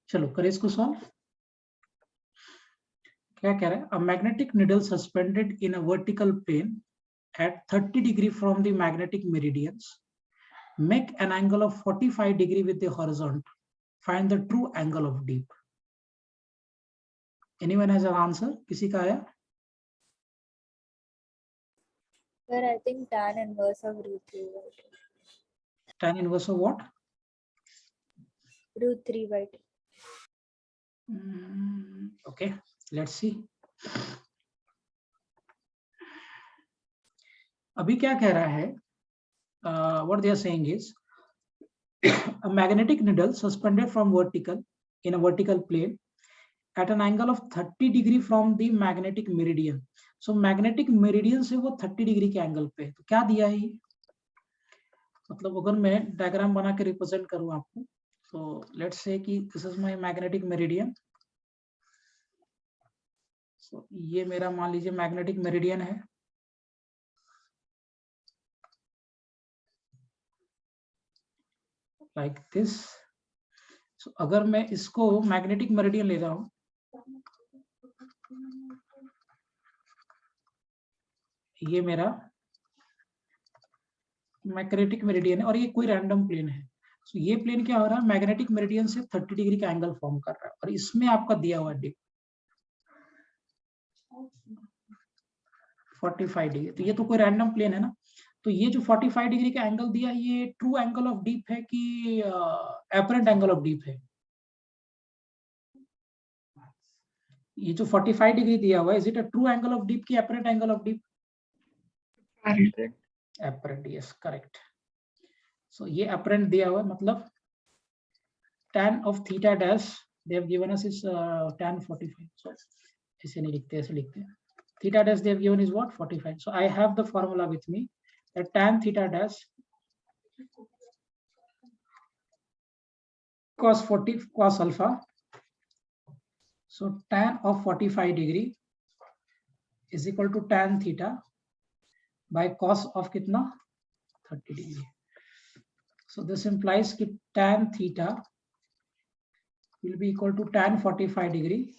चलो करें इसको सॉल्व। क्या कह रहा है, a magnetic needle suspended in a vertical plane at 30 degree from the magnetic meridians make an angle of 45 degree with the horizontal. Find the true angle of deep. Anyone has an answer? किसी का आया? Sir, I think tan inverse of root 3 by 2. Tan inverse of what? Root 3 by 2. Okay, let's see. अभी क्या कह रहा है, what they are saying is a magnetic needle suspended from vertical in a vertical plane at an angle of 30 degree from the magnetic meridian. So magnetic meridian से वो 30 degree के angle पे, तो क्या दिया है, मतलब अगर मैं डायग्राम बना के रिप्रेजेंट करूं आपको, तो लेट्स से कि this is my magnetic meridian. So ये मेरा मान लीजिए मैग्नेटिक मेरिडियन है, लाइक दिस। सो अगर मैं इसको मैग्नेटिक मेरिडियन ले रहा हूं, ये मेरा मैग्नेटिक मेरिडियन है और ये कोई रैंडम प्लेन है। सो ये प्लेन क्या हो रहा है, मैग्नेटिक मेरिडियन से 30 डिग्री का एंगल फॉर्म कर रहा है और इसमें आपका दिया हुआ डिप 45 डिग्री, तो ये तो कोई रैंडम प्लेन है ना। तो ये जो 45 डिग्री का एंगल दिया, ये ट्रू एंगल ऑफ डीप है कि एपरेंट एंगल ऑफ डीप है? ये जो 45 डिग्री दिया हुआ है, is it a true angle of dip की apparent angle of dip? Apparent, yes correct. So ये अपरेंट दिया हुआ है, मतलब tan of theta dash they have given us is tan 45. So ऐसे नहीं लिखते, ऐसे लिखते हैं. Theta dash they have given is what? 45. So I have the formula with me that tan theta dash cos alpha. So tan of 45 degree is equal to tan theta by cos of कितना 30 degree. So this implies कि tan theta will be equal to tan 45 degree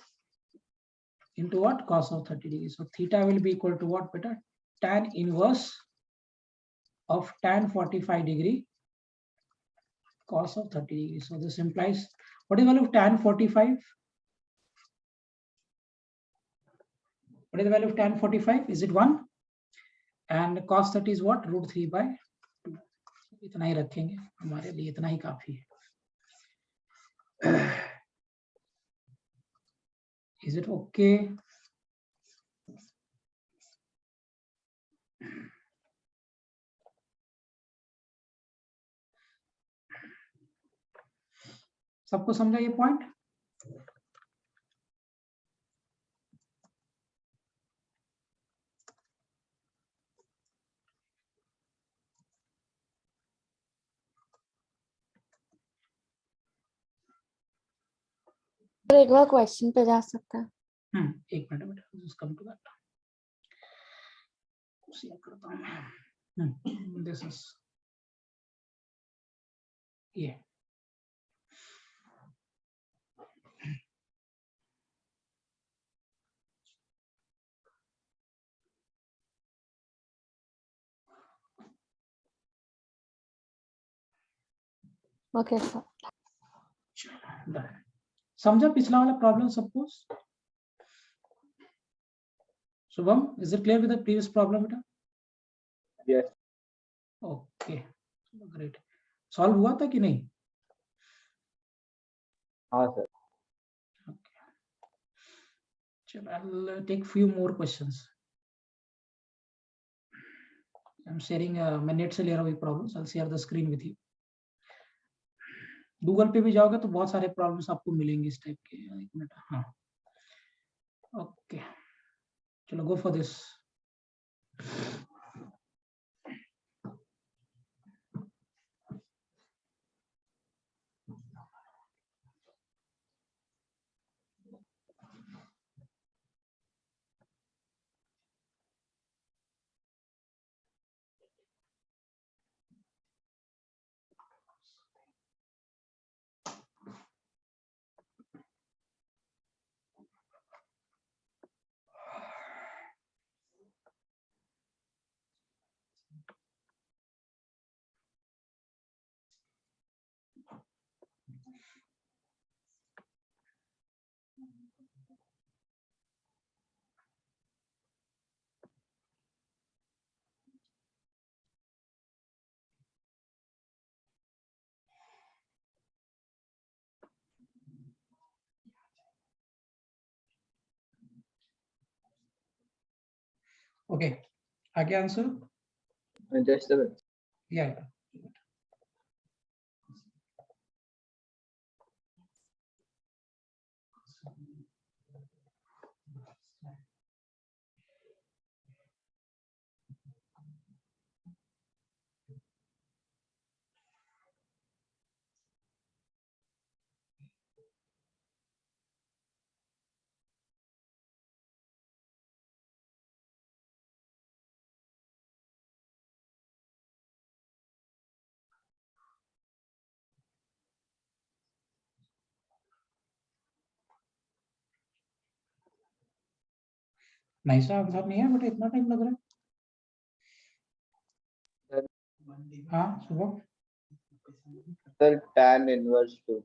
into what? Cos of 30 degree. So theta will be equal to what, beta? Tan inverse of tan 45 degree cos of 30 degree. So this implies, what is the value of tan 45? What is the value of tan 45? Is it 1? And cos 30 is what? Root 3 by 2. इतना ही रखेंगे, हमारे लिए इतना ही काफी है. Is it okay? सबको समझा ये पॉइंट? एक बार क्वेश्चन पे जा सकता है. एक मिनट बेटा, just come to that. Share करता हूँ मैं. This is ये. Okay sir. समझा पिछला वाला प्रॉब्लम सबको? Shubham, is it clear with the previous problem बेटा? Yes. Okay, great. सॉल्व हुआ था कि नहीं? हाँ सर. Okay. चलो, I'll take few more questions. I'm sharing मैं नेट से ले रहा हूँ ये problems. I'll share the screen with you. Google पे भी जाओगे तो बहुत सारे प्रॉब्लम्स आपको मिलेंगे इस टाइप के. एक मिनट. हाँ, ओके, चलो गो फॉर दिस. ओके, आगे आंसर. Just a minute. या नहीं सा आंसर नहीं है बेटा, इतना टाइम लग रहा है. हाँ Shubham. Sir, tan inverse 2.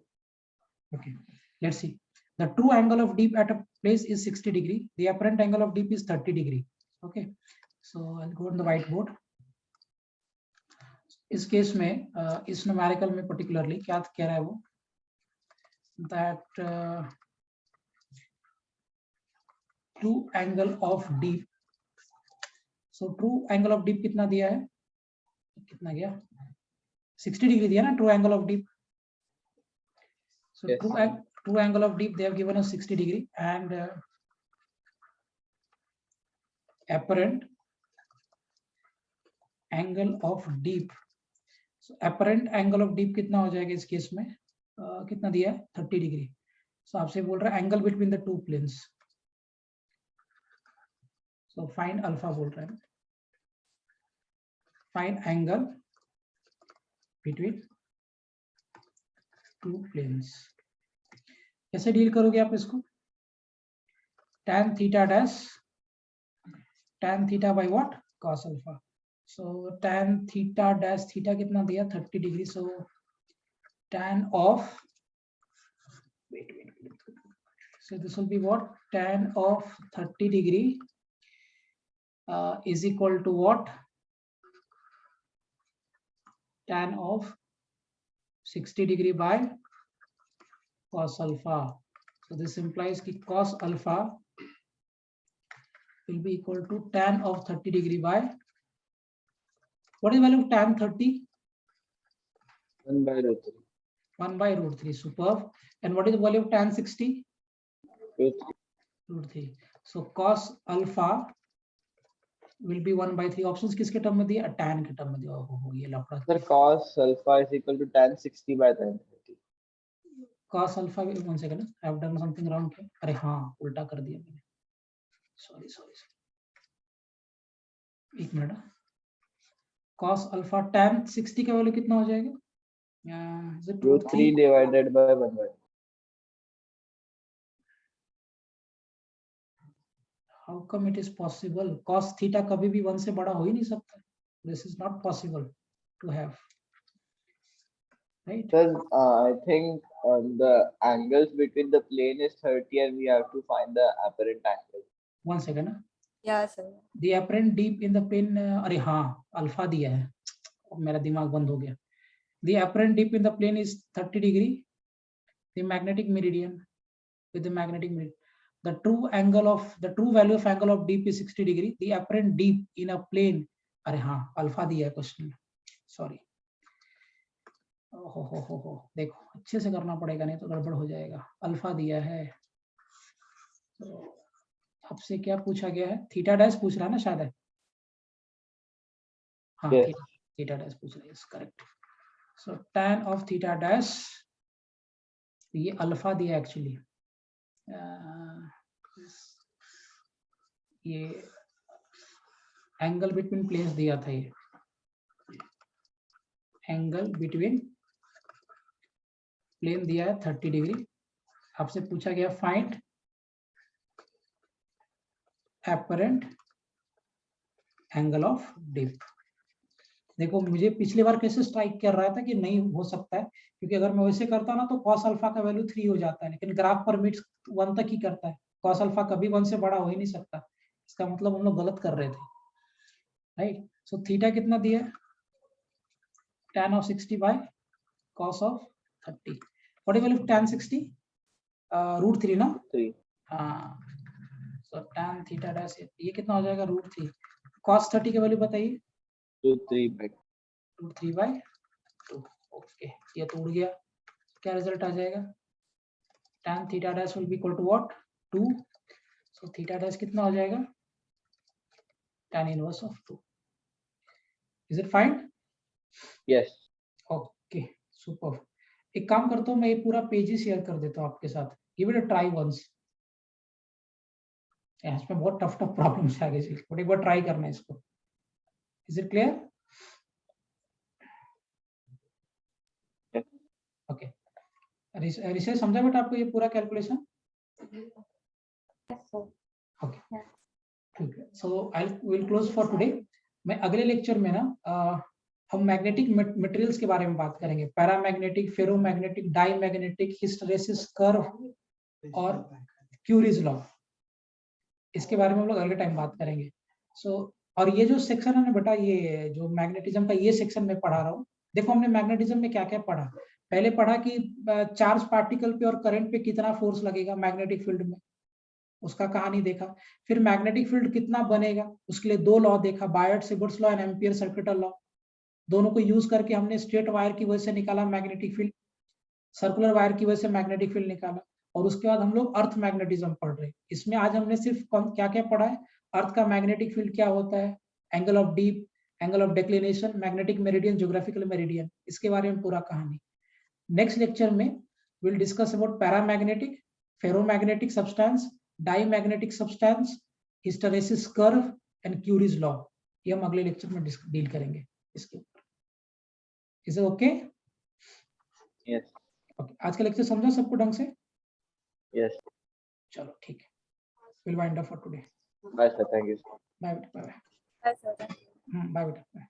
Okay, let's see. The true angle of dip at a place is 60 degree. The apparent angle of dip is 30 degree. Okay, so I'll go on the whiteboard. इस case में इस numerical में particularly क्या कह रहा है वो, that true angle of dip. So true angle of dip कितना दिया है, कितना गया 60 डिग्री दिया ना, true angle of deep. So Yes. true angle of deep they have given us 60 degree and apparent angle of deep. So apparent angle of deep कितना हो जाएगा इस केस में, कितना दिया है 30 डिग्री. So आपसे बोल रहा है angle between the two planes. So find alpha बोल रहा है, find angle between two planes. कैसे डील करोगे आप इसको? tan theta dash, tan theta by what? Cos alpha. So tan theta dash, theta कितना दिया 30 degree. So tan of, wait. So this will be what? Tan of 30 degree is equal to what? Tan of 60 degree by cos alpha. So this implies कि cos alpha will be equal to tan of 30 degree by, what is the value of tan 30? 1 by root 3. 1 by root 3. Superb. And what is the value of tan 60? Root 3. Root 3. So cos alpha will be 1 by 3. Options किसके term में दिया? tan के term में दिया. हो ये लफड़ा. Sir, cos alpha is equal to tan 60 by tan 30. cos alpha, 1 second, I have done something wrong here. अरे हाँ, उल्टा कर दिया मैंने. Sorry. एक मिनट. cos alpha tan 60 का वैल्यू कितना हो जाएगा? Is it Root 3 divided by 1 by 3. How come it is possible? Cos theta कभी भी 1 से बड़ा हो ही नहीं सकता. This is not possible to have. Right? Sir, I think the angles between the plane is 30 and we have to find the apparent angle. 1 second. Yeah, sir. The apparent deep in the plane, अरे हाँ, alpha दिया है. मेरा दिमाग बंद हो गया. The apparent deep in the plane is 30 degree. The magnetic meridian with the magnetic meridian. The true value of angle of deep is 60 degree. The apparent deep in a plane, अरे हाँ, alpha दिया है question में. Sorry. हो देखो अच्छे से करना पड़ेगा, नहीं तो गड़बड़ हो जाएगा. अल्फा दिया है. तो आपसे क्या पूछा गया है? थीटा डैश पूछ रहा है ना शायद है. हाँ, Yes. थीटा डैश पूछ रहा है. Correct. So tan of theta dash, ये अल्फा दिया एक्चुअली. ये एंगल बिटवीन प्लेन्स दिया था. ये एंगल बिटवीन प्लेन दिया है 30 डिग्री. आपसे पूछा गया find apparent angle of dip. देखो मुझे पिछली बार कैसे स्ट्राइक कर रहा था कि नहीं हो सकता है, क्योंकि अगर मैं वैसे करता ना तो cos अल्फा का वैल्यू 3 हो जाता है, लेकिन ग्राफ परमिट्स 1 तक ही करता है. cos अल्फा कभी 1 से बड़ा हो ही नहीं सकता. इसका मतलब हम लोग गलत कर रहे थे. राइट. सो थीटा कितना दिया? tan of 60 by cos of 30. What is the value of tan 60? root 3 ना? 3. हाँ. So tan theta dash ये कितना हो जाएगा? root 3. cos 30 की वैल्यू बताइए. Root 3 by 2. ओके, ये तो उड़ गया. क्या रिजल्ट आ जाएगा? tan theta dash will be equal to what? 2. So theta dash कितना हो जाएगा? tan inverse of 2. Is it fine? Yes. Okay, super. एक काम करता हूँ, मैं ये पूरा पेज ही शेयर कर देता हूँ आपके साथ. Give it a try once. इसमें बहुत टफ प्रॉब्लम्स आ गए, बट एक बार ट्राई करना है इसको. Is it clear? Okay. Rishi समझा बेटा आपको ये पूरा कैलकुलेशन? ओके, ठीक है. So I will close for today. मैं अगले लेक्चर में ना हम मैग्नेटिक मटेरियल्स के बारे में बात करेंगे. Paramagnetic, ferromagnetic, diamagnetic, hysteresis curve और क्यूरीज लॉ, इसके बारे में हम लोग अगले टाइम बात करेंगे. सो और ये जो सेक्शन है ना बेटा, ये जो मैग्नेटिज्म का ये सेक्शन में पढ़ा रहा हूँ. देखो हमने मैग्नेटिज्म में क्या क्या पढ़ा. पहले पढ़ा कि चार्ज पार्टिकल पे और करंट पे कितना फोर्स लगेगा मैग्नेटिक फील्ड में, उसका कहानी देखा. फिर मैग्नेटिक फील्ड कितना बनेगा, उसके लिए 2 लॉ देखा, Biot Savart's law and Ampere circuital law. दोनों को यूज करके हमने स्ट्रेट वायर की वजह से निकाला मैग्नेटिक फील्ड, सर्कुलर वायर की वजह से मैग्नेटिक फील्ड निकाला, और उसके बाद हम लोग अर्थ मैग्नेटिज्म पढ़ रहे हैं। इसमें आज हमने सिर्फ क्या क्या पढ़ा है, अर्थ का मैग्नेटिक फील्ड क्या होता है, angle of deep, angle of declination, magnetic meridian, geographical meridian, इसके बारे में पूरा कहानी। नेक्स्ट लेक्चर में will discuss about paramagnetic, ferromagnetic substance, diamagnetic substance, hysteresis curve and curies law. ये हम अगले लेक्चर में डील करेंगे इसके ऊपर। Is it okay? Yes. Okay, आज का लेक्चर समझा सबको ढंग से? Yes. चलो ठीक है, will wind up for today. Bye, sir. Thank you. Bye बेटा, बाय Yes, sir. बाय बेटा, बाय।